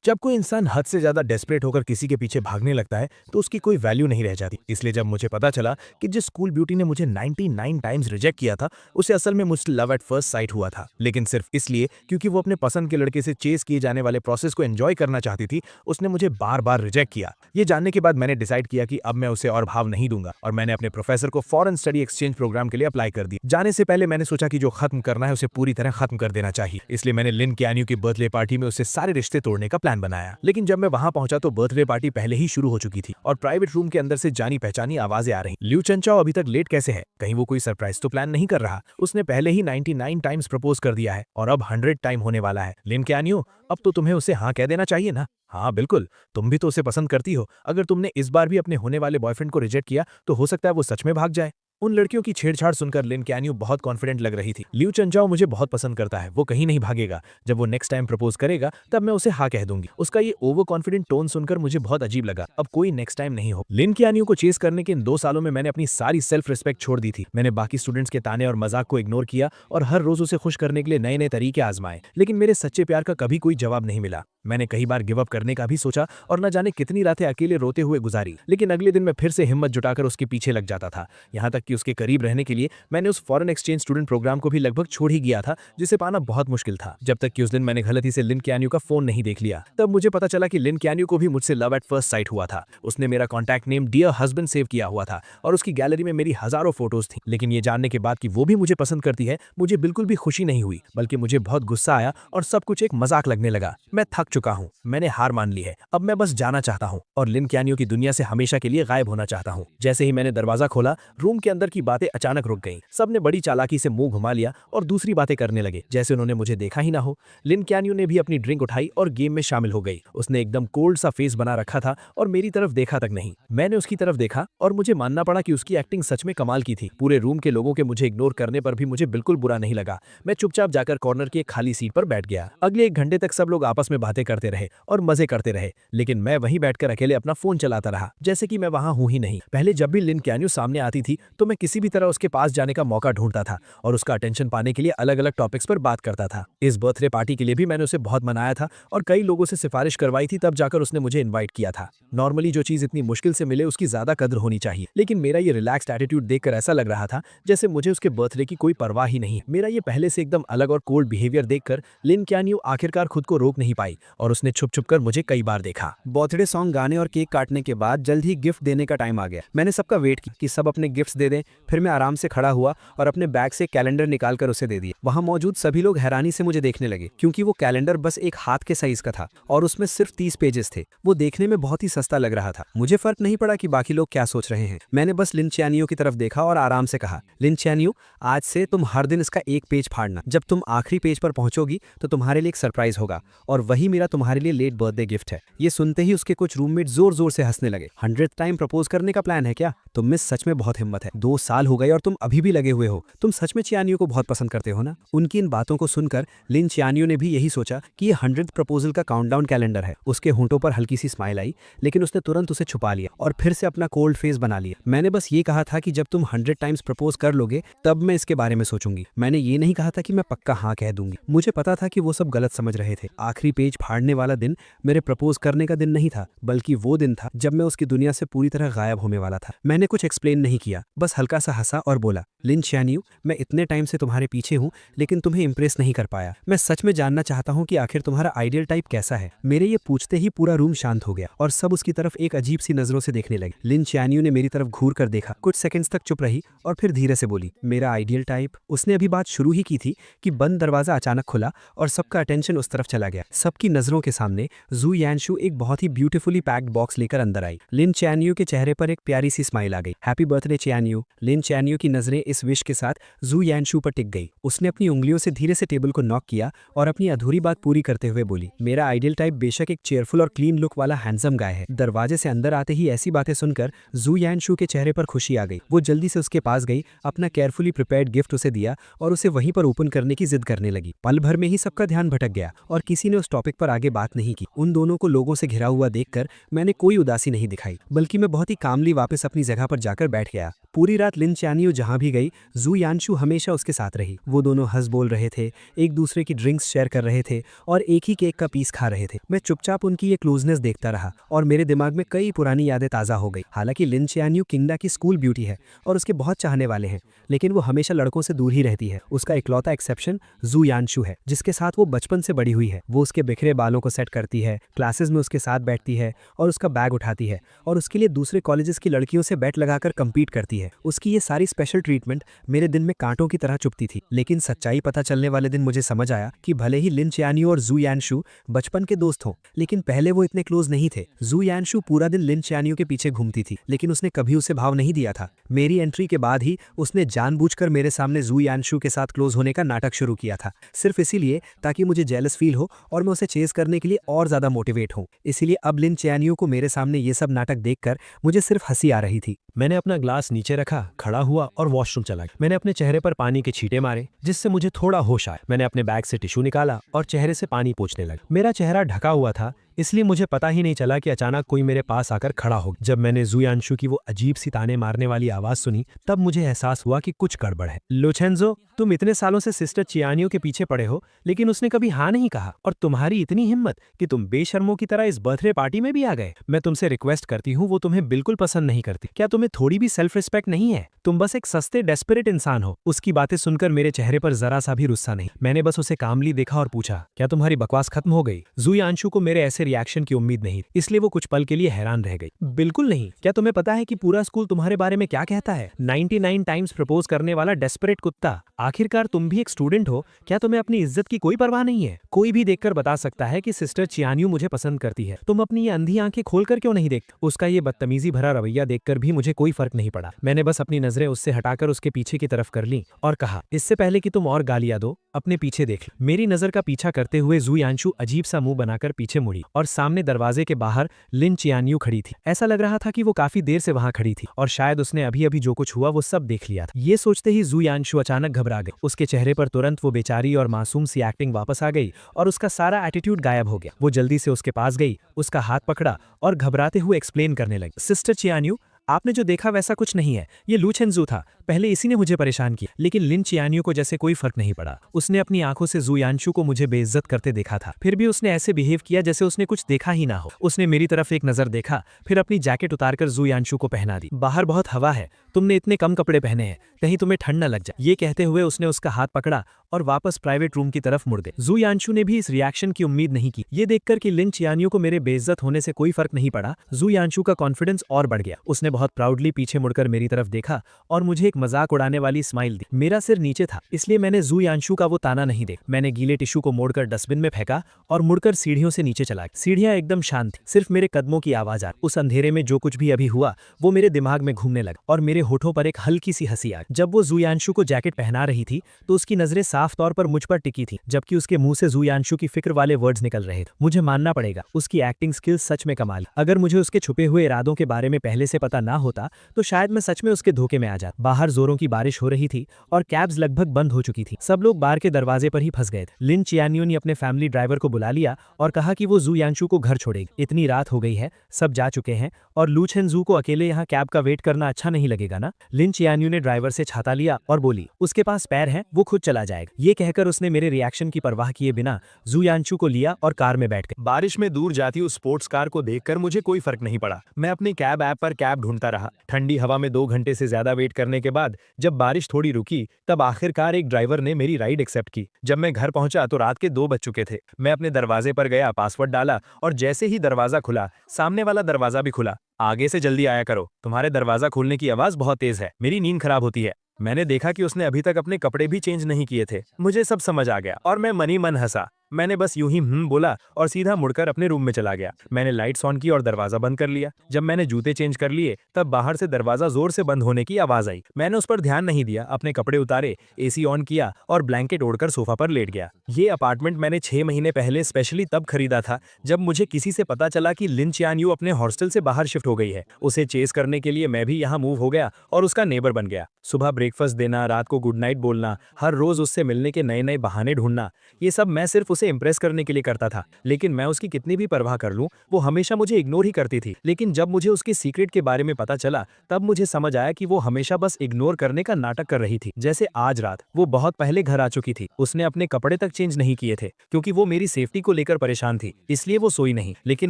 जब कोई इंसान हद से ज्यादा डेस्परेट होकर किसी के पीछे भागने लगता है तो उसकी कोई वैल्यू नहीं रह जाती। इसलिए जब मुझे पता चला कि जिस स्कूल ब्यूटी ने मुझे 99 टाइम्स रिजेक्ट किया था उसे असल में मुझसे लव एट फर्स्ट साइट हुआ था, लेकिन सिर्फ इसलिए क्योंकि वो अपने पसंद के लड़के से चेस किए जाने वाले प्रोसेस को एंजॉय करना चाहती थी, उसने मुझे बार बार रिजेक्ट किया। ये जानने के बाद मैंने डिसाइड किया कि अब मैं उसे और भाव नहीं दूंगा और मैंने अपने प्रोफेसर को फॉरेन स्टडी एक्सचेंज प्रोग्राम के लिए अप्लाई कर दिया। जाने से पहले मैंने सोचा कि जो खत्म करना है उसे पूरी तरह खत्म कर देना चाहिए, इसलिए मैंने लिन कैन्यू की बर्थडे पार्टी में उससे सारे रिश्ते तोड़ने का प्लान बनाया। लेकिन जब मैं वहां पहुंचा तो बर्थडे पार्टी पहले ही शुरू हो चुकी थी और प्राइवेट रूम के अंदर से जानी पहचानी आवाजें आ रही। लिू चंचाओ अभी तक लेट कैसे है? कहीं वो कोई सरप्राइज तो प्लान नहीं कर रहा? उसने पहले ही 99 टाइम्स प्रपोज कर दिया है और अब 100 टाइम होने वाला है। लिन कैन्यू, अब तो तुम्हें उसे हाँ कह देना चाहिए ना। हाँ बिल्कुल, तुम भी तो उसे पसंद करती हो। अगर तुमने इस बार भी अपने होने वाले बॉयफ्रेंड को रिजेक्ट किया तो हो सकता है वो सच में भाग जाए। उन लड़कियों की छेड़छाड़ सुनकर लिन कैन्यू बहुत कॉन्फिडेंट लग रही थी। लिू चंचाओ मुझे बहुत पसंद करता है, वो कहीं नहीं भागेगा। जब वो नेक्स्ट टाइम प्रपोज करेगा तब मैं उसे हाँ कह दूंगी। उसका ये ओवर कॉन्फिडेंट टोन सुनकर मुझे बहुत अजीब लगा। अब कोई नेक्स्ट टाइम नहीं हो। लिन कैन्यू को चेस करने के इन 2 सालों में मैंने अपनी सारी सेल्फ रिस्पेक्ट छोड़ दी थी। मैंने बाकी स्टूडेंट्स के ताने और मजाक को इग्नोर किया और हर रोज उसे खुश करने के लिए नए नए तरीके आजमाए, लेकिन मेरे सच्चे प्यार का कभी कोई जवाब नहीं मिला। मैंने कई बार गिव अप करने का भी सोचा और न जाने कितनी रातें अकेले रोते हुए गुजारी, लेकिन अगले दिन मैं फिर से हिम्मत जुटाकर उसके पीछे लग जाता था। यहाँ तक कि उसके करीब रहने के लिए मैंने उस फॉरेन एक्सचेंज स्टूडेंट प्रोग्राम को भी लगभग छोड़ ही गया था, जिसे पाना बहुत मुश्किल था। जब तक कि उस दिन मैंने गलती से लिन कैन्यू का फोन नहीं देख लिया। तब मुझे पता चला कि लिन कैन्यू को भी मुझसे लव एट फर्स्ट साइट हुआ था। उसने मेरा contact name dear husband save किया हुआ था और उसकी गैलरी में मेरी हजारों फोटोज थी। लेकिन ये जानने के बाद कि वो भी मुझे पसंद करती है, मुझे बिल्कुल भी खुशी नहीं हुई, बल्कि मुझे बहुत गुस्सा आया और सब कुछ एक मजाक लगने लगा। मैं थक चुका हूँ, मैंने हार मान ली है। अब मैं बस जाना चाहता हूँ और लिन कैन्यू की दुनिया से हमेशा के लिए गायब होना चाहता हूँ। जैसे ही मैंने दरवाजा खोला, रूम के अंदर की बातें अचानक रुक गईं। सबने बड़ी चालाकी से मुंह घुमा लिया और दूसरी बातें करने लगे, जैसे उन्होंने मुझे देखा ही ना हो। लिन कैन्यू ने भी अपनी ड्रिंक उठाई और गेम में शामिल हो गई। उसने एकदम कोल्ड सा फेस बना रखा था और मेरी तरफ देखा तक नहीं। मैंने उसकी तरफ देखा और मुझे मानना पड़ा कि उसकी एक्टिंग सच में कमाल की थी। पूरे रूम के लोगों के मुझे इग्नोर करने पर भी मुझे बिल्कुल बुरा नहीं लगा। मैं चुपचाप जाकर कॉर्नर की एक खाली सीट पर बैठ गया। अगले 1 घंटे तक सब लोग आपस में बातें करते रहे और मजे करते रहे, लेकिन मैं वहीं बैठकर अकेले अपना फोन चलाता रहा, जैसे कि मैं वहां हूं ही नहीं। पहले जब भी लिन कैन्यू सामने आती थी तो मैं किसी भी तरह उसके पास जाने का मौका ढूंढता था और उसका अटेंशन पाने के लिए अलग अलग टॉपिक्स पर बात करता था। इस बर्थडे पार्टी के लिए भी मैंने उसे बहुत मनाया था और कई लोगों से सिफारिश करवाई थी, तब जाकर उसने मुझे इन्वाइट किया था। नॉर्मली जो चीज इतनी मुश्किल से मिले उसकी ज्यादा कदर होनी चाहिए, लेकिन मेरा ये रिलैक्स्ड एटीट्यूड देखकर ऐसा लग रहा था जैसे मुझे उसके बर्थडे की कोई परवाह ही नहीं। मेरा ये पहले से एकदम अलग और कोल्ड बिहेवियर देखकर लिन कैन्यू आखिरकार खुद को रोक नहीं पाई और उसने छुप छुप कर मुझे कई बार देखा। बर्थडे सॉन्ग गाने और केक काटने के बाद जल्द ही गिफ्ट देने का टाइम आ गया। मैंने सबका वेट किया कि सब अपने गिफ्ट्स दे दें। फिर मैं आराम से खड़ा हुआ और अपने बैग से कैलेंडर निकालकर उसे दे दिया। वहां मौजूद सभी लोग हैरानी से मुझे देखने लगे, क्योंकि वो कैलेंडर बस एक हाथ के साइज का था और उसमें सिर्फ 30 पेजेस थे। वो देखने में बहुत ही सस्ता लग रहा था। मुझे फर्क नहीं पड़ा कि बाकी लोग क्या सोच रहे हैं। मैंने बस लिन चैनियो की तरफ देखा और आराम से कहा, लिन चैनियो, आज से तुम हर दिन इसका एक पेज फाड़ना। जब तुम आखिरी पेज पर पहुंचोगी तो तुम्हारे लिए एक सरप्राइज होगा और वही मेरा तुम्हारे लिए लेट बर्थडे गिफ्ट है। ये सुनते ही उसके कुछ रूममेट जोर जोर से हंसने लगे। 100th टाइम प्रपोज करने का प्लान है क्या? तुम में सच में बहुत हिम्मत है। 2 साल हो गए और तुम अभी भी लगे हुए हो। तुम सच में चियानियो को बहुत पसंद करते हो ना? उनकी इन बातों को सुनकर लिन चियानियो ने भी यही सोचा कि ये 100th प्रपोजल का काउंटडाउन कैलेंडर है। उसके होंठों पर हल्की सी स्माइल आई, लेकिन उसने तुरंत उसे छुपा लिया और फिर से अपना कोल्ड फेस बना लिया। मैंने बस ये कहा था कि जब तुम 100 टाइम्स प्रपोज कर लोगे तब मैं इसके बारे में सोचूंगी। मैंने ये नहीं कहा था कि मैं पक्का हाँ कह दूंगी। मुझे पता था कि वो सब गलत समझ रहे थे। आखिरी पेज फाड़ने वाला दिन मेरे प्रपोज करने का दिन नहीं था, बल्कि वो दिन था जब मैं उसकी दुनिया से पूरी तरह गायब होने वाला था। मैंने कुछ एक्सप्लेन नहीं किया, बस हल्का सा हंसा और बोला, लिन चियानियो, मैं इतने टाइम से तुम्हारे पीछे हूँ लेकिन तुम्हें इंप्रेस नहीं कर पाया। मैं सच में जानना चाहता हूँ कि आखिर तुम्हारा आइडियल टाइप कैसा है। मेरे ये पूछते ही पूरा रूम शांत हो गया और सब उसकी तरफ एक अजीब सी नजरों से देखने लगे। लिन चियानियो ने मेरी तरफ घूर कर देखा, कुछ सेकंड्स तक चुप रही और फिर धीरे से बोली, मेरा आइडियल टाइप। उसने अभी बात शुरू ही की थी कि बंद दरवाजा अचानक खुला और सबका अटेंशन उस तरफ चला गया। सबकी नजरों के सामने जू यानशु एक बहुत ही ब्यूटीफुली पैक्ड बॉक्स लेकर अंदर आई। लिन चियानियो के चेहरे पर एक प्यारी सी स्माइल आ गई। Happy birthday चियानियो। लिन चियानियो की नजरें इस विश के साथ जू यानशु पर टिक गई। उसने अपनी उंगलियों से धीरे से टेबल को नॉक किया और अपनी अधूरी बात पूरी करते हुए बोली, मेरा आइडियल टाइप बेशक एक चेयरफुल और क्लीन लुक वाला हैंडसम गाय है। दरवाजे से अंदर आते ही ऐसी बातें सुनकर जू यानशु के चेहरे पर खुशी आ गई। वो जल्दी से उसके पास गई, अपना केयरफुली प्रिपेयर्ड गिफ्ट उसे दिया और उसे वहीं पर ओपन करने की जिद करने लगी। पल भर में ही सबका ध्यान भटक गया और किसी ने उस टॉपिक पर पर आगे बात नहीं की। उन दोनों को लोगों से घिरा हुआ देखकर मैंने कोई उदासी नहीं दिखाई, बल्कि मैं बहुत ही कामली वापस अपनी जगह पर जाकर बैठ गया। पूरी रात लिन चानियो जहां भी गई, जू यानशु हमेशा उसके साथ रही। वो दोनों हंस बोल रहे थे, एक दूसरे की ड्रिंक्स शेयर कर रहे थे और एक ही केक का पीस खा रहे थे। मैं चुपचाप उनकी ये क्लोजनेस देखता रहा और मेरे दिमाग में कई पुरानी यादें ताज़ा हो गई। हालांकि लिन चानियो किंगडा की स्कूल ब्यूटी है और उसके बहुत चाहने वाले हैं, लेकिन वो हमेशा लड़कों से दूर ही रहती है। उसका इकलौता एक्सेप्शन जू यानशु है, जिसके साथ वो बचपन से बड़ी हुई है। वो उसके बिखरे बालों को सेट करती है, क्लासेस में उसके साथ बैठती है और उसका बैग उठाती है और उसके लिए दूसरे कॉलेजेस की लड़कियों से बैट लगाकर कम्पीट करती है। उसकी ये सारी स्पेशल ट्रीटमेंट मेरे दिन में कांटों की तरह चुभती थी। लेकिन सच्चाई पता चलने वाले दिन मुझे समझ आया कि भले ही लिन चानियो और जू यानशु बचपन के दोस्त हों, लेकिन पहले वो इतने क्लोज नहीं थे। जू यानशु पूरा दिन लिन चानियो के पीछे घूमती थी, लेकिन उसने कभी उसे भाव नहीं दिया था। मेरी एंट्री के बाद ही उसने जानबूझकर मेरे सामने जू यानशु के साथ क्लोज होने का नाटक शुरू किया था, सिर्फ इसीलिए ताकि मुझे जेलस फील हो और मैं उसे चेज करने के लिए और ज्यादा मोटिवेट हूं। इसीलिए अब लिन चानियो को मेरे सामने ये सब नाटक देखकर मुझे सिर्फ हंसी आ रही थी। मैंने अपना ग्लास नीचे रखा, खड़ा हुआ और वॉशरूम चला गया। मैंने अपने चेहरे पर पानी के छींटे मारे, जिससे मुझे थोड़ा होश आया। मैंने अपने बैग से टिश्यू निकाला और चेहरे से पानी पोंछने लगा। मेरा चेहरा ढका हुआ था, इसलिए मुझे पता ही नहीं चला कि अचानक कोई मेरे पास आकर खड़ा हो गया। जब मैंने जू यानशु की वो अजीब सी ताने मारने वाली आवाज सुनी, तब मुझे एहसास हुआ कि कुछ गड़बड़ है। लोचेंजो, तुम इतने सालों से सिस्टर चियानियो के पीछे पड़े हो, लेकिन उसने कभी हाँ नहीं कहा, और तुम्हारी इतनी हिम्मत कि तुम बेशर्मों की तरह इस बर्थडे पार्टी में भी आ गए। मैं तुमसे रिक्वेस्ट करती हूँ, वो तुम्हें बिल्कुल पसंद नहीं करती। क्या तुम्हें थोड़ी भी सेल्फ रिस्पेक्ट नहीं है? तुम बस एक सस्ते डेस्परेट इंसान हो। उसकी बातें सुनकर मेरे चेहरे पर जरा सा भी गुस्सा नहीं। मैंने बस उसे कामली देखा और पूछा, क्या तुम्हारी बकवास खत्म हो गई? जू यानशु को मेरे ऐसे रिएक्शन की उम्मीद नहीं, इसलिए वो कुछ पल के लिए हैरान रह गई। बिल्कुल नहीं। क्या तुम्हें पता है कि पूरा स्कूल तुम्हारे बारे में क्या कहता है? 99 टाइम्स प्रपोज करने वाला डेस्परेट कुत्ता। आखिरकार तुम भी एक स्टूडेंट हो, क्या तुम्हें अपनी इज्जत की कोई परवाह नहीं है? कोई भी देखकर बता सकता है कि सिस्टर चियानियो मुझे पसंद करती है। तुम अपनी ये अंधी आंखें खोलकर क्यों नहीं देखते? उसका ये बदतमीजी भरा रवैया देखकर भी मुझे कोई फर्क नहीं पड़ा। मैंने बस अपनी नजरें उससे हटाकर उसके पीछे की तरफ कर ली और कहा, इससे पहले कि तुम और गालियां दो, अपने पीछे देख लो। मेरी नजर का पीछा करते हुए जू यानशु अजीब सा मुंह बनाकर पीछे मुड़ी और सामने दरवाजे के बाहर लिन चियानियो खड़ी थी। ऐसा लग रहा था कि वो काफी देर से वहां खड़ी थी और शायद उसने अभी अभी जो कुछ हुआ वो सब देख लिया था। ये सोचते ही जू यानशु अचानक घबरा गई। उसके चेहरे पर तुरंत वो बेचारी और मासूम सी एक्टिंग वापस आ गई और उसका सारा एटीट्यूड गायब हो गया। वो जल्दी से उसके पास गई, उसका हाथ पकड़ा और घबराते हुए एक्सप्लेन करने लगी, सिस्टर चियानियो, आपने जो देखा वैसा कुछ नहीं है। ये लूचेंजू था। पहले इसी ने मुझे परेशान किया, लेकिन लिन चियानियो को जैसे कोई फर्क नहीं पड़ा। उसने अपनी आंखों से जू यानशु को मुझे बेइज्जत करते देखा था, फिर भी उसने ऐसे बिहेव किया जैसे उसने कुछ देखा ही ना हो। उसने मेरी तरफ एक नजर देखा, फिर अपनी जैकेट उतारकर जू यानशु को पहना दी। बाहर बहुत हवा है, तुमने इतने कम कपड़े पहने हैं, कहीं तुम्हें ठंड न लग जाए। ये कहते हुए उसने उसका हाथ पकड़ा और वापस प्राइवेट रूम की तरफ मुड़ गए। जू यानशु ने भी इस रिएक्शन की उम्मीद नहीं की। ये देखकर कि लिन चियानियो को मेरे बेइज्जत होने से कोई फर्क नहीं पड़ा, जू यानशु का कॉन्फिडेंस और बढ़ गया। उसने बहुत प्राउडली पीछे मुड़कर मेरी तरफ देखा और मुझे एक मजाक उड़ाने वाली स्माइल दी। मेरा सिर नीचे था, इसलिए मैंने जू यानशु का वो ताना नहीं देखा। मैंने गीले टिश्यू को मोड़कर डस्टबिन में फेंका और मुड़कर सीढ़ियों से नीचे चला गया। सीढ़ियां एकदम शांत थी, सिर्फ मेरे कदमों की आवाज आ रही। उस अंधेरे में जो कुछ भी अभी हुआ वो मेरे दिमाग में घूमने लगा और मेरे होठों पर एक हल्की सी हंसी आ गई। जब वो जू यानशु को जैकेट पहना रही थी तो उसकी नजरें साफ तौर पर मुझ पर टिकी थी, जबकि उसके मुंह से जू यानशु की फिक्र वाले वर्ड्स निकल रहे थे। मुझे मानना पड़ेगा, उसकी एक्टिंग स्किल्स सच में कमाल। अगर मुझे उसके छुपे हुए इरादों के बारे में पहले से पता ना होता तो शायद मैं सच में उसके धोखे में आ जाता। बाहर जोरों की बारिश हो रही थी और कैब्स लगभग बंद हो चुकी थी। सब लोग बार के दरवाजे पर ही फंस गए थे। लिन चियानियो ने अपने फैमिली ड्राइवर को बुला लिया और कहा कि वो जू यानशु को घर छोड़ेगी। इतनी रात हो गई है, सब जा चुके हैं और लूचेंजू को अकेले यहाँ कैब का वेट करना अच्छा नहीं लगेगा ना। लिन चियानियो ने ड्राइवर से छाता लिया और बोली, उसके पास पैर है, वो खुद चला जाएगा। ये कहकर उसने मेरे रिएक्शन की परवाह किए बिना जू यानशु को लिया और कार में बैठ गए। बारिश में दूर जाती उस स्पोर्ट्स कार को देखकर मुझे कोई फर्क नहीं पड़ा। मैं अपनी कैब ऐप पर कैब ढूंढता रहा। ठंडी हवा में 2 घंटे से ज्यादा वेट करने के बाद जब बारिश थोड़ी रुकी, तब आखिरकार एक ड्राइवर ने मेरी राइड एक्सेप्ट की। जब मैं घर पहुंचा तो रात के 2 बज चुके थे। मैं अपने दरवाजे पर गया, पासवर्ड डाला और जैसे ही दरवाजा खुला, सामने वाला दरवाजा भी खुला। आगे से जल्दी आया करो, तुम्हारे दरवाजा खोलने की आवाज बहुत तेज है, मेरी नींद खराब होती है। मैंने देखा कि उसने अभी तक अपने कपड़े भी चेंज नहीं किए थे। मुझे सब समझ आ गया और मैं मनी मन हंसा। मैंने बस यूं ही बोला और सीधा मुड़कर अपने रूम में चला गया। मैंने लाइट्स ऑन की और दरवाजा बंद कर लिया। जब मैंने जूते चेंज कर लिए तब बाहर से दरवाजा जोर से बंद होने की आवाज आई। मैंने उस पर ध्यान नहीं दिया, अपने कपड़े उतारे, एसी ऑन किया और ब्लैंकेट ओढ़कर सोफा पर लेट गया। ये अपार्टमेंट मैंने 6 महीने पहले स्पेशली तब खरीदा था जब मुझे किसी से पता चला कि लिन चियानियो अपने हॉस्टल से बाहर शिफ्ट हो गई है। उसे चेस करने के लिए मैं भी यहाँ मूव हो गया और उसका नेबर बन गया। सुबह ब्रेकफास्ट देना, रात को गुड नाइट बोलना, हर रोज उससे मिलने के नए नए बहाने ढूंढना, ये सब मैं सिर्फ उसे इंप्रेस करने के लिए करता था। लेकिन मैं उसकी कितनी भी परवाह कर लूं, वो हमेशा मुझे इग्नोर ही करती थी। लेकिन जब मुझे उसके सीक्रेट के बारे में पता चला, तब मुझे समझ आया कि वो हमेशा बस इग्नोर करने का नाटक कर रही थी। जैसे आज रात वो बहुत पहले घर आ चुकी थी, उसने अपने कपड़े तक चेंज नहीं किए थे क्योंकि वो मेरी सेफ्टी को लेकर परेशान थी, इसलिए वो सोई नहीं। लेकिन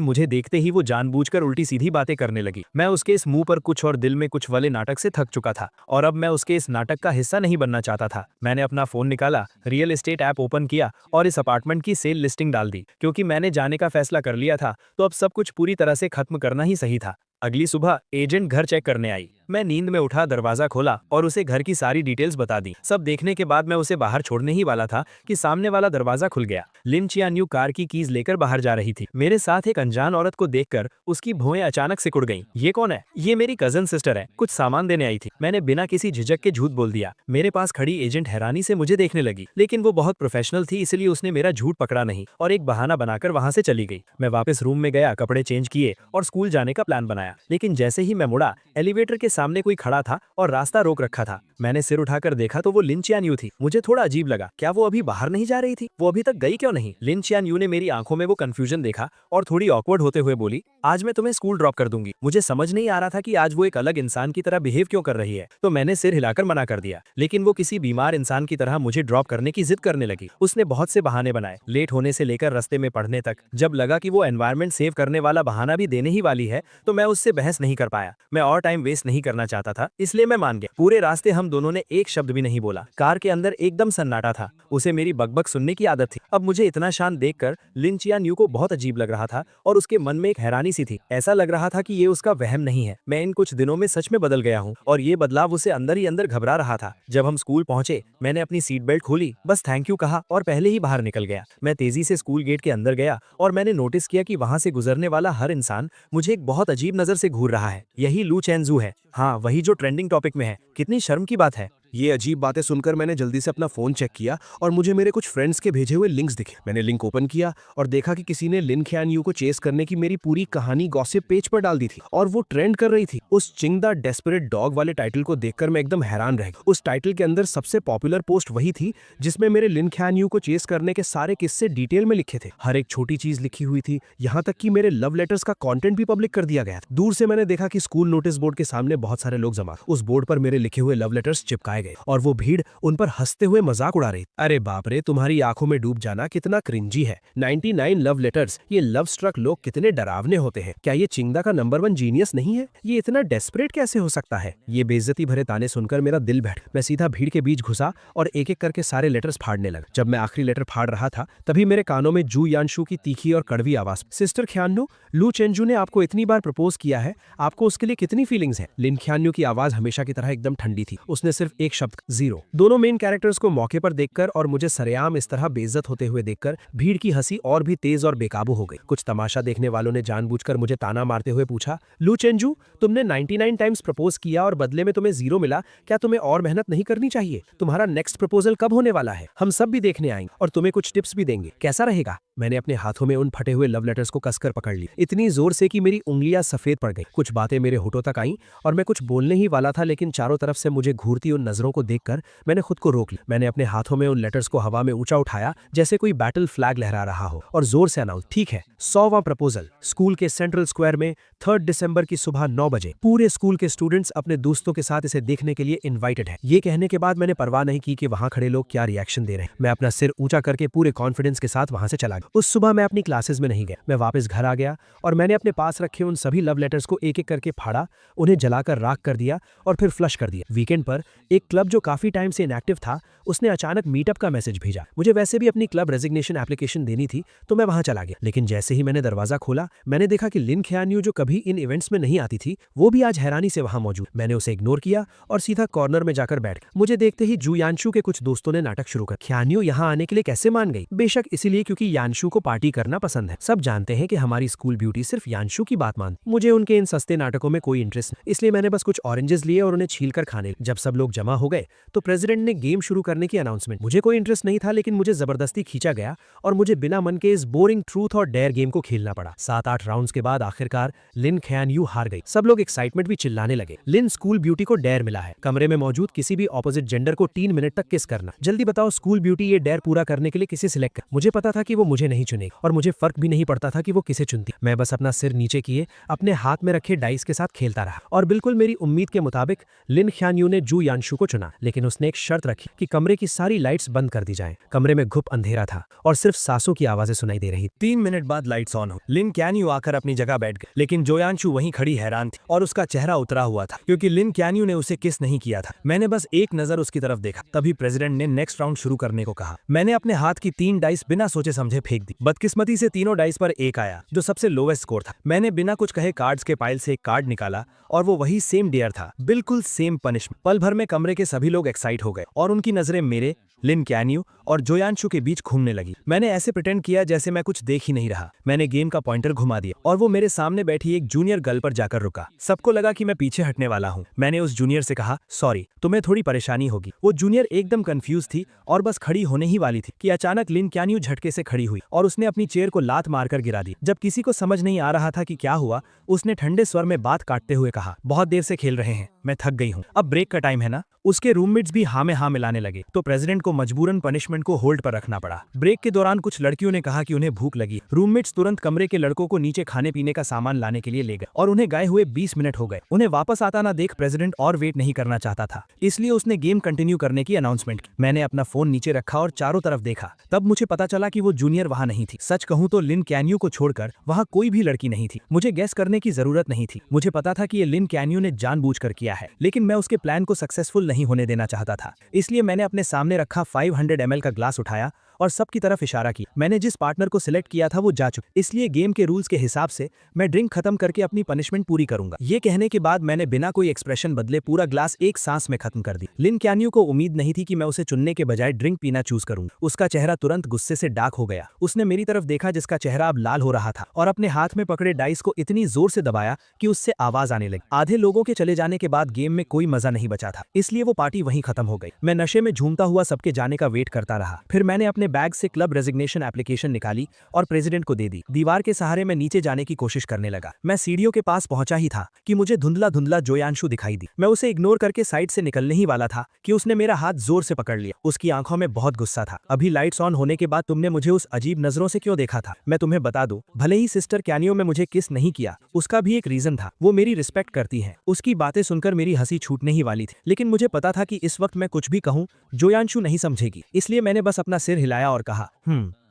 मुझे देखते ही वो जानबूझकर उल्टी सीधी बातें करने लगी। मैं उसके इस मुंह पर कुछ और दिल में कुछ वाले नाटक से थक चुका था और अब मैं उसके इस नाटक का हिस्सा नहीं बनना चाहता था। मैंने अपना फोन निकाला, रियल एस्टेट ऐप ओपन किया और इस अपार्टमेंट की सेल लिस्टिंग डाल दी। क्योंकि मैंने जाने का फैसला कर लिया था, तो अब सब कुछ पूरी तरह से खत्म करना ही सही था। अगली सुबह एजेंट घर चेक करने आई। मैं नींद में उठा, दरवाजा खोला और उसे घर की सारी डिटेल्स बता दी। सब देखने के बाद मैं उसे बाहर छोड़ने ही वाला था कि सामने वाला दरवाजा खुल गया। लिन चियान्यू कार की कीज लेकर बाहर जा रही थी। मेरे साथ एक अनजान औरत को देखकर उसकी भौएं अचानक सिकुड़ गईं। ये कौन है? ये मेरी कजन सिस्टर है, कुछ सामान देने आई थी। मैंने बिना किसी झिझक के झूठ बोल दिया। मेरे पास खड़ी एजेंट हैरानी से मुझे देखने लगी, लेकिन वो बहुत प्रोफेशनल थी, इसलिए उसने मेरा झूठ पकड़ा नहीं और एक बहाना बनाकर वहां से चली गई। मैं वापस रूम में गया, कपड़े चेंज किए और स्कूल जाने का प्लान बनाया। लेकिन जैसे ही मैं मुड़ा, एलिवेटर के सामने कोई खड़ा था और रास्ता रोक रखा था। मैंने सिर उठाकर देखा तो वो लिन चियान्यू थी। मुझे थोड़ा अजीब लगा, क्या वो अभी बाहर नहीं जा रही थी? वो अभी तक गई क्यों नहीं? लिन चियान्यू ने मेरी आंखों में वो कंफ्यूजन देखा और थोड़ी ऑकवर्ड होते हुए बोली, आज मैं तुम्हें स्कूल ड्रॉप कर दूंगी। मुझे समझ नहीं आ रहा था कि आज वो एक अलग इंसान की तरह बिहेव क्यों कर रही है, तो मैंने सिर हिलाकर मना कर दिया। लेकिन वो किसी बीमार इंसान की तरह मुझे ड्रॉप करने की जिद करने लगी। उसने बहुत से बहाने बनाए, लेट होने से लेकर रास्ते में पढ़ने तक। जब लगा कि वो एनवायरनमेंट सेव करने वाला बहाना भी देने ही वाली है, तो मैं उससे बहस नहीं कर पाया। मैं और टाइम वेस्ट नहीं करना चाहता था, इसलिए मैं मान गया। पूरे रास्ते हम दोनों ने एक शब्द भी नहीं बोला। कार के अंदर एकदम सन्नाटा था। उसे मेरी बकबक सुनने की आदत थी। अब मुझे इतना शांत देखकर लिन चियान्यू को बहुत अजीब लग रहा था और उसके मन में एक हैरानी सी थी। ऐसा लग रहा था कि ये उसका वहम नहीं है। मैं इन कुछ दिनों में सच में बदल गया हूँ और ये बदलाव उसे अंदर ही अंदर घबरा रहा था। जब हम स्कूल पहुंचे, मैंने अपनी सीट बेल्ट खोली, बस थैंक यू कहा और पहले ही बाहर निकल गया। मैं तेजी से स्कूल गेट के अंदर गया और मैंने नोटिस किया कि वहां से गुजरने वाला हर इंसान मुझे एक बहुत अजीब नजर से घूर रहा है। यही लू चेंजू है। हाँ, वही जो ट्रेंडिंग टॉपिक में है। कितनी शर्म की बात है। ये अजीब बातें सुनकर मैंने जल्दी से अपना फोन चेक किया और मुझे मेरे कुछ फ्रेंड्स के भेजे हुए लिंक्स दिखे। मैंने लिंक ओपन किया और देखा कि किसी ने लिन ख्यानयू को चेस करने की मेरी पूरी कहानी गॉसिप पेज पर डाल दी थी और वो ट्रेंड कर रही थी। उस चिंग द डेस्परेट डॉग वाले टाइटल को देखकर मैं एकदम हैरान रह गया। उस टाइटल के अंदर सबसे पॉपुलर पोस्ट वही थी जिसमें मेरे लिन ख्यानयू को चेस करने के सारे किस्से डिटेल में लिखे थे। हर एक छोटी चीज लिखी हुई थी, यहाँ तक कि मेरे लव लेटर्स का कॉन्टेंट भी पब्लिक कर दिया गया था। दूर से मैंने देखा कि स्कूल नोटिस बोर्ड के सामने बहुत सारे लोग जमा। उस बोर्ड पर मेरे लिखे हुए लव लेटर्स चिपकाए गए और वो भीड़ उन पर हंसते हुए मजाक उड़ा रही। अरे बाप रे, तुम्हारी आंखों में डूब जाना कितना क्रिंजी है। 99 लव लेटर्स। ये लव स्ट्रक लोग कितने डरावने होते हैं। क्या ये चिंगदा का नंबर 1 जीनियस नहीं है? ये इतना डेस्परेट कैसे हो सकता है? ये बेइज्जती भरे ताने सुनकर मेरा दिल बैठ। मैं सीधा भीड़ के बीच घुसा और एक एक करके सारे लेटर्स फाड़ने लगा। जब मैं आखिरी लेटर फाड़ रहा था, तभी मेरे कानों में जू यानशु की तीखी और कड़वी आवाज, सिस्टर ख्यान्यू, लू चेंजू ने आपको इतनी बार प्रपोज किया है, आपको उसके लिए कितनी फीलिंग्स है? लिन ख्यान्यू की आवाज हमेशा की तरह एकदम ठंडी थी। उसने सिर्फ एक शब्द, जीरो। दोनों मेन कैरेक्टर्स को मौके पर देखकर और मुझे सरेआम इस तरह बेइज्जत होते हुए देखकर भीड़ की हंसी और भी तेज और बेकाबू हो गई। कुछ तमाशा देखने वालों ने जानबूझकर मुझे ताना मारते हुए पूछा, लू चेंजू, तुमने 99 टाइम्स प्रपोज किया और बदले में तुम्हें जीरो मिला, क्या तुम्हें और मेहनत नहीं करनी चाहिए? तुम्हारा नेक्स्ट प्रपोजल कब होने वाला है? हम सब भी देखने आएंगे और तुम्हें कुछ टिप्स भी देंगे, कैसा रहेगा? मैंने अपने हाथों में उन फटे हुए लव लेटर्स को कसकर पकड़ ली, इतनी जोर से कि मेरी उंगलियां सफेद पड़ गई। कुछ बातें मेरे होठों तक आईं और मैं कुछ बोलने ही वाला था, लेकिन चारों तरफ से मुझे घूरती उन नजरों को देखकर मैंने खुद को रोक लिया। मैंने अपने हाथों में उन लेटर्स को हवा में ऊंचा उठाया जैसे कोई बैटल फ्लैग लहरा रहा हो और जोर से अनाउंस, ठीक है, 100वां प्रपोजल स्कूल के सेंट्रल स्क्वायर में 3 दिसंबर की सुबह 9 बजे। पूरे स्कूल के स्टूडेंट्स अपने दोस्तों के साथ इसे देखने के लिए इन्वाइटेड है। ये कहने के बाद मैंने परवाह नहीं की कि वहां खड़े लोग क्या रिएक्शन दे रहे हैं। मैं अपना सिर ऊंचा करके पूरे कॉन्फिडेंस के साथ वहां से चला गया। उस सुबह मैं अपनी क्लासेस में नहीं गया। मैं वापस घर आ गया और मैंने अपने पास रखे उन सभी लव लेटर्स को एक एक करके फाड़ा, उन्हें जलाकर राख कर दिया और फिर फ्लश कर दिया। वीकेंड पर एक क्लब जो काफी टाइम से इनएक्टिव था, उसने अचानक मीटअप का मैसेज भेजा। मुझे वैसे भी अपनी क्लब रेजिग्नेशन एप्लीकेशन देनी थी, तो मैं वहां चला गया। लेकिन जैसे ही मैंने दरवाजा खोला, मैंने देखा कि लिन ख्यान्यू, जो कभी इन इवेंट्स में नहीं आती थी, वो भी आज हैरानी से वहां मौजूद। मैंने उसे इग्नोर किया और सीधा कॉर्नर में जाकर बैठ गया। मुझे देखते ही जू यानशु के कुछ दोस्तों ने नाटक शुरू कर, ख्यान्यू यहाँ आने के लिए कैसे मान गई? बेशक इसीलिए क्योंकि यानशु को पार्टी करना पसंद है। सब जानते हैं कि हमारी स्कूल ब्यूटी सिर्फ यानशु की बात मानती। मुझे उनके इन सस्ते नाटकों में कोई इंटरेस्ट नहीं, इसलिए मैंने बस कुछ ऑरेंजेस लिए और उन्हें छीलकर खाने। जब सब लोग जमा जमा हो गए तो प्रेसिडेंट ने गेम शुरू करने की अनाउंसमेंट। मुझे कोई इंटरेस्ट नहीं था, लेकिन मुझे जबरदस्ती खींचा गया और मुझे बिना मन के इस बोरिंग ट्रूथ और डेयर गेम को खेलना पड़ा। 7-8 राउंड्स के बाद आखिरकार लिन ख्यान यू हार गई। सब लोग एक्साइटमेंट भी चिल्लाने लगे। लिन स्कूल ब्यूटी को डेयर मिला है, कमरे में मौजूद किसी भी ऑपोजिट जेंडर को 3 मिनट तक किस करना। जल्दी बताओ स्कूल ब्यूटी ये डेयर पूरा करने के लिए किसे सिलेक्ट कर। मुझे पता था कि वो मुझे नहीं चुनेगी और मुझे फर्क भी नहीं पड़ता था कि वो किसे चुनती। मैं बस अपना सिर नीचे किए अपने हाथ में रखे डाइस के साथ खेलता रहा और बिल्कुल मेरी उम्मीद के मुताबिक लिन ख्यान यू ने जू यानशु को चुना। लेकिन उसने एक शर्त रखी कि कमरे की सारी लाइट्स बंद कर दी जाएं। कमरे में घुप अंधेरा था और सिर्फ सांसों की आवाजें सुनाई दे रही। 3 मिनट बाद लाइट्स ऑन हो। लिन क्यान्यू आकर अपनी जगह बैठ गए, लेकिन जोयांशु वहीं खड़ी हैरान थी और उसका चेहरा उतरा हुआ था क्योंकि लिन क्यान्यू ने उसे किस नहीं किया था। मैंने बस एक नजर उसकी तरफ देखा, तभी प्रेसिडेंट ने नेक्स्ट राउंड शुरू करने को कहा। मैंने अपने हाथ की 3 डाइस बिना सोचे समझे फेंक दी। बदकिस्मती से तीनों डाइस पर 1 आया, जो सबसे लोवेस्ट स्कोर था। मैंने बिना कुछ कहे कार्ड्स के पाइल से एक कार्ड निकाला और वो वही सेम डेयर था, बिल्कुल सेम पनिशमेंट। पल भर में कमरे के सभी लोग एक्साइट हो गए और उनकी नजरें मेरे, लिन क्यान्यू और जोयांशु के बीच घूमने लगी। मैंने ऐसे प्रिटेंड किया जैसे मैं कुछ देख ही नहीं रहा। मैंने गेम का पॉइंटर घुमा दिया और वो मेरे सामने बैठी एक जूनियर गर्ल पर जाकर रुका। सबको लगा कि मैं पीछे हटने वाला हूँ। मैंने उस जूनियर से कहा, सॉरी, तुम्हें थोड़ी परेशानी होगी। वो जूनियर एकदम कंफ्यूज थी और बस खड़ी होने ही वाली थी कि अचानक लिन क्यान्यू झटके से खड़ी हुई और उसने अपनी चेयर को लात मारकर गिरा दी। जब किसी को समझ नहीं आ रहा था कि क्या हुआ, उसने ठंडे स्वर में बात काटते हुए कहा, बहुत देर से खेल रहे हैं, मैं थक गई हूँ, अब ब्रेक का टाइम है ना। उसके रूममेट्स भी हाँ में हाँ मिलाने लगे तो प्रेसिडेंट को मजबूरन पनिशमेंट को होल्ड पर रखना पड़ा। ब्रेक के दौरान कुछ लड़कियों ने कहा कि उन्हें भूख लगी। रूममेट्स तुरंत कमरे के लड़कों को नीचे खाने पीने का सामान लाने के लिए ले गए और उन्हें गए हुए 20 मिनट हो गए। उन्हें वापस आता ना देख प्रेसिडेंट और वेट नहीं करना चाहता था, इसलिए उसने गेम कंटिन्यू करने की अनाउंसमेंट की। मैंने अपना फोन नीचे रखा और चारों तरफ देखा। तब मुझे पता चला कि वो जूनियर वहां नहीं थी। सच कहूं तो लिन क्यान्यू को छोड़कर वहां कोई भी लड़की नहीं थी। मुझे गेस करने की जरूरत नहीं थी, मुझे पता था कि ये लिन क्यान्यू ने जानबूझकर किया है, लेकिन मैं उसके प्लान को सक्सेसफुल नहीं होने देना चाहता था। इसलिए मैंने अपने सामने रखा 500 ml का ग्लास उठाया और सबकी तरफ इशारा किया। मैंने जिस पार्टनर को सिलेक्ट किया था वो जा चुका, इसलिए गेम के रूल्स के हिसाब से मैं ड्रिंक खत्म करके अपनी पनिशमेंट पूरी करूंगा। ये कहने के बाद मैंने बिना कोई एक्सप्रेशन बदले पूरा ग्लास एक सांस में खत्म कर दी। लिन क्यान्यू को उम्मीद नहीं थी कि मैं उसे चुनने के बजाय ड्रिंक पीना चूज करूंगा। उसका चेहरा तुरंत गुस्से से डार्क हो गया। उसने मेरी तरफ देखा जिसका चेहरा अब लाल हो रहा था और अपने हाथ में पकड़े डाइस को इतनी जोर से दबाया कि उससे आवाज आने लगी। आधे लोगों के चले जाने के बाद गेम में कोई मजा नहीं बचा था, इसलिए वो पार्टी वहीं खत्म हो गई। मैं नशे में झूमता हुआ सबके जाने का वेट करता रहा। फिर मैंने अपने बैग से क्लब रेजिग्नेशन एप्लीकेशन निकाली और प्रेसिडेंट को दे दी। दीवार के सहारे मैं नीचे जाने की कोशिश करने लगा। मैं सीढ़ियों के पास पहुंचा ही था कि मुझे धुंधला धुंधला जोयांशु दिखाई दी। मैं उसे इग्नोर करके साइड से निकलने ही वाला था कि उसने मेरा हाथ जोर से पकड़ लिया। उसकी आंखों में बहुत गुस्सा था। अभी लाइट्स ऑन होने के बाद तुमने मुझे उस अजीब नजरों से क्यों देखा था? मैं तुम्हें बता दूं, भले ही सिस्टर क्यान्यू में मुझे किस नहीं किया, उसका भी एक रीजन था। वो मेरी रिस्पेक्ट करती है। उसकी बातें सुनकर मेरी हंसी छूटने ही वाली थी, लेकिन मुझे पता था कि इस वक्त मैं कुछ भी कहूं जोयांशु नहीं समझेगी, इसलिए मैंने बस अपना सिर हिलाया और कहा,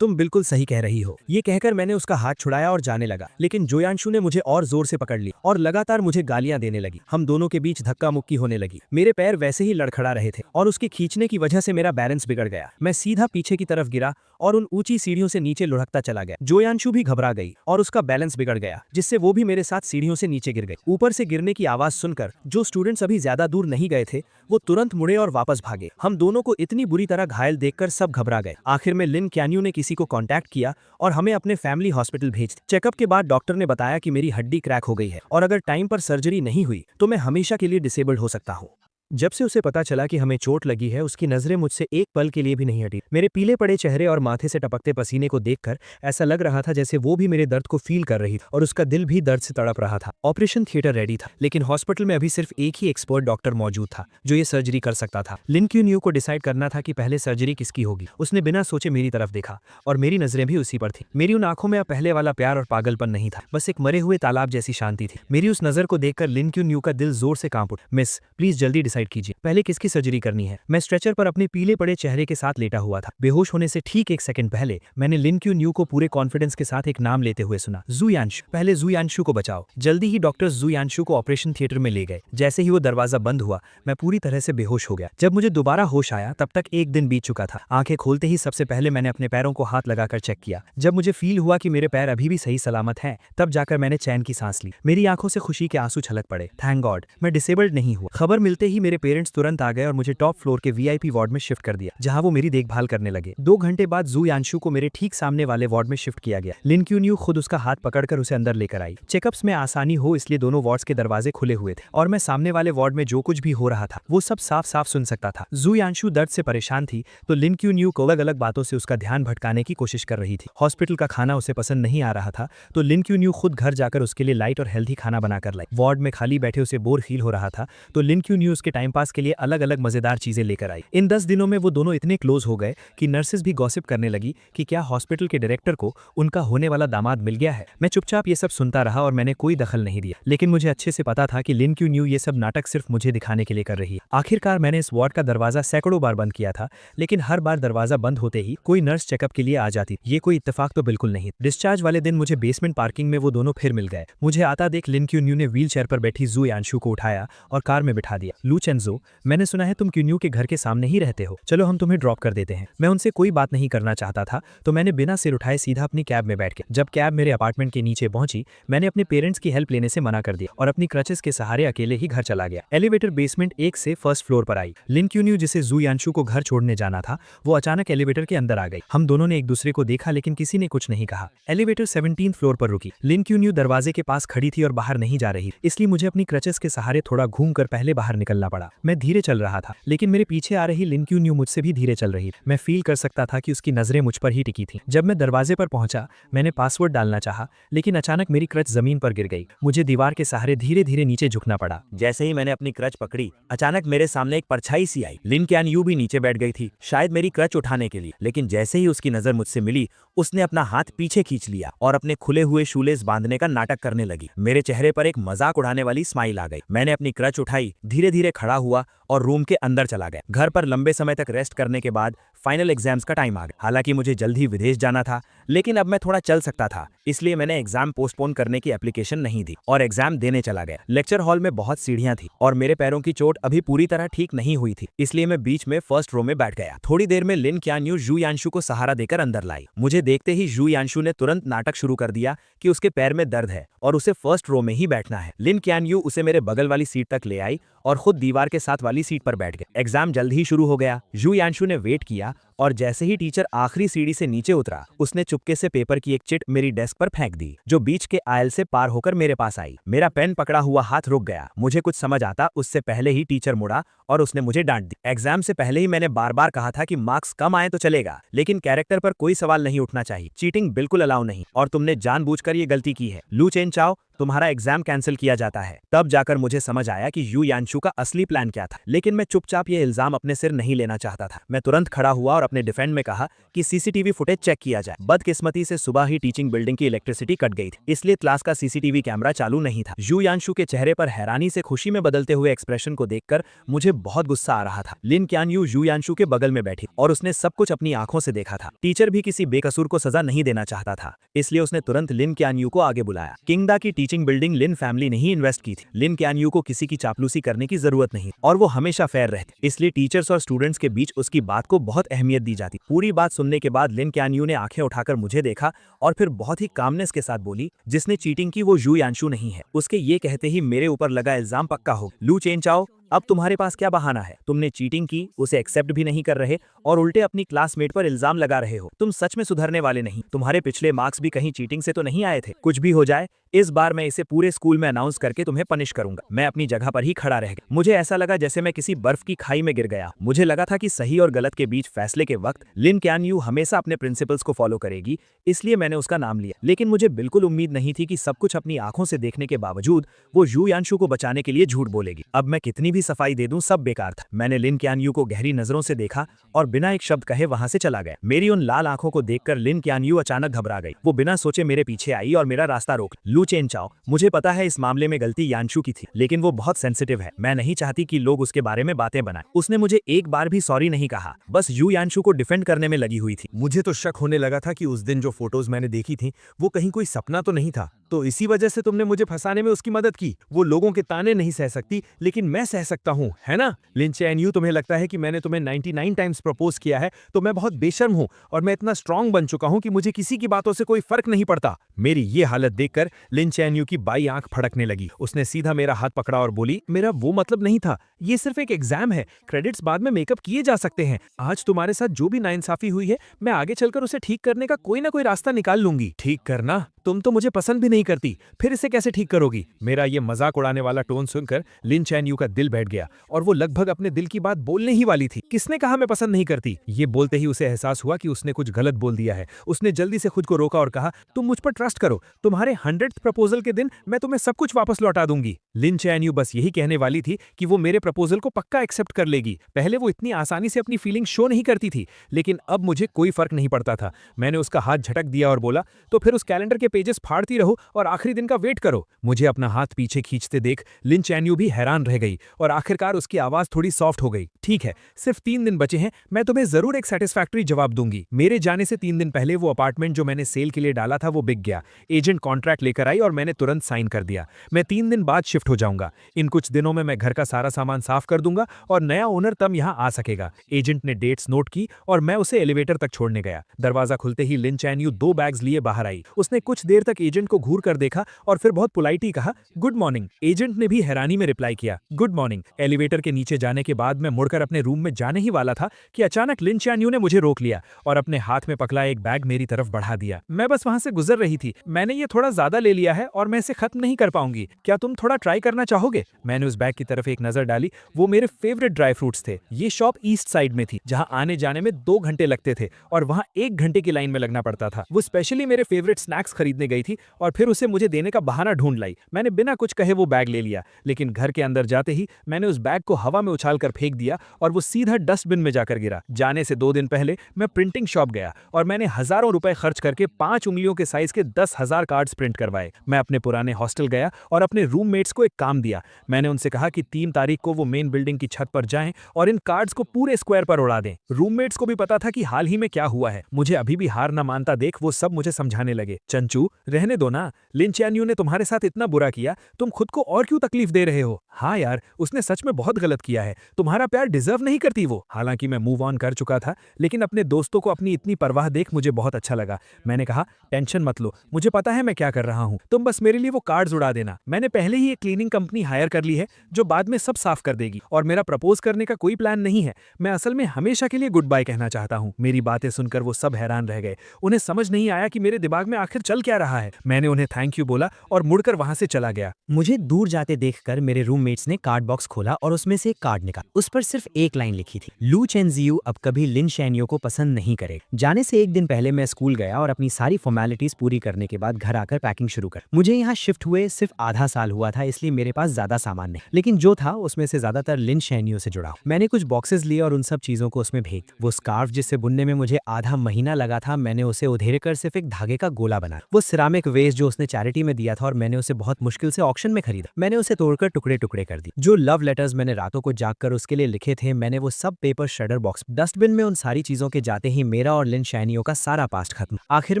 तुम बिल्कुल सही कह रही हो। ये कहकर मैंने उसका हाथ छुड़ाया और जाने लगा, लेकिन जोयांशु ने मुझे और जोर से पकड़ लिया और लगातार मुझे गालियां देने लगी। हम दोनों के बीच धक्का मुक्की होने लगी। मेरे पैर वैसे ही लड़खड़ा रहे थे और उसके खींचने की वजह से मेरा बैलेंस बिगड़ गया। मैं सीधा पीछे की तरफ गिरा और उन ऊंची सीढ़ियों से नीचे लुढ़कता चला गया। जोयांशु भी घबरा गई और उसका बैलेंस बिगड़ गया, जिससे वो भी मेरे साथ सीढ़ियों से नीचे गिर गई। ऊपर से गिरने की आवाज सुनकर जो स्टूडेंट्स अभी ज्यादा दूर नहीं गए थे वो तुरंत मुड़े और वापस भागे। हम दोनों को इतनी बुरी तरह घायल देखकर सब घबरा गए। आखिर में लिन क्यान्यू ने किसी को कांटेक्ट किया और हमें अपने फैमिली हॉस्पिटल भेज दिया। चेकअप के बाद डॉक्टर ने बताया कि मेरी हड्डी क्रैक हो गई है और अगर टाइम पर सर्जरी नहीं हुई तो मैं हमेशा के लिए डिसेबल्ड हो सकता हूँ। जब से उसे पता चला कि हमें चोट लगी है, उसकी नजरें मुझसे एक पल के लिए भी नहीं हटी। मेरे पीले पड़े चेहरे और माथे से टपकते पसीने को देखकर ऐसा लग रहा था जैसे वो भी मेरे दर्द को फील कर रही थी और उसका दिल भी दर्द से तड़प रहा था। ऑपरेशन थिएटर रेडी था, लेकिन हॉस्पिटल में अभी सिर्फ एक ही एक्सपर्ट डॉक्टर मौजूद था जो ये सर्जरी कर सकता था। लिन क्यान्यू को डिसाइड करना था कि पहले सर्जरी किसकी होगी। उसने बिना सोचे मेरी तरफ देखा और मेरी नजरें भी उसी पर थी। मेरी उन आंखों में अब पहले वाला प्यार और पागलपन नहीं था, बस एक मरे हुए तालाब जैसी शांति थी। मेरी उस नजर को देखकर लिन क्यान्यू का दिल जोर से कांप उठा। मिस, प्लीज जल्दी डिसाइड कीजिए, पहले की सर्जरी करनी है। मैं स्ट्रेचर पर अपने पीले पड़े चेहरे के साथ लेटा हुआ था। बेहोश होने से ठीक 1 सेकंड पहले मैंने लिन क्यान्यू को पूरे कॉन्फिडेंस के साथ एक नाम लेते हुए सुना, जोयांशु। पहले जोयांशु को बचाओ। जल्दी ही डॉक्टर्स जोयांशु को ऑपरेशन थिएटर में ले गए। जैसे ही वो दरवाजा बंद हुआ मैं पूरी तरह से बेहोश हो गया। जब मुझे दोबारा होश आया तब तक एक दिन बीत चुका था। आंखें खोलते ही सबसे पहले मैंने अपने पैरों को हाथ लगाकर चेक किया। जब मुझे फील हुआ कि मेरे पैर अभी भी सही सलामत हैं, तब जाकर मैंने चैन की सांस ली। मेरी आंखों से खुशी के आंसू छलक पड़े। थैंक गॉड, मैं डिसेबल्ड नहीं हुआ। खबर मिलते ही मेरे मेरे पेरेंट्स तुरंत आ गए और मुझे टॉप फ्लोर के वीआईपी वार्ड में शिफ्ट कर दिया, जहां वो मेरी देखभाल करने लगे। 2 घंटे बाद जू यांशु को मेरे ठीक सामने वाले वार्ड में शिफ्ट किया गया। लिन क्यून्यू खुद उसका हाथ पकड़कर उसे अंदर लेकर आई। चेकअप्स में आसानी हो इसलिए दोनों वार्ड्स के दरवाजे खुले हुए थे और मैं सामने वाले वार्ड में जो कुछ भी हो रहा था वो सब साफ साफ सुन सकता था। जू यांशु दर्द से परेशान थी तो लिन क्यून्यू को अलग अलग बातों से उसका ध्यान भटकाने की कोशिश कर रही थी। हॉस्पिटल का खाना उसे पसंद नहीं आ रहा था तो लिन क्यून्यू खुद घर जाकर उसके लिए लाइट और हेल्थी खाना बनाकर लाई। वार्ड में खाली बैठे उसे बोर फील हो रहा था तो लिन क्यून्यू उसके टाइम पास के लिए अलग अलग मजेदार चीजें लेकर आई। इन 10 दिनों में वो दोनों इतने क्लोज हो गए कि नर्सेस भी गॉसिप करने लगी कि क्या हॉस्पिटल के डायरेक्टर को उनका होने वाला दामाद मिल गया है। मैं चुपचाप ये सब सुनता रहा और मैंने कोई दखल नहीं दिया, लेकिन मुझे अच्छे से पता था कि लिन क्यून्यू ये सब नाटक सिर्फ मुझे दिखाने के लिए कर रही है। आखिरकार मैंने इस वार्ड का दरवाजा सैकड़ों बार बंद किया था, लेकिन हर बार दरवाजा बंद होते ही कोई नर्स चेकअप के लिए आ जाती। ये कोई इत्तेफाक तो बिल्कुल नहीं। डिस्चार्ज वाले दिन मुझे बेसमेंट पार्किंग में वो दोनों फिर मिल गए। मुझे आता देख लिन क्यून्यू ने व्हील चेयर पर बैठी जू यांशु को उठाया और कार में बिठा दिया। लू चेंजो, मैंने सुना है तुम क्यून्यू के घर के सामने ही रहते हो, चलो हम तुम्हें ड्रॉप कर देते हैं। मैं उनसे कोई बात नहीं करना चाहता था तो मैंने बिना सिर उठाए सीधा अपनी कैब में बैठ गया। जब कैब मेरे अपार्टमेंट के नीचे पहुंची मैंने अपने पेरेंट्स की हेल्प लेने से मना कर दिया और अपनी क्रचेस के सहारे अकेले ही घर चला गया। एलिवेटर बेसमेंट 1 से फर्स्ट फ्लोर पर आई। लिन क्यून्यू जिसे जू यांशु को घर छोड़ने जाना था वो अचानक एलिवेटर के अंदर आ गई। हम दोनों ने एक दूसरे को देखा लेकिन किसी ने कुछ नहीं कहा। एलिवेटर 17th फ्लोर पर रुकी। लिन क्यून्यू दरवाजे के पास खड़ी थी और बाहर नहीं जा रही, इसलिए मुझे अपनी क्रचेस के सहारे थोड़ा घूमकर पहले बाहर निकलना पड़ा। मैं धीरे चल रहा था लेकिन मेरे पीछे आ रही लिन क्यून्यू मुझसे भी धीरे चल रही। मैं फील कर सकता था कि उसकी नजरें मुझ पर ही टिकी थी। जब मैं दरवाजे पर पहुंचा मैंने पासवर्ड डालना चाहा लेकिन अचानक मेरी क्रच जमीन पर गिर गई। मुझे दीवार के सहारे धीरे धीरे नीचे झुकना पड़ा। जैसे ही मैंने अपनी क्रच पकड़ी अचानक मेरे सामने एक परछाई सी आई। लिन क्यानयू भी नीचे बैठ गई थी, शायद मेरी क्रच उठाने के लिए, लेकिन जैसे ही उसकी नजर मुझसे मिली उसने अपना हाथ पीछे खींच लिया और अपने खुले हुए शूलेस बांधने का नाटक करने लगी। मेरे चेहरे पर एक मजाक उड़ाने वाली स्माइल आ गई। मैंने अपनी क्रच उठाई, धीरे धीरे खड़ा हुआ और रूम के अंदर चला गया। घर पर लंबे समय तक रेस्ट करने के बाद फाइनल एग्जाम्स का टाइम आ गया। हालांकि मुझे जल्द ही विदेश जाना था लेकिन अब मैं थोड़ा चल सकता था, इसलिए मैंने एग्जाम पोस्टपोन करने की एप्लीकेशन नहीं दी और एग्जाम देने चला गया। लेक्चर हॉल में बहुत सीढ़ियां थी और मेरे पैरों की चोट अभी पूरी तरह ठीक नहीं हुई थी, इसलिए मैं बीच में फर्स्ट रो में बैठ गया। थोड़ी देर में लिन क्यानयू जू यांशु को सहारा देकर अंदर लाई। मुझे देखते ही जू यांशु ने तुरंत नाटक शुरू कर दिया कि उसके पैर में दर्द है और उसे फर्स्ट रो में ही बैठना है। लिन क्यानयू उसे मेरे बगल वाली सीट तक ले आई और खुद दीवार के साथ वाली सीट पर बैठ गए। एग्जाम जल्द ही शुरू हो गया। जू यांशु ने वेट किया और जैसे ही टीचर आखिरी सीढ़ी से नीचे उतरा उसने चुपके से पेपर की एक चिट मेरी डेस्क पर फेंक दी जो बीच के आयल से पार होकर मेरे पास आई। मेरा पेन पकड़ा हुआ हाथ रुक गया। मुझे कुछ समझ आता उससे पहले ही टीचर मुड़ा और उसने मुझे डांट दी। एग्जाम से पहले ही मैंने बार बार कहा था कि मार्क्स कम आए तो चलेगा लेकिन कैरेक्टर पर कोई सवाल नहीं उठना चाहिए, चीटिंग बिल्कुल अलाउ नहीं और तुमने जानबूझकर ये गलती की है। लू चेनचाओ, तुम्हारा एग्जाम कैंसिल किया जाता है। तब जाकर मुझे समझ आया कि यू यांशु का असली प्लान क्या था, लेकिन मैं चुपचाप ये इल्जाम अपने सिर नहीं लेना चाहता था। मैं तुरंत खड़ा हुआ और अपने डिफेंड में कहा कि सीसीटीवी फुटेज चेक किया जाए। बदकिस्मती से सुबह ही टीचिंग बिल्डिंग की इलेक्ट्रिसिटी कट गई थी, इसलिए क्लास का सीसीटीवी कैमरा चालू नहीं था। यू यांशु के चेहरे पर हैरानी से खुशी में बदलते हुए एक्सप्रेशन को देखकर मुझे बहुत गुस्सा आ रहा था। लिन क्यानयू यू यांशु के बगल में बैठी और उसने सब कुछ अपनी आंखों से देखा था। टीचर भी किसी बेकसूर को सजा नहीं देना चाहता था, इसलिए उसने तुरंत लिन क्यानयू को आगे बुलाया। किंगडा की टीचिंग बिल्डिंग लिन फैमिली ने ही इन्वेस्ट की थी। लिन क्यानयू को किसी की चापलूसी करने की जरूरत नहीं और वो हमेशा फेयर रहती, इसलिए टीचर्स और स्टूडेंट्स के बीच उसकी बात को बहुत अहमियत दी जाती। पूरी बात सुनने के बाद लिन क्यानयू ने आंखें उठाकर मुझे देखा और फिर बहुत ही कामनेस के साथ बोली, जिसने चीटिंग की वो यू यांशु नहीं है। उसके ये कहते ही मेरे ऊपर लगा इल्जाम पक्का हो। लू चेनचाओ, अब तुम्हारे पास क्या बहाना है? तुमने चीटिंग की, उसे एक्सेप्ट भी नहीं कर रहे और उल्टे अपनी क्लासमेट पर इल्जाम लगा रहे हो। तुम सच में सुधरने वाले नहीं। तुम्हारे पिछले मार्क्स भी कहीं चीटिंग से तो नहीं आए थे? कुछ भी हो जाए इस बार मैं इसे पूरे स्कूल में अनाउंस करके तुम्हें पनिश करूंगा। मैं अपनी जगह पर ही खड़ा रह गया। मुझे ऐसा लगा जैसे मैं किसी बर्फ की खाई में गिर गया। मुझे लगा था कि सही और गलत के बीच फैसले के वक्त लिन क्यानयू हमेशा अपने प्रिंसिपल्स को फॉलो करेगी, इसलिए मैंने उसका नाम लिया। लेकिन मुझे बिल्कुल उम्मीद नहीं थी कि सब कुछ अपनी आंखों से देखने के बावजूद वो यू यांशु को बचाने के लिए झूठ बोलेगी। अब मैं कितनी भी सफाई दे दूं सब बेकार था। मैंने लिन क्यानयू को गहरी नजरों से देखा और बिना एक शब्द कहे वहां से चला गया। मेरी उन लाल आंखों को देखकर लिन क्यानयू अचानक घबरा गई। वो बिना सोचे मेरे पीछे आई और मेरा रास्ता रोक। लू चेनचाओ, मुझे पता है इस मामले में गलती यांशु की थी, लेकिन वो बहुत सेंसिटिव है। मैं नहीं चाहती कि लोग उसके बारे में बातें बनाएं। उसने मुझे एक बार भी सॉरी नहीं कहा, बस यू यांशु को डिफेंड करने में लगी हुई थी। मुझे तो शक होने लगा था कि उस दिन जो फोटोज मैंने देखी थी वो कहीं कोई सपना तो नहीं था, तो इसी वजह से तुमने मुझे फंसाने में उसकी मदद की। वो लोगों के ताने नहीं सह सकती लेकिन मैं सह सकता हूँ, है ना? लिन चैन-यू, तुम्हें लगता है कि मैंने तुम्हें 99 टाइम्स प्रपोज किया है तो मैं बहुत बेशर्म हूँ और मैं इतना स्ट्रांग बन चुका हूँ कि मुझे किसी की बातों से कोई फर्क नहीं पड़ता। मेरी ये हालत देखकर लिन चैन-यू की बाई आंख फड़कने लगी। उसने सीधा मेरा हाथ पकड़ा और बोली, मेरा वो मतलब नहीं था, ये सिर्फ एक एग्जाम है, क्रेडिट्स बाद में मेकअप किए जा सकते हैं। आज तुम्हारे साथ जो भी नाइंसाफी हुई है, मैं आगे चलकर उसे ठीक करने का कोई ना कोई रास्ता निकाल लूंगी। ठीक करना? तुम तो मुझे पसंद भी नहीं करती, फिर इसे कैसे ठीक करोगी? मेरा ये मजाक उड़ाने वाला टोन सुनकर लिन चैन-यू का दिल बैठ गया और वो लगभग अपने दिल की बात बोलने ही वाली थी। किसने कहा मैं पसंद नहीं करती? ये बोलते ही उसे एहसास हुआ कि उसने कुछ गलत बोल दिया है। उसने जल्दी से खुद को रोका और कहा, तुम मुझ पर ट्रस्ट करो, तुम्हारे 100th प्रपोजल के दिन मैं तुम्हें सब कुछ वापस लौटा दूंगी। लिन चैन-यू बस यही कहने वाली थी कि वो मेरे प्रपोजल को पक्का एक्सेप्ट कर लेगी। पहले वो इतनी आसानी से अपनी फीलिंग शो नहीं करती थी, लेकिन अब मुझे कोई फर्क नहीं पड़ता था। मैंने उसका हाथ झटक दिया और बोला, तो फिर उस कैलेंडर के पेजेस फाड़ती रहो और आखिरी दिन का वेट करो। मुझे अपना हाथ पीछे खींचते देख लिन चैन-यू भी हैरान रह गई और आखिरकार उसकी आवाज थोड़ी सॉफ्ट हो गई। ठीक है, सिर्फ 3 दिन बचे हैं, मैं तुम्हें जरूर एक सेटिस्फैक्टरी जवाब दूंगी। मेरे जाने से 3 दिन पहले वो अपार्टमेंट जो मैंने सेल के लिए डाला था वो बिक गया। एजेंट कॉन्ट्रैक्ट लेकर आई और मैंने तुरंत साइन कर दिया। मैं 3 दिन बाद शिफ्ट हो जाऊंगा। इन कुछ दिनों में मैं घर का सारा सामान साफ कर दूंगा और नया ओनर तब यहाँ आ सकेगा। एजेंट ने डेट्स नोट की और मैं उसे एलिवेटर तक छोड़ने गया। दरवाजा खुलते ही लिन चैन-यू 2 बैग्स लिए बाहर आई। उसने कुछ देर तक एजेंट को घूर कर देखा और फिर बहुत पोलाइटली कहा, गुड मॉर्निंग। एजेंट ने भी हैरानी में रिप्लाई किया, गुड मॉर्निंग। एलिवेटर के नीचे जाने के बाद मैं मुड़कर अपने रूम में जाने ही वाला था कि अचानक लिन चैन-यू ने मुझे रोक लिया और अपने हाथ में पकड़ा एक बैग मेरी तरफ बढ़ा दिया। मैं बस वहां से गुजर रही थी। मैंने ये थोड़ा ज्यादा ले लिया है और मैं इसे खत्म नहीं कर पाऊंगी। क्या तुम थोड़ा ट्राई करना चाहोगे? मैंने उस बैग की तरफ एक नजर डाली। वो मेरे फेवरेट ड्राई फ्रूट्स थे। ये शॉप ईस्ट साइड में थी, जहां आने जाने में 2 घंटे लगते थे और वहां 1 घंटे की लाइन में लगना पड़ता था। वो स्पेशली मेरे फेवरेट स्नैक्स खरीदने गई थी और फिर उसे मुझे देने का बहाना ढूंढ लाई। मैंने बिना कुछ कहे वो बैग ले लिया, लेकिन घर के अंदर जाते ही मैंने उस बैग को हवा में उछाल कर फेंक दिया और वो सीधा डस्टबिन में जाकर गिरा। जाने से 2 दिन पहले मैं प्रिंटिंग शॉप गया और मैंने हजारों रुपए खर्च करके 5 उंगलियों के साइज के 10,000 कार्ड्स प्रिंट करवाए। मैं अपने पुराने हॉस्टल गया और अपने रूममेट्स को एक काम दिया। मैंने उनसे कहा कि 3 तारीख को वो मेन बिल्डिंग की छत पर जाएं और इन कार्ड्स को पूरे स्क्वायर पर उड़ा दें। रूममेट्स को भी पता था कि हाल ही में क्या हुआ है। मुझे अभी भी हार न मानता देख वो सब मुझे समझाने लगे, चंचू रहने दो ना, लिन चैन-यू ने तुम्हारे साथ इतना बुरा किया, तुम खुद को और क्यों तकलीफ दे रहे हो? हाँ यार, उसने सच में बहुत गलत किया है। तुम्हारा प्यार डिजर्व नहीं करती वो। हालांकि मैं मूव ऑन कर चुका था, लेकिन अपने दोस्तों को अपनी इतनी परवाह देख मुझे बहुत अच्छा लगा। मैंने कहा, टेंशन मत लो, मुझे पता है मैं क्या कर रहा हूँ, तुम बस मेरे लिए वो कार्ड्स उड़ा देना। मैंने पहले ही एक क्लीनिंग कंपनी हायर कर ली है जो बाद में सब साफ कर देगी और मेरा प्रपोज करने का कोई प्लान नहीं है। मैं असल में हमेशा के लिए गुड बाय कहना चाहता हूँ। मेरी बातें सुनकर वो सब हैरान रह गए। उन्हें समझ नहीं आया कि मेरे दिमाग में आखिर चल क्या रहा है। मैंने उन्हें थैंक यू बोला और मुड़कर वहां से चला गया। मुझे दूर जाते देखकर मेरे रूममेट्स ने कार्ड बॉक्स खोला और उसमें से एक कार्ड निकाला। उस पर सिर्फ एक लाइन लिखी थी, लू चेन-जियू अब कभी लिन चैन-यू को पसंद नहीं करेगा। जाने से 1 दिन पहले मैं स्कूल गया और अपनी सारी फॉर्मेलिटीज पूरी करने के बाद घर आकर पैकिंग शुरू कर। मुझे यहाँ शिफ्ट हुए सिर्फ आधा साल हुआ था, इसलिए मेरे पास ज्यादा सामान नहीं, लेकिन जो था उसमें से ज्यादातर लिन चैन-यू से जुड़ा। मैंने कुछ बॉक्सेस लिए और उन सब चीजों को उसमें भेज। वो स्कार्फ जिससे बुनने में मुझे आधा महीना लगा था, मैंने उसे उधेड़ कर सिर्फ एक धागे का गोला बना। वो सिरामिक वेस्ट जो उसने चैरिटी में दिया था और मैंने उसे बहुत मुश्किल से ऑक्शन में खरीदा। मैंने उसे तोड़कर टुकड़े टुकड़े कर दिए। जो लव लेटर्स मैंने रातों को जागकर उसके लिए लिखे थे, मैंने वो सब पेपर श्रेडर बॉक्स डस्टबिन में। उन सारी चीजों के जाते ही मेरा और लिन चैन-यू का सारा पास्ट खत्म। आखिर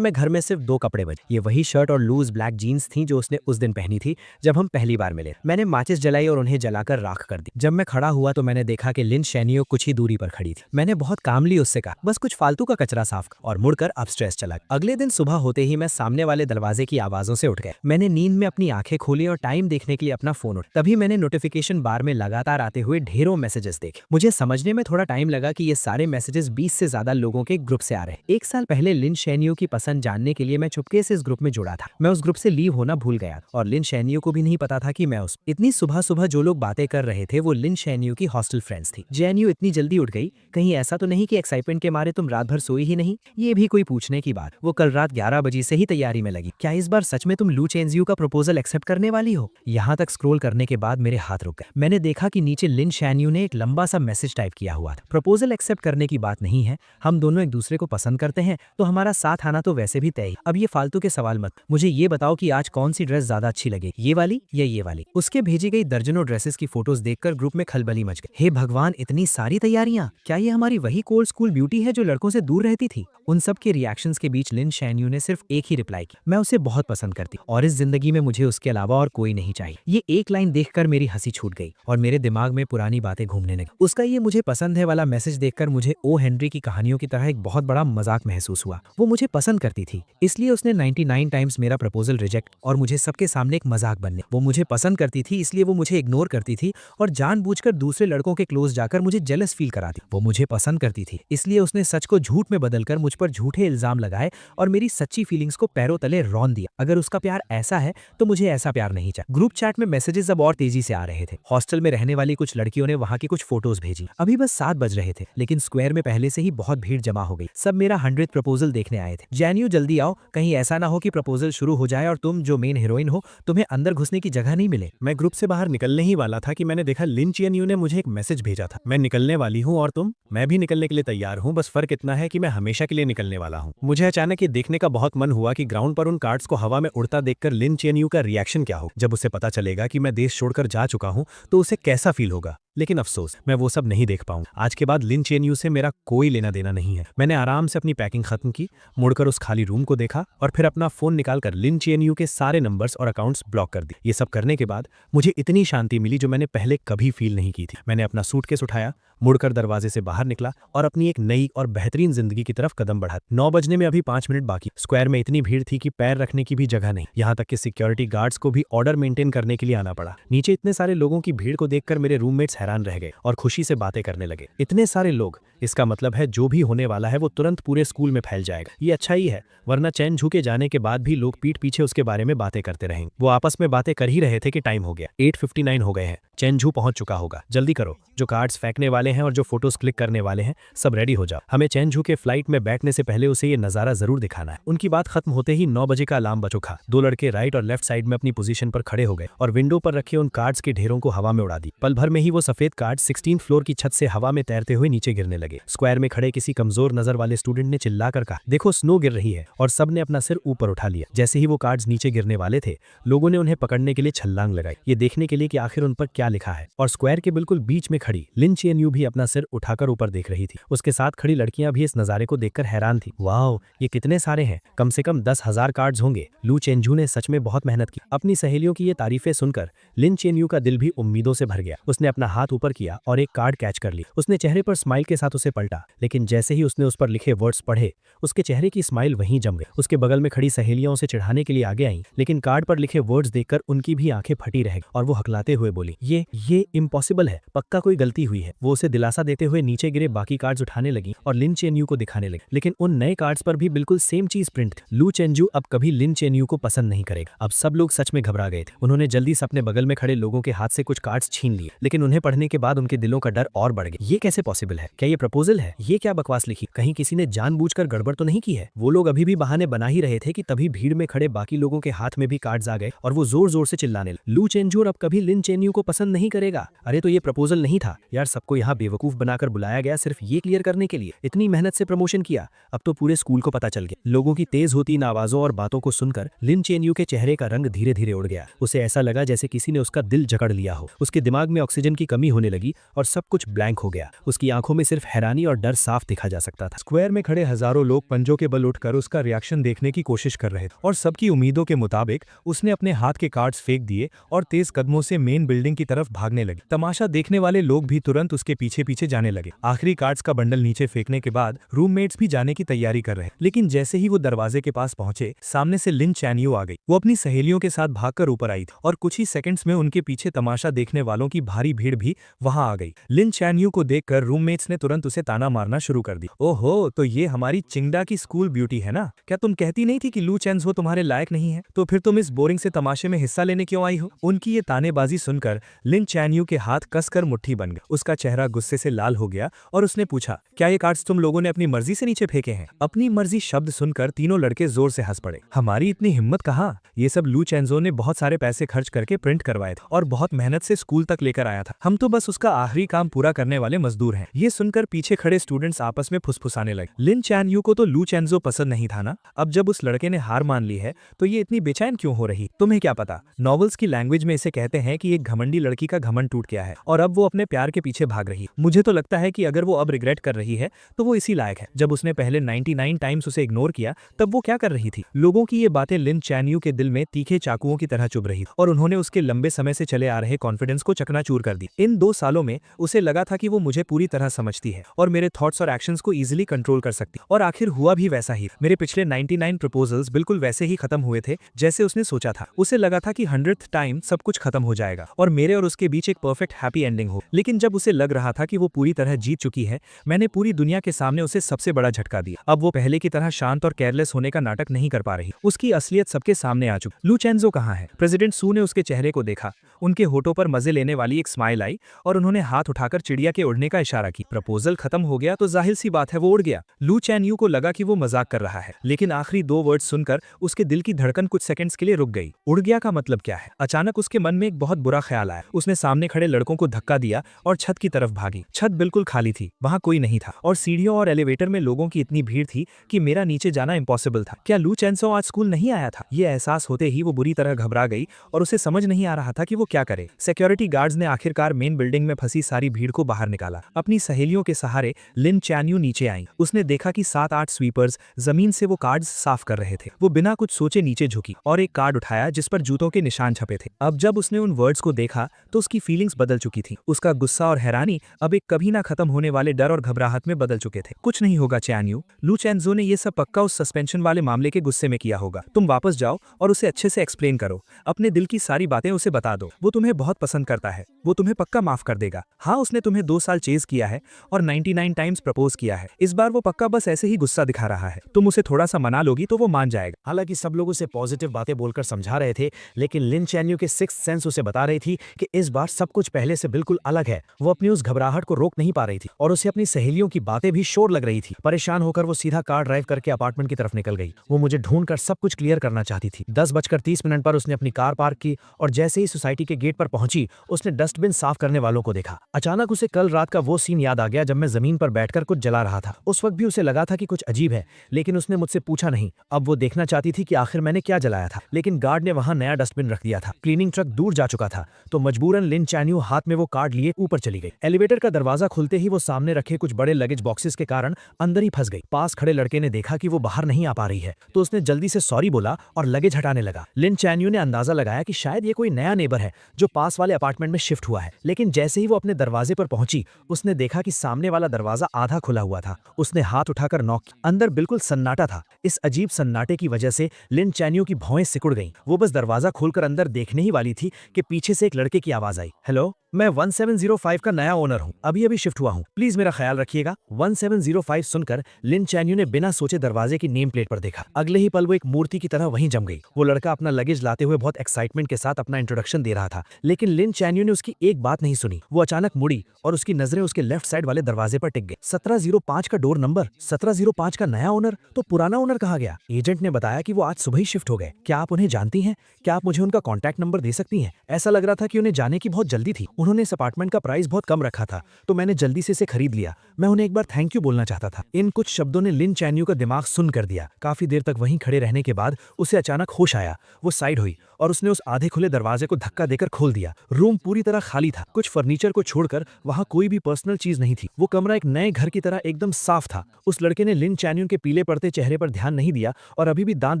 में घर में सिर्फ 2 कपड़े बचे। ये वही शर्ट और लूज ब्लैक जीन्स थी जो उसने उस दिन पहनी थी जब हम पहली बार मिले। मैंने माचिस जलाई और उन्हें जलाकर राख कर दी। जब मैं खड़ा हुआ तो मैंने देखा कि लिन चैन-यू कुछ ही दूरी पर खड़ी थी। मैंने बहुत कामली उससे कहा, बस कुछ फालतू का कचरा साफ कर, और मुड़कर अपस्टेयर्स चला। अगले दिन सुबह होते ही मैं सामने वाले दरवाजे की आवाजों से उठ गया। मैंने नींद में अपनी आंखें खोली और टाइम देखने के लिए अपना फोन उठाया। तभी मैंने नोटिफिकेशन बार में लगातार आते हुए ढेरों मैसेजेस देखे। मुझे समझने में थोड़ा टाइम लगा कि ये सारे मैसेजेस 20 से ज्यादा लोगों के ग्रुप से आ रहे हैं। 1 साल पहले लिन चैन-यू की पसंद जानने के लिए मैं चुपके से इस ग्रुप में जुड़ा था। मैं उस ग्रुप से लीव होना भूल गया और लिन चैन-यू को भी नहीं पता था कि मैं उस इतनी सुबह सुबह जो लोग बातें कर रहे थे वो लिन चैन-यू की हॉस्टल फ्रेंड्स थी। चैन-यू इतनी जल्दी उठ गई, कहीं ऐसा तो नहीं कि एक्साइटमेंट के मारे तुम रात भर सोई ही नहीं? ये भी कोई पूछने की बात। वो कल रात 11 बजे से ही तैयारी में लगी। क्या इस बार सच में तुम लू चेन-जियू का प्रपोजल एक्सेप्ट करने वाली हो? यहाँ तक स्क्रॉल करने के बाद मेरे हाथ रुक गए। मैंने देखा कि नीचे लिन चैन-यू ने एक लंबा सा मैसेज टाइप किया हुआ था। प्रपोजल एक्सेप्ट करने की बात नहीं है, हम दोनों एक दूसरे को पसंद करते हैं तो हमारा साथ आना तो वैसे भी तय। अब ये फालतू के सवाल मत, मुझे ये बताओ कि आज कौन सी ड्रेस ज्यादा अच्छी लगे, ये वाली या ये ये वाली। उसके भेजी गई दर्जनों ड्रेसेस की फोटोज देखकर ग्रुप में खलबली मच गई। हे भगवान, इतनी सारी तैयारियां! क्या ये हमारी वही कोल्ड स्कूल ब्यूटी है जो लड़कों से दूर रहती थी? उन सब के रिएक्शंस के बीच लिन शैनयू ने सिर्फ एक ही रिप्लाई की, मैं उसे बहुत पसंद करती और इस जिंदगी में मुझे उसके अलावा और कोई नहीं चाहिए। ये एक लाइन देखकर मेरी हंसी छूट गई और मेरे दिमाग में पुरानी बातें घूमने लगी। उसका ये मुझे पसंद है वाला मैसेज देखकर मुझे ओ हेनरी की कहानियों की तरह एक बहुत बड़ा मजाक महसूस हुआ। वो मुझे पसंद करती थी, इसलिए उसने 99 टाइम्स मेरा प्रपोजल रिजेक्ट और मुझे सबके सामने एक मजाक बनने। वो मुझे पसंद करती थी, इसलिए वो मुझे इग्नोर करती थी और जानबूझकर दूसरे लड़कों के क्लोज जाकर मुझे जेलस फील कराती। वो मुझे पसंद करती थी, इसलिए उसने सच को झूठ में बदलकर मुझ पर झूठे इल्जाम लगाए और मेरी सच्ची फीलिंग्स को पैरों तले रौंद दिया। अगर उसका प्यार ऐसा है तो मुझे ऐसा प्यार नहीं चाहिए। ग्रुप चैट में मैसेजेस अब और तेजी से आ रहे थे। हॉस्टल में रहने वाली कुछ लड़कियों ने वहां की कुछ फोटोज भेजी। अभी बस 7 बज रहे थे, लेकिन स्क्वायर में पहले से ही बहुत भीड़ जमा हो गई। सब मेरा 100th प्रपोजल देखने आए थे। जैन्यू जल्दी आओ, कहीं ऐसा ना हो कि प्रपोजल शुरू हो जाए और तुम जो मेन हीरोइन हो तुम्हें अंदर घुसने की जगह नहीं मिले। मैं ग्रुप से बाहर निकलने ही वाला था कि मैंने देखा लिन चियनयू ने मुझे एक मैसेज भेजा था, मैं निकलने वाली हूँ और तुम? मैं भी निकलने के लिए तैयार हूँ, बस फर्क इतना है कि मैं हमेशा के लिए निकलने वाला हूँ। मुझे अचानक ये देखने का बहुत मन हुआ कि ग्राउंड पर उन कार्ड्स को हवा में उड़ता देखकर लिन चियनयू का रिएक्शन क्या हो। जब उसे पता चलेगा कि मैं देश छोड़कर जा चुका हूँ तो उसे कैसा फील होगा। लेकिन अफसोस, मैं वो सब नहीं देख पाऊंगा। आज के बाद लिन चियनयू से मेरा कोई लेना देना नहीं है। मैंने आराम से अपनी पैकिंग खत्म की, मुड़कर उस खाली रूम को देखा और फिर अपना फोन निकालकर लिन चियनयू के सारे नंबर्स और अकाउंट्स ब्लॉक कर दिए। ये सब करने के बाद मुझे इतनी शांति मिली जो मैंने पहले कभी फील नहीं की थी। मैंने अपना सूटकेस उठाया, मुड़कर दरवाजे से बाहर निकला और अपनी एक नई और बेहतरीन जिंदगी की तरफ कदम बढ़ा। 9 बजने में अभी 5 मिनट बाकी। स्क्वायर में इतनी भीड़ थी कि पैर रखने की भी जगह नहीं। यहाँ तक कि सिक्योरिटी गार्ड्स को भी ऑर्डर मेंटेन करने के लिए आना पड़ा। नीचे इतने सारे लोगों की भीड़ को देखकर मेरे रूममेट्स हैरान रह गए और खुशी से बातें करने लगे। इतने सारे लोग, इसका मतलब है जो भी होने वाला है वो तुरंत पूरे स्कूल में फैल जाएगा। ये अच्छा ही है, वरना चैन झू के जाने के बाद भी लोग पीठ पीछे उसके बारे में बातें करते रहेंगे। वो आपस में बातें कर ही रहे थे कि टाइम हो गया। 8:59 हो गए हैं। चैन झू पहुंच चुका होगा। जल्दी करो, जो कार्ड्स फेंकने वाले हैं और जो फोटोज क्लिक करने वाले हैं सब रेडी हो जाओ। हमें चैन झू के फ्लाइट में बैठने से पहले उसे ये नजारा जरूर दिखाना है। उनकी बात खत्म होते ही 9 बजे का अलार्म बज उठा। 2 लड़के राइट और लेफ्ट साइड में अपनी पोजीशन पर खड़े हो गए और विंडो पर रखे उन कार्ड्स के ढेरों को हवा में उड़ा दी। पल भर में ही वो सफेद कार्ड 16th फ्लोर की छत से हवा में तैरते हुए नीचे गिरने लगे। स्क्वायर में खड़े किसी कमजोर नजर वाले स्टूडेंट ने चिल्लाकर कहा, देखो स्नो गिर रही है, और सबने अपना सिर ऊपर उठा लिया। जैसे ही वो कार्ड्स नीचे गिरने वाले थे, लोगों ने उन्हें पकड़ने के लिए छलांग लगाई, ये देखने के लिए कि आखिर उन पर क्या लिखा है। और स्क्वायर के बिल्कुल बीच में खड़ी लिन चियनयू भी अपना सिर उठाकर ऊपर देख रही थी। उसके साथ खड़ी लड़कियां भी इस नजारे को देखकर हैरान थी। वाओ, ये कितने सारे हैं, कम से कम 10,000 कार्ड्स होंगे। लू चेनझू ने सच में बहुत मेहनत की। अपनी सहेलियों की ये तारीफें सुनकर लिन चियनयू का दिल भी उम्मीदों से भर गया। उसने अपना हाथ ऊपर किया और एक कार्ड कैच कर ली। उसने चेहरे पर स्माइल के साथ उसे पलटा, लेकिन जैसे ही उसने उस पर लिखे वर्ड्स पढ़े, उसके चेहरे की स्माइल वहीं जम गई। उसके बगल में खड़ी सहेलियां उसे चिढ़ाने के लिए आगे आईं, लेकिन कार्ड पर लिखे वर्ड्स देखकर उनकी भी आंखें फटी रह गई और वो हकलाते हुए बोली, ये इम्पॉसिबल है, पक्का कोई गलती हुई है। वो उसे दिलासा देते हुए नीचे गिरे बाकी कार्ड्स उठाने लगी और लिन चेनयू को दिखाने लगी, लेकिन उन नए कार्ड्स पर भी बिल्कुल सेम चीज प्रिंट थी। लू चेनझू अब कभी लिन चेनयू को पसंद नहीं करेगा। अब सब लोग सच में घबरा गए थे। उन्होंने जल्दी से अपने बगल में खड़े लोगों के हाथ से कुछ कार्ड्स छीन लिए, लेकिन उन्हें पढ़ने के बाद उनके दिलों का डर और बढ़ गया। ये कैसे पॉसिबल है? क्या ये प्रपोजल है? ये क्या बकवास लिखी? कहीं किसी ने जानबूझकर गड़बड़ तो नहीं की है? वो लोग अभी भी बहाने बना ही रहे थे कि तभी भीड़ में खड़े बाकी लोगों के हाथ में भी कार्ड्स आ गए और वो जोर जोर से चिल्लाने लगे, लू चेनझू अब कभी लिन चेनयू को पसंद नहीं करेगा। अरे तो ये प्रपोजल नहीं था यार, सबको यहाँ बेवकूफ बनाकर बुलाया गया सिर्फ ये क्लियर करने के लिए। इतनी मेहनत से प्रमोशन किया, अब तो पूरे स्कूल को पता चल गया। लोगों की तेज होती इन आवाजों और बातों को सुनकर लिन चेनयू के चेहरे का रंग धीरे धीरे उड़ गया। उसे ऐसा लगा जैसे किसी ने उसका दिल जकड़ लिया हो। उसके दिमाग में ऑक्सीजन की कमी होने लगी और सब कुछ ब्लैंक हो गया। उसकी आंखों में सिर्फ हैरानी और डर साफ दिखा जा सकता था। स्क्वायर में खड़े हजारों लोग पंजों के बल उठकर उसका रिएक्शन देखने की कोशिश कर रहे थे और सबकी उम्मीदों के मुताबिक उसने अपने हाथ के कार्ड्स फेंक दिए और तेज कदमों से मेन बिल्डिंग की तरफ भागने लगे। तमाशा देखने वाले लोग भी तुरंत उसके पीछे पीछे जाने लगे। आखिरी कार्ड्स का बंडल नीचे फेंकने के बाद रूममेट्स भी जाने की तैयारी कर रहे, लेकिन जैसे ही वो दरवाजे के पास पहुंचे, सामने से लिन चैनयू आ गई। वो अपनी सहेलियों के साथ भागकर ऊपर आई थी और कुछ ही सेकंड्स में उनके पीछे तमाशा देखने वालों की भारी भीड़ भी वहां आ गई। लिन चैनयू को देखकर रूममेट्स ने तुरंत उसे ताना मारना शुरू कर दी। ओहो, तो ये हमारी चिंगडा की स्कूल ब्यूटी है ना? क्या तुम कहती नहीं थी कि लू चेनझू तुम्हारे लायक नहीं है? तो फिर तुम इस बोरिंग से तमाशे में हिस्सा लेने क्यों आई हो? उनकी ये तानेबाजी सुनकर लिन चैनयू के हाथ कसकर मुट्ठी बन गए। उसका चेहरा गुस्से से लाल हो गया और उसने पूछा, क्या ये कार्ड्स तुम लोगों ने अपनी मर्जी से नीचे फेंके हैं? अपनी मर्जी शब्द सुनकर तीनों लड़के जोर से हंस पड़े। हमारी इतनी हिम्मत कहाँ? ये सब लू चेंजो ने बहुत सारे पैसे खर्च करके प्रिंट करवाए थे और बहुत मेहनत से स्कूल तक लेकर आया था। हम तो बस उसका आखिरी काम पूरा करने वाले मजदूर हैं। ये सुनकर पीछे खड़े स्टूडेंट्स आपस में फुसफुसाने लगे। लिन चैन यू को तो लू चेंजो पसंद नहीं था ना। अब जब उस लड़के ने हार मान ली है तो ये इतनी बेचैन क्यों हो रही? तुम्हें क्या पता, नॉवेल्स की लैंग्वेज में इसे कहते हैं कि एक घमंडी लड़की का घमंड टूट गया है और अब वो अपने प्यार के पीछे भाग रही है। मुझे तो लगता है कि अगर वो अब रिग्रेट कर रही है तो वो इसी लायक है। जब उसने पहले 99 टाइम्स उसे इग्नोर किया तब वो क्या कर रही थी? लोगों की ये बातें लिन चैन यू के दिल में तीखे चाकुओं की तरह चुभ रही और उन्होंने उसके लंबे समय से चले आ रहे कॉन्फिडेंस को चकनाचूर कर दी। इन 2 सालों में उसे लगा था कि वो मुझे पूरी तरह समझती है और मेरे थॉट्स और एक्शंस को इजीली कंट्रोल कर सकती, और आखिर हुआ भी वैसा ही। मेरे पिछले 99 प्रपोजल्स बिल्कुल वैसे ही खत्म हुए थे जैसे उसने सोचा था। उसे लगा था कि 100th टाइम सब कुछ खत्म हो जाएगा और मेरे और उसके बीच एक परफेक्ट हैप्पी एंडिंग हो। लेकिन जब उसे लग रहा था कि वो पूरी तरह जीत चुकी है, मैंने पूरी दुनिया के सामने उसे सबसे बड़ा झटका दिया। अब वो पहले की तरह शांत और केयरलेस होने का नाटक नहीं कर पा रही। उसकी असलियत सबके सामने आ चुकी। लू चेंजो कहाँ है? प्रेसिडेंट सू ने उसके चेहरे को देखा। उनके होठों पर मजे लेने वाली एक स्माइल आई और उन्होंने हाथ उठाकर चिड़िया के उड़ने का इशारा की। प्रपोजल खत्म हो गया तो जाहिर सी बात है वो उड़ गया। लू चैन यू को लगा कि वो मजाक कर रहा है, लेकिन आखिरी 2 वर्ड सुनकर उसके दिल की धड़कन कुछ सेकंड्स के लिए रुक गई। उड़ गया का मतलब क्या है? अचानक उसके मन में एक बहुत बुरा ख्याल आया। उसने सामने खड़े लड़कों को धक्का दिया और छत की तरफ भागी। छत बिल्कुल खाली थी, वहां कोई नहीं था और सीढ़ियों और एलिवेटर में लोगों की इतनी भीड़ थी कि मेरा नीचे जाना इम्पॉसिबल था। क्या लू चेंजो आज स्कूल नहीं आया था? ये एहसास होते ही वो बुरी तरह घबरा गई और उसे समझ नहीं आ रहा था कि वो क्या करे। सिक्योरिटी गार्ड्स ने आखिरकार मेन बिल्डिंग में फंसी सारी भीड़ को बाहर निकाला। अपनी सहेलियों के सहारे लिन चैन यू नीचे आई। उसने देखा कि 7-8 स्वीपर्स जमीन से वो कार्ड्स साफ कर रहे थे। वो बिना कुछ सोचे नीचे झुकी और एक कार्ड उठाया जिस पर जूतों के निशान छपे थे। अब जब उसने उन वर्ड्स को देखा तो उसकी फीलिंग्स बदल चुकी थी। उसका गुस्सा और हैरानी अब एक कभी ना खत्म होने वाले डर और घबराहट में बदल चुके थे। कुछ नहीं होगा चैन यू, लू चेंजो ने ये सब पक्का उस सस्पेंशन वाले मामले के गुस्से में किया होगा। तुम वापस जाओ और उसे अच्छे से एक्सप्लेन करो। अपने दिल की सारी बातें उसे बता दो। वो तुम्हें बहुत पसंद करता है, वो तुम्हें पक्का माफ कर देगा। हाँ, उसने तुम्हें 2 साल चेज किया है और 99 टाइम्स प्रपोज किया है। इस बार वो पक्का बस ऐसे ही गुस्सा दिखा रहा है। तुम उसे थोड़ा सा मना लोगी तो वो मान जाएगा। हालांकि सब लोग उसे पॉजिटिव बातें बोलकर समझा रहे थे, लेकिन लिन चैन यू के सिक्स्थ सेंस उसे बता रही थी कि इस बार सब कुछ पहले से बिल्कुल अलग है। वो अपनी उस घबराहट को रोक नहीं पा रही थी और उसे अपनी सहेलियों की बातें भी शोर लग रही थी। परेशान होकर वो सीधा कार ड्राइव करके अपार्टमेंट की तरफ निकल गई। वो मुझे ढूंढकर सब कुछ क्लियर करना चाहती थी। 10:30 पर उसने अपनी कार पार्क की और जैसे ही सोसाइटी के गेट पर पहुंची, उसने डस्टबिन साफ करने वालों को देखा। अचानक उसे कल रात का वो सीन याद आ गया जब मैं जमीन पर बैठकर कुछ जला रहा था। उस वक्त भी उसे लगा था कि कुछ अजीब है, लेकिन उसने मुझसे पूछा नहीं। अब वो देखना चाहती थी कि आखिर मैंने क्या जलाया था, लेकिन गार्ड ने वहां नया डस्टबिन रख दिया था। क्लीनिंग ट्रक दूर जा चुका था, तो मजबूरन लिन चैन यू हाथ में वो कार्ड लिए ऊपर चली गई। एलिवेटर का दरवाजा खुलते ही वो सामने रखे कुछ बड़े लगेज बॉक्सेस के कारण अंदर ही फंस गई। पास खड़े लड़के ने देखा कि वो बाहर नहीं आ पा रही है, तो उसने जल्दी से सॉरी बोला और लगेज हटाने लगा। लिन चैन यू ने अंदाजा लगाया कि शायद ये कोई नया नेबर है जो पास वाले अपार्टमेंट में शिफ्ट हुआ है, लेकिन जैसे ही वो अपने दरवाजे पर पहुंची, उसने देखा कि सामने वाला दरवाजा आधा खुला हुआ था। उसने हाथ उठाकर नॉक किया। अंदर बिल्कुल सन्नाटा था। इस अजीब सन्नाटे की वजह से लिन चैन यू की भौएं सिकुड़ गईं। वो बस दरवाजा खोलकर अंदर देखने ही वाली थी कि पीछे से एक लड़के की आवाज आई, हेलो, मैं 1705 का नया ओनर हूँ, अभी शिफ्ट हुआ हूँ, प्लीज मेरा ख्याल रखिएगा। 1705 सुनकर लिन चैन यू ने बिना सोचे दरवाजे की नेम प्लेट पर देखा। अगले ही पल वो एक मूर्ति की तरह वहीं जम गई। वो लड़का अपना लगेज लाते हुए बहुत एक्साइटमेंट के साथ अपना इंट्रोडक्शन दे रहा था, लेकिन लिन चैन यू ने उसकी एक बात नहीं सुनी। वो अचानक मुड़ी और उसकी नजरें उसके लेफ्ट साइड वाले दरवाजे पर टिक गई। 1705 का डोर नंबर, 1705 का नया ओनर, तो पुराना ओनर कहाँ गया? एजेंट ने बताया कि वो आज सुबह ही शिफ्ट हो गए। क्या आप उन्हें जानती हैं? क्या आप मुझे उनका कॉन्टैक्ट नंबर दे सकती हैं? ऐसा लग रहा था कि उन्हें जाने की बहुत जल्दी थी। उन्होंने इस अपार्टमेंट का प्राइस बहुत कम रखा था, तो मैंने जल्दी से इसे खरीद लिया। मैं उन्हें एक बार थैंक यू बोलना चाहता था। इन कुछ शब्दों ने लिन चैन यू का दिमाग सुन कर दिया। काफी देर तक वहीं खड़े रहने के बाद उसे अचानक होश आया। वो साइड हुई और उसने उस आधे खुले दरवाजे को धक्का देकर खोल दिया। रूम पूरी तरह खाली था। कुछ फर्नीचर को छोड़कर वहां कोई भी पर्सनल चीज नहीं थी। वो कमरा एक नए घर की तरह एकदम साफ था। उस लड़के ने लिन चैन यू के पीले पड़ते चेहरे पर ध्यान नहीं दिया और अभी भी दांत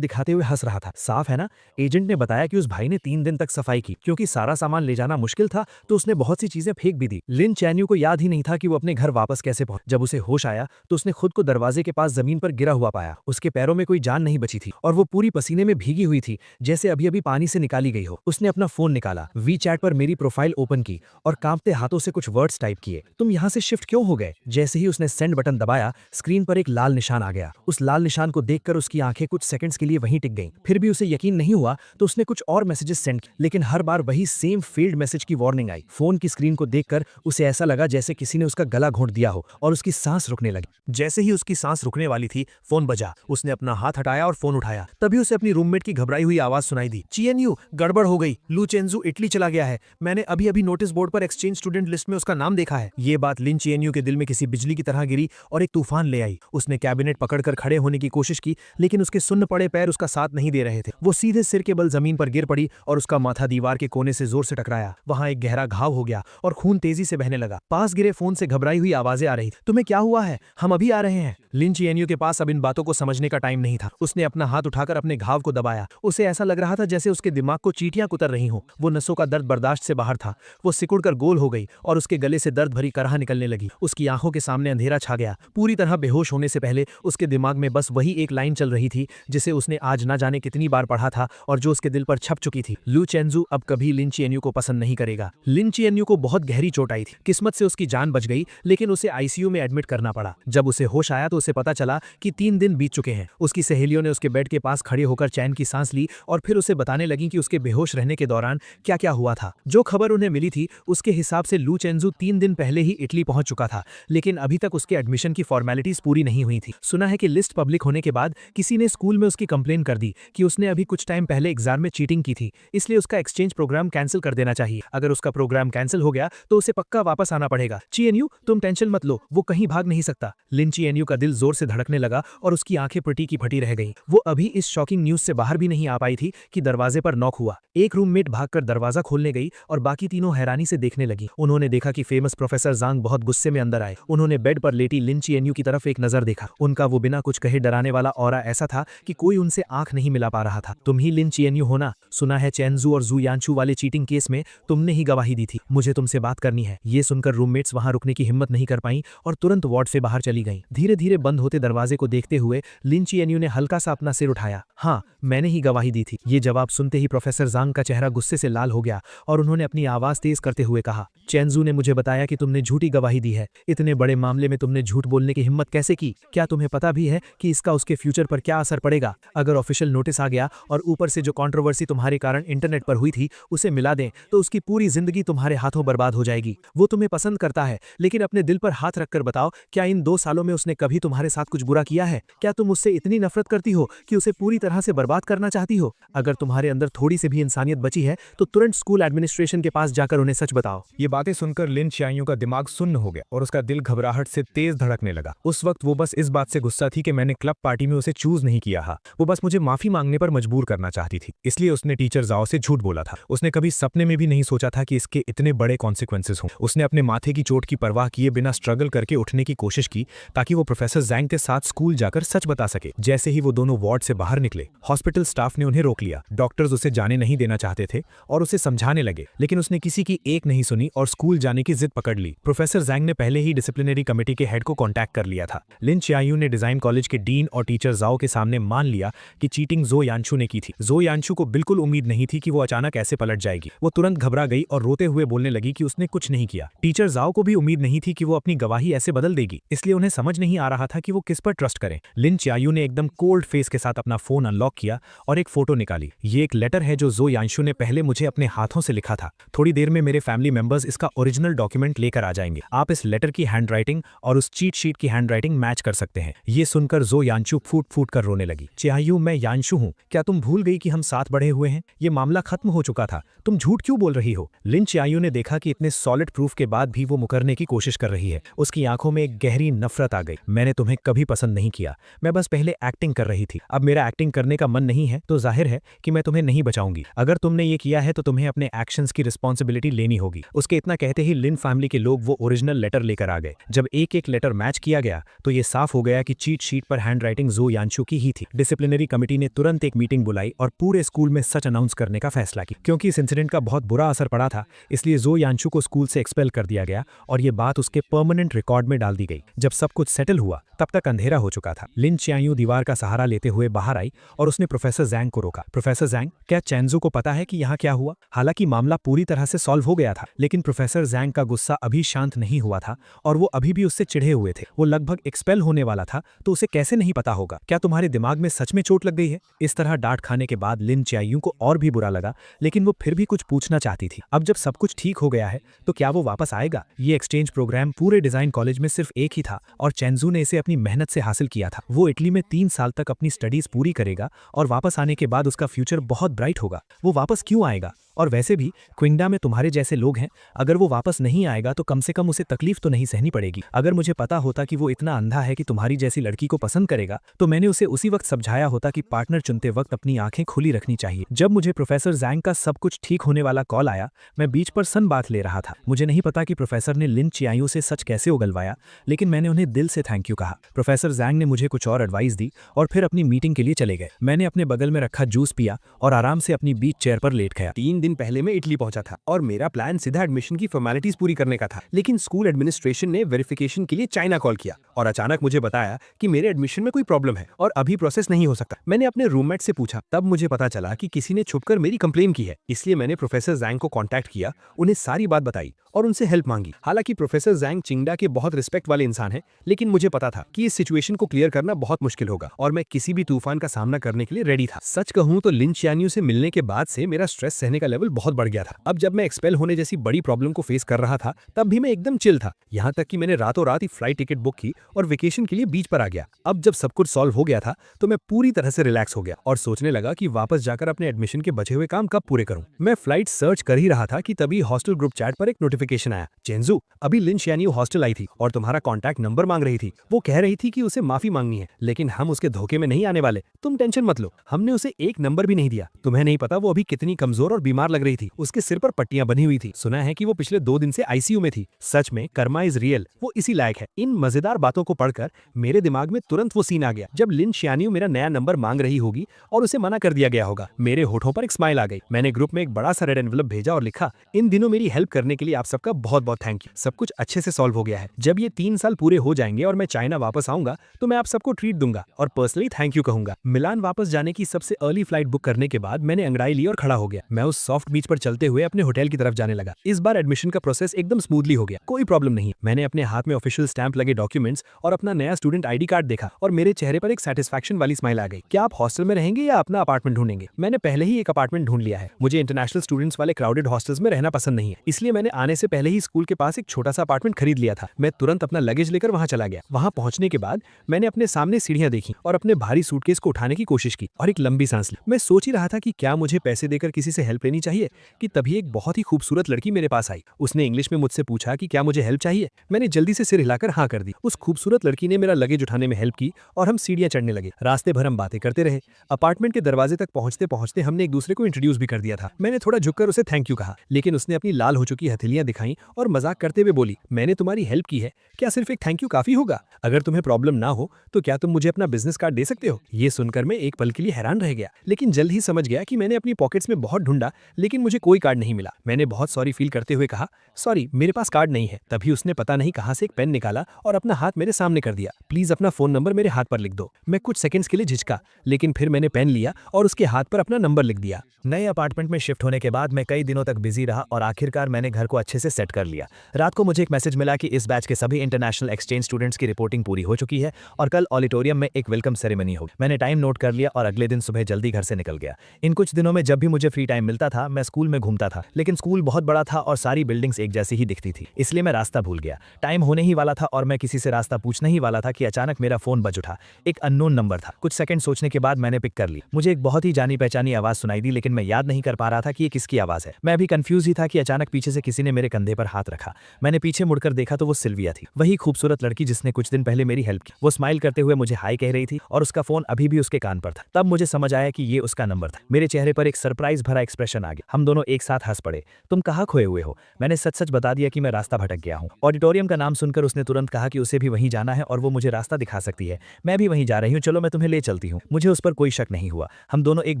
दिखाते हुए हंस रहा था। साफ है ना? एजेंट ने बताया कि उस भाई ने 3 दिन तक सफाई की, क्योंकि सारा सामान ले जाना मुश्किल था, तो उसने बहुत सी चीजें फेंक भी दी। लिन चैन यू को याद ही नहीं था कि वो अपने घर वापस कैसे पहुंचा। जब उसे होश आया तो उसने खुद को दरवाजे के पास जमीन पर गिरा हुआ पाया। उसके पैरों में कोई जान नहीं बची थी और वो पूरी पसीने में भीगी हुई थी, जैसे अभी अभी पानी से निकाली गई हो। उसने अपना फोन निकाला, वी चैट पर मेरी प्रोफाइल ओपन की और कांपते हाथों से कुछ वर्ड्स टाइप किए। तुम यहाँ से शिफ्ट क्यों हो गए? जैसे ही उसने सेंड बटन दबाया, स्क्रीन पर एक लाल निशान आ गया। उस लाल निशान को देखकर उसकी आंखें कुछ सेकंड्स के लिए वहीं टिक गईं। फिर भी उसे यकीन नहीं हुआ तो उसने कुछ और मैसेजेस सेंड किए, लेकिन हर बार वही सेम फेल्ड मैसेज की वार्निंग आई। फोन की स्क्रीन को देखकर उसे ऐसा लगा जैसे किसी ने उसका गला घोंट दिया हो और उसकी सांस रुकने लगी। जैसे ही उसकी सांस रुकने वाली थी, फोन बजा। उसने अपना हाथ हटाया और फोन उठाया। तभी उसे अपनी रूममेट की घबराई हुई आवाज सुनाई दी। चीएनयू, गड़बड़ हो गई। लू चेंजू इटली चला गया है। मैंने अभी अभी नोटिस बोर्ड पर एक्सचेंज स्टूडेंट लिस्ट में उसका नाम देखा है। ये बात लिन चीएनयू के दिल में किसी बिजली की तरह गिरी और एक तूफान ले आई। उसने कैबिनेट पकड़कर खड़े होने की कोशिश की, लेकिन उसके सुन्न पड़े पैर उसका साथ नहीं दे रहे थे। वो सीधे सिर के बल जमीन पर गिर पड़ी और उसका माथा दीवार के कोने से जोर से टकराया। वहां एक गहरा घाव हो गया और खून तेजी से बहने लगा। पास गिरे फोन से घबराई हुई आवाजें आ रही। तुम्हें क्या हुआ है? हम अभी आ रहे हैं। लिन चीएनयू के पास अब इन बातों को समझने का टाइम नहीं था। उसने अपना हाथ उठाकर अपने घाव को दबाया। उसे ऐसा लग रहा था जैसे उसके दिमाग को चींटियां कुतर रही हों। वो नसों का दर्द बर्दाश्त से बाहर था। वो सिकुड़कर गोल हो गई और उसके गले से दर्द भरी कराह निकलने लगी। उसकी आंखों के सामने अंधेरा छा गया। पूरी तरह बेहोश होने से पहले उसके दिमाग में बस वही एक लाइन चल रही थी जिसे उसने आज ना जाने कितनी बार पढ़ा था और जो उसके दिल पर छप चुकी थी। लू चेंजू अब कभी लिन चीएनयू को पसंद नहीं करेगा। लिन चीएनयू को बहुत गहरी चोट आई थी। किस्मत से उसकी जान बच गई, लेकिन उसे आईसीयू में एडमिट करना पड़ा। जब उसे होश आया तो उसे पता चला कि 3 दिन बीत चुके हैं। उसकी सहेलियों ने उसके बेड के पास खड़े होकर चैन की सांस ली और फिर उसे बताने लगी कि उसके बेहोश रहने के दौरान क्या क्या हुआ था। जो खबर उन्हें मिली थी उसके हिसाब से लू चेंजू 3 दिन पहले ही इटली पहुंच चुका था, लेकिन अभी तक उसके एडमिशन की फॉर्मेलिटीज पूरी नहीं हुई थी। सुना है कि लिस्ट पब्लिक होने के बाद किसी ने स्कूल में उसकी कंप्लेन कर दी कि उसने अभी कुछ टाइम पहले एग्जाम में चीटिंग की थी, इसलिए उसका एक्सचेंज प्रोग्राम कैंसिल कर देना चाहिए। अगर उसका प्रोग्राम कैंसिल हो गया तो उसे पक्का वापस आना पड़ेगा। चीएनयू, तुम टेंशन मत लो, वो कहीं भाग नहीं सकता। लिन चीएनयू का दिल जोर से धड़कने लगा और उसकी आंखें फटी की फटी रह गईं। वो अभी इस शॉकिंग न्यूज से बाहर भी नहीं आ पाई थी कि दरवाजे पर नॉक हुआ। एक रूममेट भागकर दरवाजा खोलने गई और बाकी तीनों हैरानी से देखने लगी। उन्होंने देखा कि फेमस प्रोफेसर जांग बहुत गुस्से में अंदर आए। उन्होंने बेड पर लेटी लिन चीएनयू की तरफ एक नजर देखा। उनका वो बिना कुछ कहे डराने वाला ऑरा ऐसा था कि कोई उनसे आंख नहीं मिला पा रहा था। तुम ही लिन चीएनयू हो ना? सुना है चेंजू और जू यानचू वाले चीटिंग केस में तुमने ही गवाही दी थी। मुझे तुमसे बात करनी है। ये सुनकर रूममेट्स वहां रुकने की हिम्मत नहीं कर पाई और तुरंत वार्ड से बाहर चली गईं। धीरे धीरे बंद होते दरवाजे को देखते हुए लिन चीएनयू ने हल्का सा अपना सिर उठाया। हाँ, मैंने ही गवाही दी थी। ये जवाब सुनते ही प्रोफेसर जांग का चेहरा गुस्से से लाल हो गया और उन्होंने अपनी आवाज तेज करते हुए कहा, चेंजू ने मुझे बताया कि तुमने झूठी गवाही दी है। इतने बड़े मामले में तुमने झूठ बोलने की हिम्मत कैसे की? क्या तुम्हें पता भी है कि इसका उसके फ्यूचर पर क्या असर पड़ेगा? अगर ऑफिशियल नोटिस आ गया और ऊपर से जो कंट्रोवर्सी तुम्हारे कारण इंटरनेट पर हुई थी उसे मिला दें तो उसकी पूरी जिंदगी तुम्हारे हाथों बर्बाद हो जाएगी। वो तुम्हें पसंद करता है, लेकिन अपने दिल पर हाथ रखकर बताओ, क्या इन 2 सालों में उसने कभी तुम्हारे साथ कुछ बुरा किया है? क्या तुम उससे इतनी नफरत करती हो कि उसे पूरी तरह से बर्बाद करना चाहती हो? अगर तुम्हारे अंदर थोड़ी सी भी इंसानियत बची है तो तुरंत स्कूल एडमिनिस्ट्रेशन के पास जाकर उन्हें सच बताओ। ये बातें सुनकर लिन चीएनयू का दिमाग सुन्न हो गया और उसका दिल घबराहट से तेज धड़कने लगा। उस वक्त वो बस इस बात से गुस्सा थी कि मैंने क्लब पार्टी में उसे चूज नहीं किया था। वो बस मुझे माफी मांगने पर मजबूर करना चाहती थी, इसलिए उसने टीचर जाओ से झूठ बोला था। उसने कभी सपने में भी नहीं सोचा था कि इसके इतने बड़े कॉन्सिक्वेंसेस हों। उसने अपने माथे की चोट की परवाह किए बिना स्ट्रगल करके उठने की कोशिश की ताकि वो प्रोफेसर जैंग के साथ स्कूल जाकर सच बता सके। जैसे ही वो दोनों वार्ड से बाहर निकले, हॉस्पिटल स्टाफ ने उन्हें रोक लिया। डॉक्टर्स उसे जाने नहीं देना चाहते थे और उसे समझाने लगे, लेकिन उसने किसी की एक नहीं सुनी और स्कूल जाने की जिद पकड़ ली। प्रोफेसर जैंग ने पहले ही डिसिप्लिनरी कमेटी के हेड को कांटेक्ट कर लिया था। लिन चीएनयू ने डिजाइन कॉलेज के डीन और टीचर जाओ के सामने मान लिया कि चीटिंग जो यानचू ने की थी। जो यानचू को बिल्कुल उम्मीद नहीं थी कि वो अचानक ऐसे पलट जाएगी। वो तुरंत घबरा गई और रोते हुए बोलने लगी कि उसने कुछ नहीं किया। टीचर जाओ को भी उम्मीद नहीं थी कि वो अपनी गवाही ऐसे बदल देगी, इसलिए उन्हें समझ नहीं आ रहा था कि वो किस पर ट्रस्ट करें। लिन चीएनयू ने एकदम कोल्ड फेस के साथ अपना फोन अनलॉक किया और एक फोटो निकाली। ये एक लेटर है जो यानचू ने पहले मुझे अपने हाथों से लिखा था। थोड़ी देर में मेरे फैमिली मेंबर्स इसका ओरिजिनल डॉक्यूमेंट लेकर आ जाएंगे। आप इस लेटर की हैंडराइटिंग और उस चीट शीट की हैंडराइटिंग मैच कर सकते हैं। ये सुनकर जो यानचू फूट फूट कर रोने लगी। चीएनयू, मैं यानचू हूँ। क्या तुम भूल गई कि हम साथ बढ़े हुए हैं? ये मामला खत्म हो चुका था। तुम झूठ क्यों बोल रही हो? लिन चीएनयू ने देखा कि इतने सॉलिड प्रूफ के बाद भी वो मुकरने की कोशिश कर रही है। उसकी आंखों में एक गहरी नफरत आ गई। मैंने तुम्हें कभी पसंद नहीं किया। मैं बस पहले एक्टिंग कर रही थी। अब मेरा एक्टिंग करने का मन नहीं है तो जाहिर है कि मैं तुम्हें नहीं बचाऊंगी। अगर तुमने ये किया है तो तुम्हें अपने एक्शंस की रिस्पॉन्सिबिलिटी लेनी होगी। उसके इतना कहते ही लिन फैमिली के लोग वो ओरिजिनल लेटर लेकर आ गए। जब एक एक लेटर मैच किया गया तो ये साफ हो गया कि चीट शीट पर हैंडराइटिंग जो यानचू की ही थी। डिसिप्लिनरी कमेटी ने तुरंत एक मीटिंग बुलाई और पूरे स्कूल में सच अनाउंस करने का फैसला किया। क्योंकि इस इंसिडेंट का बहुत बुरा असर पड़ा था, इसलिए जो यानचू को स्कूल से एक्सपेल कर दिया गया और ये बात उसके परमानेंट रिकॉर्ड में डाल दी गई। जब सब कुछ सेटल हुआ तब तक अंधेरा हो चुका था। लिन चीएनयू दीवार का सहारा लेते हुए बाहर आई और उसने प्रोफेसर जैंग को रोका। प्रोफेसर जैंग, क्या चैंजू को पता है कि यहाँ क्या हुआ? हालांकि मामला पूरी तरह से सॉल्व हो गया था, लेकिन प्रोफेसर जैंग का गुस्सा अभी शांत नहीं हुआ था और वो अभी भी उससे चिढ़े हुए थे। वो लगभग एक्सपेल होने वाला था, तो उसे कैसे नहीं पता होगा? क्या तुम्हारे दिमाग में सच में चोट लग गई है? इस तरह डांट खाने के बाद लिन च्यायू को और भी बुरा लगा, लेकिन वो फिर भी कुछ पूछना चाहती थी। अब जब सब कुछ ठीक हो गया है, तो क्या वो वापस आएगा? ये एक्सचेंज प्रोग्राम पूरे डिजाइन कॉलेज में सिर्फ एक ही था और चैंजू ने इसे अपनी मेहनत से हासिल किया था। वो इटली में 3 साल तक अपनी स्टडीज पूरी करेगा और वापस आने के बाद उसका फ्यूचर बहुत ब्राइट होगा। वो वापस क्यों आएगा? और वैसे भी क्विंगडा में तुम्हारे जैसे लोग हैं, अगर वो वापस नहीं आएगा तो कम से कम उसे तकलीफ तो नहीं सहनी पड़ेगी। अगर मुझे पता होता कि वो इतना अंधा है कि तुम्हारी जैसी लड़की को पसंद करेगा, तो मैंने उसे उसी वक्त समझाया होता कि पार्टनर चुनते वक्त अपनी आंखें खुली रखनी चाहिए। जब मुझे प्रोफेसर जैंग का सब कुछ ठीक होने वाला कॉल आया, मैं बीच पर सन बात ले रहा था। मुझे नहीं पता कि प्रोफेसर ने लिन च्यायू से सच कैसे उगलवाया, लेकिन मैंने उन्हें दिल से थैंक यू कहा। प्रोफेसर जैंग ने मुझे कुछ और एडवाइस दी और फिर अपनी मीटिंग के लिए चले गए। मैंने अपने बगल में रखा जूस पिया और आराम से अपनी बीच चेयर पर लेट गया। 3 दिन पहले मैं इटली पहुंचा था और मेरा प्लान सीधा एडमिशन की फॉर्मेलिटीज पूरी करने का था, लेकिन स्कूल एडमिनिस्ट्रेशन ने वेरिफिकेशन के लिए चाइना कॉल किया और अचानक मुझे बताया कि मेरे एडमिशन में कोई प्रॉब्लम है और अभी प्रोसेस नहीं हो सकता। मैंने अपने रूममेट से पूछा, तब मुझे पता चला कि किसी ने छुपकर मेरी कंप्लेन की है। इसलिए मैंने प्रोफेसर जैंग को कांटेक्ट किया, उन्हें सारी बात बताई और उनसे हेल्प मांगी। हालांकि प्रोफेसर जैंग चिंगडा के बहुत रिस्पेक्ट वाले इंसान हैं, लेकिन मुझे पता था कि इस सिचुएशन को क्लियर करना बहुत मुश्किल होगा और मैं किसी भी तूफान का सामना करने के लिए रेडी था। सच कहूं तो लिन च्यायू से मिलने के बाद से मेरा स्ट्रेस सहने का लेवल बहुत बढ़ गया था। अब जब मैं एक्सपेल होने जैसी बड़ी प्रॉब्लम को फेस कर रहा था, तब भी मैं एकदम चिल था। यहाँ तक कि मैंने रातों रात ही फ्लाइट टिकट बुक की और वेकेशन के लिए बीच पर आ गया। अब जब सब कुछ सॉल्व हो गया था, तो मैं पूरी तरह से रिलैक्स हो गया और सोचने लगा कि वापस जाकर अपने एडमिशन के बचे हुए काम कब पूरे करूं। मैं फ्लाइट सर्च कर ही रहा था कि तभी हॉस्टल ग्रुप चैट पर एक नोटिफिकेशन आया, चेंजू, अभी लिन च्यायू हॉस्टल आई थी और तुम्हारा कॉन्टैक्ट नंबर मांग रही थी। वो कह रही थी कि उसे माफी मांगनी है, लेकिन हम उसके धोखे में नहीं आने वाले, तुम टेंशन मत लो। हमने उसे एक नंबर भी नहीं दिया। तुम्हें नहीं पता वो अभी कितनी कमजोर और बीमार लग रही थी। उसके सिर पर पट्टियां बनी हुई थी। सुना है कि वो पिछले 2 दिन से आईसीयू में थी। सच में कर्मा इज रियल, वो इसी लायक है। इन मजेदार बातों को पढ़कर मेरे दिमाग में तुरंत वो सीन आ गया जब लिन च्यायू मेरा नया नंबर मांग रही होगी और उसे मना कर दिया गया होगा। मेरे होठों पर एक स्माइल आ गई। मैंने ग्रुप में एक बड़ा सा रेड एनवेलप भेजा और लिखा, इन दिनों मेरी हेल्प करने के लिए आप सबका बहुत बहुत थैंक यू। सब कुछ अच्छे से सॉल्व हो गया है। जब ये 3 साल पूरे हो जाएंगे और मैं चाइना वापस आऊंगा, तो मैं आप सबको ट्रीट दूंगा और पर्सनली थैंक यू कहूंगा। मिलान वापस जाने की सबसे अर्ली फ्लाइट बुक करने के बाद मैंने अंगड़ाई ली और खड़ा हो गया। मैं उस सॉफ्ट बीच पर चलते हुए अपने होटल की तरफ जाने लगा। इस बार एडमिशन का प्रोसेस एकदम स्मूथली हो गया, कोई प्रॉब्लम नहीं। मैंने अपने हाथ में ऑफिशियल स्टैंप लगे डॉक्यूमेंट्स और अपना नया स्टूडेंट आईडी कार्ड देखा और मेरे चेहरे पर एक सेटिस्फैक्शन वाली स्माइल आ गई। क्या आप हॉस्टल में रहेंगे या अपना अपार्टमेंट ढूंढेंगे? मैंने पहले ही एक अपार्टमेंट ढूंढ लिया है। मुझे इंटरनेशनल स्टूडेंट्स वाले क्राउडेड हॉस्टल्स में रहना पसंद नहीं है, इसलिए मैंने आने से पहले ही स्कूल के पास एक छोटा सा अपार्टमेंट खरीद लिया था। मैं तुरंत अपना लगेज लेकर वहां चला गया। वहां पहुंचने के बाद मैंने अपने सामने सीढ़ियां देखी और अपने भारी सूटकेस को उठाने की कोशिश की और एक लंबी सांस ली। मैं सोच ही रहा था कि क्या मुझे पैसे देकर किसी से हेल्प लेनी चाहिए कि तभी एक बहुत ही खूबसूरत लड़की मेरे पास आई। उसने इंग्लिश में मुझसे पूछा कि क्या मुझे हेल्प चाहिए। मैंने जल्दी से सिर हिलाकर हाँ कर दी। उस खूबसूरत लड़की ने मेरा लगेज उठाने में हेल्प की और हम सीढ़ियां चढ़ने लगे। रास्ते भर हम बातें करते रहे। अपार्टमेंट के दरवाजे तक पहुंचते पहुंचते हमने एक दूसरे को इंट्रोड्यूस भी कर दिया था। मैंने थोड़ा झुककर उसे थैंक यू कहा, लेकिन उसने अपनी लाल हो चुकी हथेलियां दिखाई और मजाक करते हुए बोली, मैंने तुम्हारी हेल्प की है, क्या सिर्फ एक थैंक यू काफी होगा? अगर तुम्हें प्रॉब्लम ना हो तो क्या तुम मुझे अपना बिजनेस कार्ड दे सकते हो? ये सुनकर मैं एक पल के लिए हैरान रह गया, लेकिन जल्द ही समझ गया कि मैंने अपनी पॉकेट्स में बहुत ढूंढा, लेकिन मुझे कोई कार्ड नहीं मिला। मैंने बहुत सॉरी फील करते हुए कहा, सॉरी मेरे पास कार्ड नहीं है। तभी उसने पता नहीं कहां से एक पेन निकाला और अपना हाथ मेरे सामने कर दिया। प्लीज अपना फोन नंबर मेरे हाथ पर लिख दो। मैं कुछ सेकंड्स के लिए झिझका, लेकिन फिर मैंने पेन लिया और उसके हाथ पर अपना नंबर लिख दिया। नए अपार्टमेंट में शिफ्ट होने के बाद मैं कई दिनों तक बिजी रहा और आखिरकार मैंने घर को अच्छे से सेट कर लिया। रात को मुझे एक मैसेज मिला कि इस बैच के सभी इंटरनेशनल एक्सचेंज स्टूडेंट्स की रिपोर्टिंग पूरी हो चुकी है और कल ऑडिटोरियम में एक वेलकम सेरेमनी होगी। मैंने टाइम नोट कर लिया और अगले दिन सुबह जल्दी घर से निकल गया। इन कुछ दिनों में जब भी मुझे फ्री टाइम मिलता था, मैं स्कूल में घूमता था, लेकिन स्कूल बहुत बड़ा था और सारी बिल्डिंग्स एक जैसी ही दिखती थी, इसलिए मैं रास्ता भूल गया। टाइम होने ही वाला था और मैं किसी से रास्ता पूछने ही वाला था कि अचानक मेरा फोन बज उठा। एक अननोन नंबर था। कुछ सेकंड सोचने के बाद मैंने पिक कर ली। मुझे एक बहुत ही जानी पहचानी आवाज सुनाई दी, लेकिन मैं याद नहीं कर पा रहा था कि ये किसकी आवाज है। मैं अभी कंफ्यूज ही था कि अचानक पीछे से किसी ने मेरे कंधे पर हाथ रखा। मैंने पीछे मुड़कर देखा तो वो सिल्विया थी, वही खूबसूरत लड़की जिसने कुछ दिन पहले मेरी हेल्प की। वो स्माइल करते हुए मुझे हाय कह रही थी और उसका फोन अभी भी उसके कान पर था। तब मुझे समझ आया कि ये उसका नंबर था। मेरे चेहरे पर एक सरप्राइज भरा एक्सप्रेशन रिएक्शन आ गया। हम दोनों एक साथ हंस पड़े। तुम कहाँ खोए हुए हो? मैंने सच सच बता दिया कि मैं रास्ता भटक गया हूँ। ऑडिटोरियम का नाम सुनकर उसने तुरंत कहा कि उसे भी वहीं जाना है और वो मुझे रास्ता दिखा सकती है। मैं भी वहीं जा रही हूँ, चलो मैं तुम्हें ले चलती हूँ। मुझे उस पर कोई शक नहीं हुआ। हम दोनों एक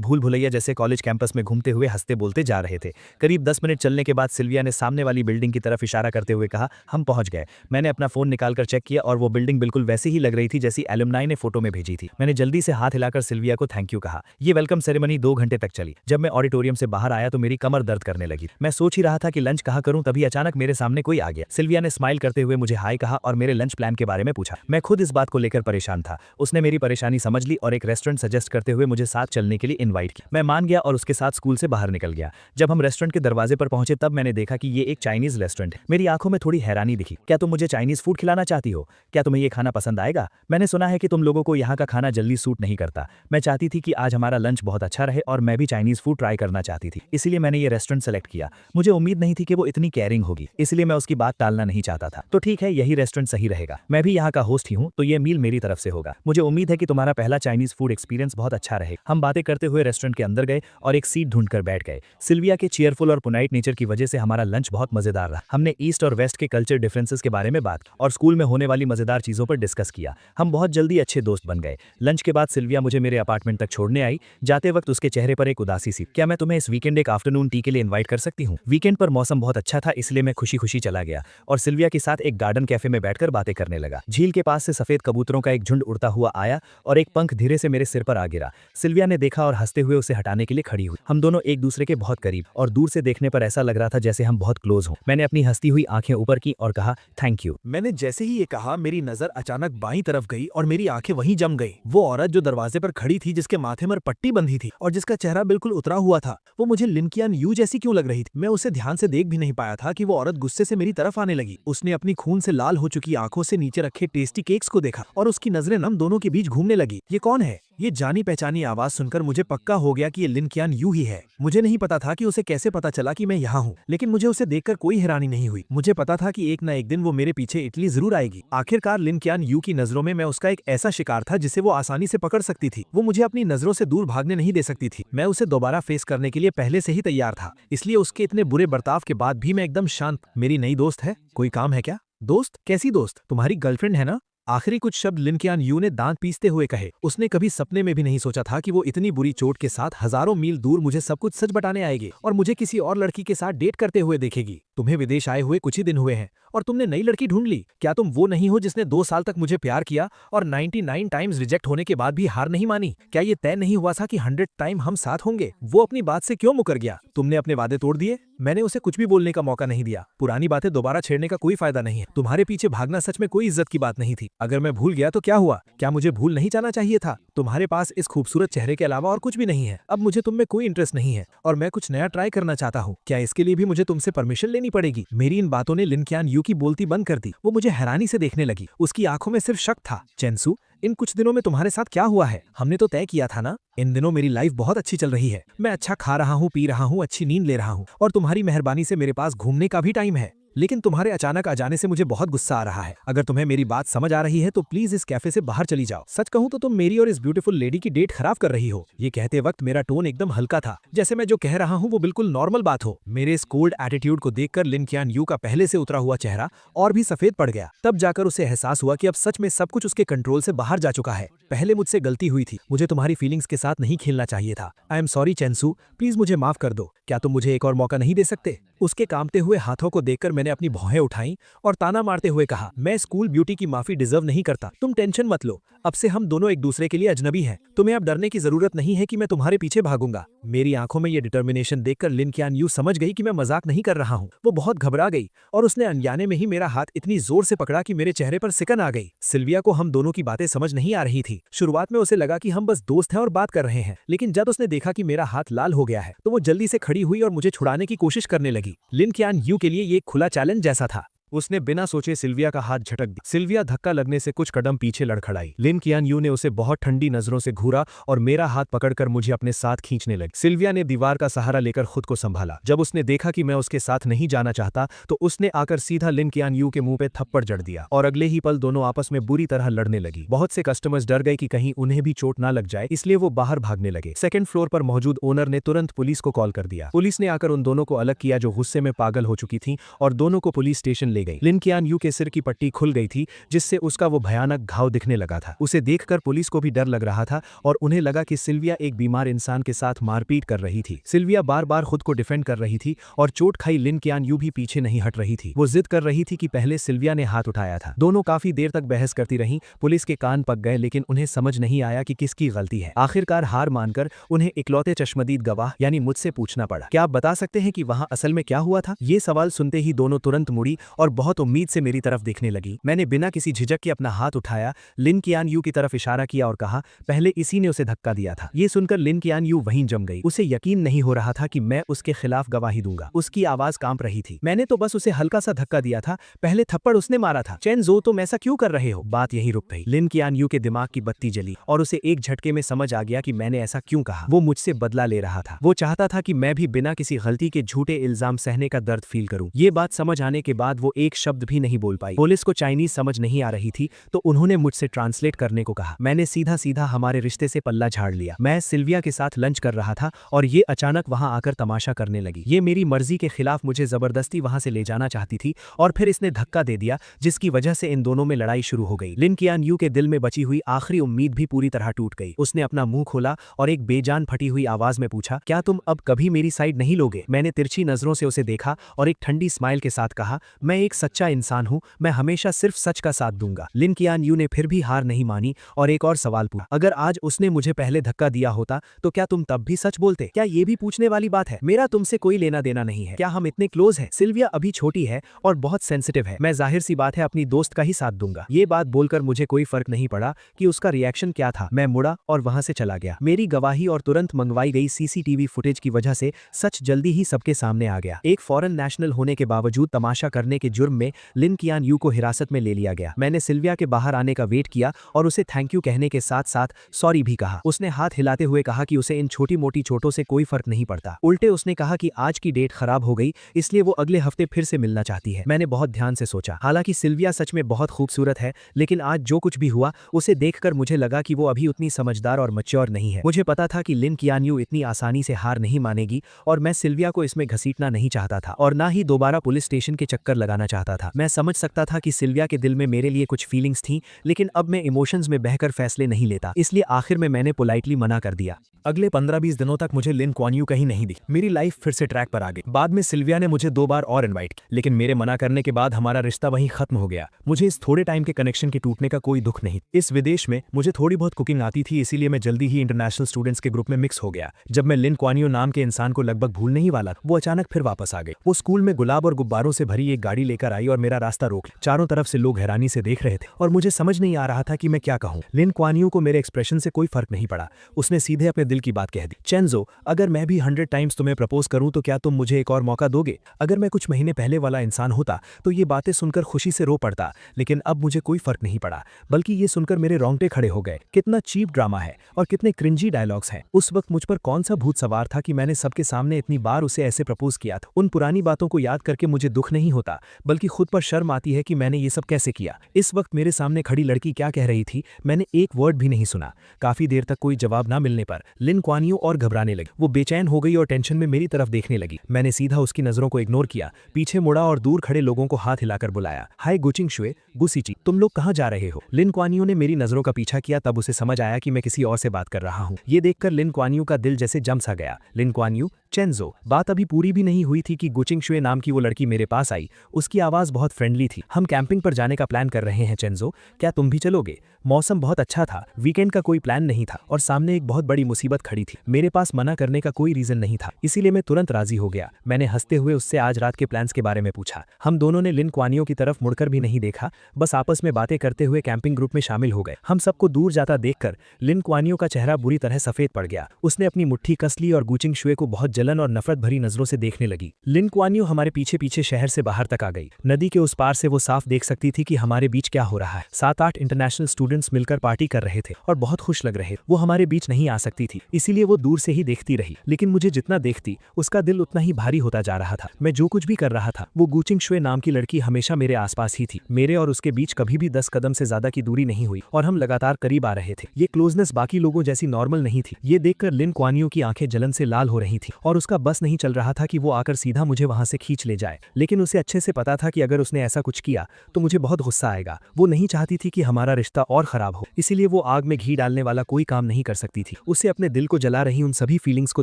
भूल भुलैया जैसे कॉलेज कैंपस में घूमते हुए हंसते बोलते जा रहे थे। करीब 10 मिनट चलने के बाद सिल्विया ने सामने वाली बिल्डिंग की तरफ इशारा करते हुए कहा, हम पहुंच गए। मैंने अपना फोन निकालकर चेक किया और वो बिल्डिंग बिल्कुल वैसी ही लग रही थी जैसी एलुमनाई ने फोटो में भेजी थी। मैंने जल्दी से हाथ हिलाकर सिल्विया को थैंक यू कहा। ये वेलकम सेरेमनी 2 घंटे तक चली। जब मैं ऑडिटोरियम से बाहर आया तो मेरी कमर दर्द करने लगी। मैं सोच ही रहा था कि लंच कहाँ करूं, तभी अचानक मेरे सामने कोई आ गया। सिल्विया ने स्माइल करते हुए मुझे हाय कहा और मेरे लंच प्लान के बारे में पूछा। मैं खुद इस बात को लेकर परेशान था। उसने मेरी परेशानी समझ ली और एक रेस्टोरेंट सजेस्ट करते हुए मुझे साथ चलने के लिए इनवाइट किया। मैं मान गया और उसके साथ स्कूल से बाहर निकल गया। जब हम रेस्टोरेंट के दरवाजे पर पहुंचे तब मैंने देखा कि ये एक चाइनीज रेस्टोरेंट है। मेरी आंखों में थोड़ी हैरानी दिखी। क्या तुम मुझे चाइनीज फूड खिलाना चाहती हो? क्या तुम्हें ये खाना पसंद आएगा? मैंने सुना है कि तुम लोगों को यहाँ का खाना जल्दी सूट नहीं करता। मैं चाहती थी कि आज हमारा लंच बहुत अच्छा रहे और मैं भी चाइनीज फूड ट्राई करना चाहती थी, इसलिए मैंने ये रेस्टोरेंट सेलेक्ट किया। मुझे उम्मीद नहीं थी कि वो इतनी केयरिंग होगी, इसलिए मैं उसकी बात टालना नहीं चाहता था। तो ठीक है, यही रेस्टोरेंट सही रहेगा। मैं भी यहाँ का होस्ट ही हूँ, तो ये मील मेरी तरफ से होगा। मुझे उम्मीद है कि तुम्हारा पहला चाइनीज फूड एक्सपीरियंस बहुत अच्छा रहे। हम बातें करते हुए रेस्टोरेंट के अंदर गए और एक सीट ढूंढकर बैठ गए। सिल्विया के चीयरफुल और पुनाइट नेचर की वजह से हमारा लंच बहुत मजेदार रहा। हमने ईस्ट और वेस्ट के कल्चर डिफरेंसेस के बारे में बात और स्कूल में होने वाली मजेदार चीजों पर डिस्कस किया। हम बहुत जल्दी अच्छे दोस्त बन गए। लंच के बाद सिल्विया मुझे मेरे अपार्टमेंट तक छोड़ने आई। जाते वक्त उसके चेहरे पर एक उदासी सी। क्या मैं तुम्हें इस वीकेंड एक आफ्टरनून टी के लिए इनवाइट कर सकती हूँ? वीकेंड पर मौसम बहुत अच्छा था, इसलिए मैं खुशी खुशी चला गया और सिल्विया के साथ एक गार्डन कैफे में बैठकर बातें करने लगा। झील के पास से सफेद कबूतरों का एक झुंड उड़ता हुआ आया और एक पंख धीरे से मेरे सिर पर आ गिरा। सिल्विया ने देखा और हंसते हुए उसे हटाने के लिए खड़ी हुई। हम दोनों एक दूसरे के बहुत करीब और दूर से देखने पर ऐसा लग रहा था जैसे हम बहुत क्लोज हों। मैंने अपनी हंसती हुई आंखें ऊपर की और कहा, थैंक यू। मैंने जैसे ही ये कहा मेरी नजर अचानक बाईं तरफ गई और मेरी आंखें वहीं जम गई। वो औरत जो दरवाजे पर खड़ी थी, जिसके माथे पर पट्टी बंधी थी और जिसका चेहरा बिल्कुल उतरा हुआ था, वो मुझे लिन कियान यू जैसी क्यों लग रही थी? मैं उसे ध्यान से देख भी नहीं पाया था कि वो औरत गुस्से से मेरी तरफ आने लगी। उसने अपनी खून से लाल हो चुकी आंखों से नीचे रखे टेस्टी केक्स को देखा और उसकी नजरें हम दोनों के बीच घूमने लगी। ये कौन है? ये जानी पहचानी आवाज सुनकर मुझे पक्का हो गया कि ये लिन कियान यू ही है। मुझे नहीं पता था कि उसे कैसे पता चला कि मैं यहाँ हूँ, लेकिन मुझे उसे देखकर कोई हैरानी नहीं हुई। मुझे पता था कि एक न एक दिन वो मेरे पीछे इटली जरूर आएगी। आखिरकार लिन कियान यू की नजरों में मैं उसका एक ऐसा शिकार था जिसे वो आसानी से पकड़ सकती थी। वो मुझे अपनी नजरों से दूर भागने नहीं दे सकती थी। मैं उसे दोबारा फेस करने के लिए पहले से ही तैयार था, इसलिए उसके इतने बुरे बर्ताव के बाद भी मैं एकदम शांत। मेरी नई दोस्त है, कोई काम है क्या? दोस्त? कैसी दोस्त? तुम्हारी गर्लफ्रेंड है ना? आखिरी कुछ शब्द लिन कियान यू ने दांत पीसते हुए कहे। उसने कभी सपने में भी नहीं सोचा था कि वो इतनी बुरी चोट के साथ हजारों मील दूर मुझे सब कुछ सच बताने आएगी और मुझे किसी और लड़की के साथ डेट करते हुए देखेगी। तुम्हें विदेश आए हुए कुछ ही दिन हुए हैं और तुमने नई लड़की ढूंढ ली। क्या तुम वो नहीं हो जिसने 2 साल तक मुझे प्यार किया और 99 टाइम्स रिजेक्ट होने के बाद भी हार नहीं मानी? क्या ये तय नहीं हुआ था कि 100 टाइम हम साथ होंगे? वो अपनी बात से क्यों मुकर गया? तुमने अपने वादे तोड़ दिए। मैंने उसे कुछ भी बोलने का मौका नहीं दिया। पुरानी बातें दोबारा छेड़ने का कोई फायदा नहीं है। तुम्हारे पीछे भागना सच में कोई इज्जत की बात नहीं थी। अगर मैं भूल गया तो क्या हुआ? क्या मुझे भूल नहीं जाना चाहिए था? तुम्हारे पास इस खूबसूरत चेहरे के अलावा और कुछ भी नहीं है। अब मुझे तुम में कोई इंटरेस्ट नहीं है और मैं कुछ नया ट्राई करना चाहता हूँ। क्या इसके लिए भी मुझे तुमसे परमिशन लेनी पड़ेगी? मेरी इन बातों ने लिन कियान यू की बोलती बंद कर दी। वो मुझे हैरानी से देखने लगी। उसकी आंखों में सिर्फ शक था। चेंसू, इन कुछ दिनों में तुम्हारे साथ क्या हुआ है? हमने तो तय किया था ना। इन दिनों मेरी लाइफ बहुत अच्छी चल रही है। मैं अच्छा खा रहा हूँ, पी रहा हूँ, अच्छी नींद ले रहा हूँ और तुम्हारी मेहरबानी से मेरे पास घूमने का भी टाइम है। लेकिन तुम्हारे अचानक आ जाने से मुझे बहुत गुस्सा आ रहा है। अगर तुम्हें मेरी बात समझ आ रही है तो प्लीज इस कैफे से बाहर चली जाओ। सच कहूं तो तुम मेरी और इस ब्यूटीफुल लेडी की डेट खराब कर रही हो। ये कहते वक्त मेरा टोन एकदम हल्का था, जैसे मैं जो कह रहा हूं वो बिल्कुल नॉर्मल बात हो। मेरे इस कोल्ड एटीट्यूड को देखकर लिन कियान यू का पहले से उतरा हुआ चेहरा और भी सफेद पड़ गया। तब जाकर उसे एहसास हुआ कि अब सच में सब कुछ उसके कंट्रोल से बाहर जा चुका है। पहले मुझसे गलती हुई थी। मुझे तुम्हारी फीलिंग्स के साथ नहीं खेलना चाहिए था। आई एम सॉरी चेंसू, प्लीज मुझे माफ कर दो। क्या तुम मुझे एक और मौका नहीं दे सकते? उसके कांपते हुए हाथों को देखकर मैंने अपनी भौहें उठाई और ताना मारते हुए कहा, मैं स्कूल ब्यूटी की माफी डिजर्व नहीं करता। तुम टेंशन मत लो, अब से हम दोनों एक दूसरे के लिए अजनबी हैं। तुम्हें अब डरने की जरूरत नहीं है कि मैं तुम्हारे पीछे भागूंगा। मेरी आंखों में ये डिटर्मिनेशन देखकर लिन कियान यू समझ गई कि मैं मजाक नहीं कर रहा हूँ। वो बहुत घबरा गई और उसने अनजाने में ही मेरा हाथ इतनी जोर से पकड़ा कि मेरे चेहरे पर सिकन आ गई। सिल्विया को हम दोनों की बातें समझ नहीं आ रही थी। शुरुआत में उसे लगा कि हम बस दोस्त हैं और बात कर रहे हैं, लेकिन जब उसने देखा कि मेरा हाथ लाल हो गया है तो वो जल्दी से खड़ी हुई और मुझे छुड़ाने की कोशिश करने लगी। लिन कियान यू के लिए ये एक खुला चैलेंज जैसा था। उसने बिना सोचे सिल्विया का हाथ झटक दिया। सिल्विया धक्का लगने से कुछ कदम पीछे लड़खड़ाई। लिन कियान यू ने उसे बहुत ठंडी नजरों से घूरा और मेरा हाथ पकड़कर मुझे अपने साथ खींचने लगी। सिल्विया ने दीवार का सहारा लेकर खुद को संभाला। जब उसने देखा कि मैं उसके साथ नहीं जाना चाहता तो उसने आकर सीधा लिन कियान यू के मुंह पे थप्पड़ जड़ दिया और अगले ही पल दोनों आपस में बुरी तरह लड़ने लगी। बहुत से कस्टमर्स डर गए कि कहीं उन्हें भी चोट ना लग जाए, इसलिए वो बाहर भागने लगे। सेकंड फ्लोर पर मौजूद ओनर ने तुरंत पुलिस को कॉल कर दिया। पुलिस ने आकर उन दोनों को अलग किया जो गुस्से में पागल हो चुकी थी और दोनों को पुलिस स्टेशन ले गई। लिन कियान यू के सिर की पट्टी खुल गई थी जिससे उसका वो भयानक घाव दिखने लगा था। उसे देखकर पुलिस को भी डर लग रहा था और उन्हें लगा कि सिल्विया एक बीमार इंसान के साथ मारपीट कर रही थी। सिल्विया बार बार खुद को डिफेंड कर रही थी और चोट खाई लिन कियान यू भी पीछे नहीं हट रही थी। वो जिद कर रही थी कि पहले सिल्विया ने हाथ उठाया था। दोनों काफी देर तक बहस करती रहीं। पुलिस के कान पक गए लेकिन उन्हें समझ नहीं आया कि किसकी गलती है। आखिरकार हार मानकर उन्हें इकलौते चश्मदीद गवाह यानी मुझसे पूछना पड़ा, क्या आप बता सकते हैं कि वहां असल में क्या हुआ था? ये सवाल सुनते ही दोनों तुरंत मुड़ी और बहुत उम्मीद से मेरी तरफ देखने लगी। मैंने बिना किसी झिझक के अपना हाथ उठाया, लिन कियान यू की तरफ इशारा किया और कहा, पहले इसी ने उसे धक्का दिया था। ये सुनकर लिन कियान यू वहीं जम गई। उसे यकीन नहीं हो रहा था कि मैं उसके खिलाफ गवाही दूंगा। उसकी आवाज कांप रही थी। मैंने तो बस उसे हल्का सा धक्का दिया था, पहले थप्पड़ उसने मारा था। चेन जो, तुम ऐसा क्यों कर रहे हो? बात यहीं रुक गई। लिन कियान यू के दिमाग की बत्ती जली और उसे एक झटके में समझ आ गया कि मैंने ऐसा क्यों कहा। वो मुझसे बदला ले रहा था। वो चाहता था कि मैं भी बिना किसी गलती के झूठे इल्जाम सहने का दर्द फील करूं। ये बात समझ आने के बाद वो एक शब्द भी नहीं बोल पाई। पुलिस को चाइनीज समझ नहीं आ रही थी तो उन्होंने मुझसे ट्रांसलेट करने को कहा। मैंने सीधा सीधा हमारे रिश्ते से पल्ला झाड़ लिया। मैं सिल्विया के साथ लंच कर रहा था और ये अचानक वहां आकर तमाशा करने लगी। ये मेरी मर्जी के खिलाफ मुझे जबरदस्ती वहां से ले जाना चाहती थी और फिर इसने धक्का दे दिया जिसकी वजह से इन दोनों में लड़ाई शुरू हो गई। लिन कियान यू के दिल में बची हुई आखिरी उम्मीद भी पूरी तरह टूट गई। उसने अपना मुंह खोला और एक बेजान फटी हुई आवाज में पूछा, क्या तुम अब कभी मेरी साइड नहीं लोगे? मैंने तिरछी नजरों से उसे देखा और एक ठंडी स्माइल के साथ कहा, मैं एक सच्चा इंसान हूं, मैं हमेशा सिर्फ सच का साथ दूंगा। लिन कियान यू ने फिर भी हार नहीं मानी और एक और सवाल पूछा, अगर आज उसने मुझे पहले धक्का दिया होता तो क्या तुम तब भी सच बोलते? क्या ये भी पूछने वाली बात है? मेरा तुमसे कोई लेना देना नहीं है। क्या हम इतने क्लोज हैं? सिल्विया अभी छोटी है और बहुत सेंसिटिव है। मैं जाहिर सी बात है अपनी दोस्त का ही साथ दूंगा। ये बात बोलकर मुझे कोई फर्क नहीं पड़ा कि उसका रिएक्शन क्या था। मैं मुड़ा और वहां से चला गया। मेरी गवाही और तुरंत मंगवाई गई सीसीटीवी फुटेज की वजह से सच जल्दी ही सबके सामने आ गया। एक फॉरेन नेशनल होने के बावजूद तमाशा करने के जुर्म में लिन कियान यू को हिरासत में ले लिया गया। मैंने सिल्विया के बाहर आने का वेट किया और उसे थैंक यू कहने के साथ साथ सॉरी भी कहा। उसने हाथ हिलाते हुए कहा कि उसे इन छोटी मोटी चोटों से कोई फर्क नहीं पड़ता। उल्टे उसने कहा कि आज की डेट खराब हो गई इसलिए वो अगले हफ्ते फिर से मिलना चाहती है। मैंने बहुत ध्यान से सोचा। हालांकि सिल्विया सच में बहुत खूबसूरत है लेकिन आज जो कुछ भी हुआ उसे देखकर मुझे लगा कि वो अभी उतनी समझदार और मैच्योर नहीं है। मुझे पता था कि लिन कियान यू इतनी आसानी से हार नहीं मानेगी और मैं सिल्विया को इसमें घसीटना नहीं चाहता था और ना ही दोबारा पुलिस स्टेशन के चक्कर लगाना चाहता था। मैं समझ सकता था कि सिल्विया के दिल में मेरे लिए कुछ फीलिंग्स थी लेकिन अब मैं इमोशंस में बहकर फैसले नहीं लेता, इसलिए आखिर में मैंने पोलाइटली मना कर दिया। अगले 15-20 दिनों तक मुझे लिन क्वान यू कहीं नहीं दिखी। मेरी लाइफ फिर से ट्रैक पर आ गई। बाद में सिल्विया ने मुझे 2 बार और इनवाइट किया लेकिन मेरे मना करने के बाद हमारा रिश्ता वहीं खत्म हो गया। मुझे इस थोड़े टाइम के कनेक्शन के टूटने का कोई दुख नहीं। इस विदेश में मुझे थोड़ी बहुत कुकिंग आती थी इसीलिए मैं जल्दी ही इंटरनेशनल स्टूडेंट्स के ग्रुप में मिक्स हो गया। जब मैं लिन क्वान यू नाम के इंसान को लगभग भूलने ही वाला वो अचानक फिर वापस आ गई। वो स्कूल में गुलाब और गुब्बारों से भरी एक गाड़ी लेकर आई और मेरा रास्ता रोक लिया। चारों तरफ से लोग हैरानी से देख रहे थे और मुझे समझ नहीं आ रहा था कि मैं क्या कहूं। लिन क्वान यू को मेरे एक्सप्रेशन से कोई फर्क नहीं पड़ा। उसने सीधे अपने दिल की बात कह दी, चेंजो, अगर मैं भी 100 टाइम्स तुम्हें प्रपोज करूं तो क्या तुम मुझे एक और मौका दोगे? अगर मैं कुछ महीने पहले वाला इंसान होता तो ये बातें सुनकर खुशी से रो पड़ता लेकिन अब मुझे कोई फर्क नहीं पड़ा बल्कि ये सुनकर मेरे रोंगटे खड़े हो गए। कितना चीप ड्रामा है और कितने क्रिंजी डायलॉग्स हैं। उस वक्त मुझ पर कौन सा भूत सवार था कि मैंने सबके सामने इतनी बार उसे ऐसे प्रपोज किया था। उन पुरानी बातों को याद करके मुझे दुख नहीं होता बल्कि खुद पर शर्म आती है कि मैंने ये सब कैसे किया। इस वक्त मेरे सामने खड़ी लड़की क्या कह रही थी मैंने एक वर्ड भी नहीं सुना। काफी देर तक कोई जवाब ना मिलने पर लिन क्वान यू और घबराने लगी। वो बेचैन हो गई और टेंशन में मेरी तरफ देखने लगी। मैंने सीधा उसकी नजरों को इग्नोर किया, पीछे मुड़ा और दूर खड़े लोगों को हाथ हिलाकर बुलाया, हाय गुचिंग शुए, गुसीची, तुम लोग कहाँ जा रहे हो? लिन क्वान यू ने मेरी नजरों का पीछा किया तब उसे समझ आया कि मैं किसी और से बात कर रहा हूँ। ये देखकर लिन क्वान यू का दिल जैसे जम सा गया। लिन क्वान यू, चेंजो, बात अभी पूरी भी नहीं हुई थी कि गुचिंग शुए नाम की वो लड़की मेरे पास आई। उसकी आवाज बहुत फ्रेंडली थी। हम कैंपिंग पर जाने का प्लान कर रहे हैं चेंजो, क्या तुम भी चलोगे? मौसम बहुत अच्छा था, वीकेंड का कोई प्लान नहीं था और सामने एक बहुत बड़ी मुसीबत मुसीबत खड़ी थी। मेरे पास मना करने का कोई रीजन नहीं था, इसीलिए मैं तुरंत राजी हो गया। मैंने हंसते हुए उससे आज रात के प्लान्स के बारे में पूछा। हम दोनों ने लिन क्वानियो की तरफ मुड़कर भी नहीं देखा, बस आपस में बातें करते हुए कैंपिंग ग्रुप में शामिल हो गए। हम सबको दूर जाता देखकर लिन क्वानियो का चेहरा बुरी तरह सफेद पड़ गया। उसने अपनी मुट्ठी कस ली और गुचिंग शुए को बहुत जलन और नफरत भरी नजरों से देखने लगी। लिन क्वानियो हमारे पीछे पीछे शहर से बाहर तक आ गई। नदी के उस पार से वो साफ देख सकती थी कि हमारे बीच क्या हो रहा है। 7-8 इंटरनेशनल स्टूडेंट्स मिलकर पार्टी कर रहे थे और बहुत खुश लग रहे। वो हमारे बीच नहीं आ सकती थी, इसीलिए वो दूर से ही देखती रही, लेकिन मुझे जितना देखती उसका दिल उतना ही भारी होता जा रहा था। मैं जो कुछ भी कर रहा था, वो गुचिंग शुए नाम की लड़की हमेशा मेरे आसपास ही थी। मेरे और उसके बीच कभी भी 10 कदम से ज्यादा की दूरी नहीं हुई और हम लगातार करीब आ रहे थे। ये क्लोजनेस बाकी लोगों जैसी नॉर्मल नहीं थी। ये देखकर लिन क्वानियो की आंखें जलन से लाल हो रही थी और उसका बस नहीं चल रहा था कि वो आकर सीधा मुझे वहां से खींच ले जाए, लेकिन उसे अच्छे से पता था कि अगर उसने ऐसा कुछ किया तो मुझे बहुत गुस्सा आएगा। वो नहीं चाहती थी कि हमारा रिश्ता और खराब हो, इसीलिए वो आग में घी डालने वाला कोई काम नहीं कर सकती थी। उसे अपने दिल को जला रही उन सभी फीलिंग्स को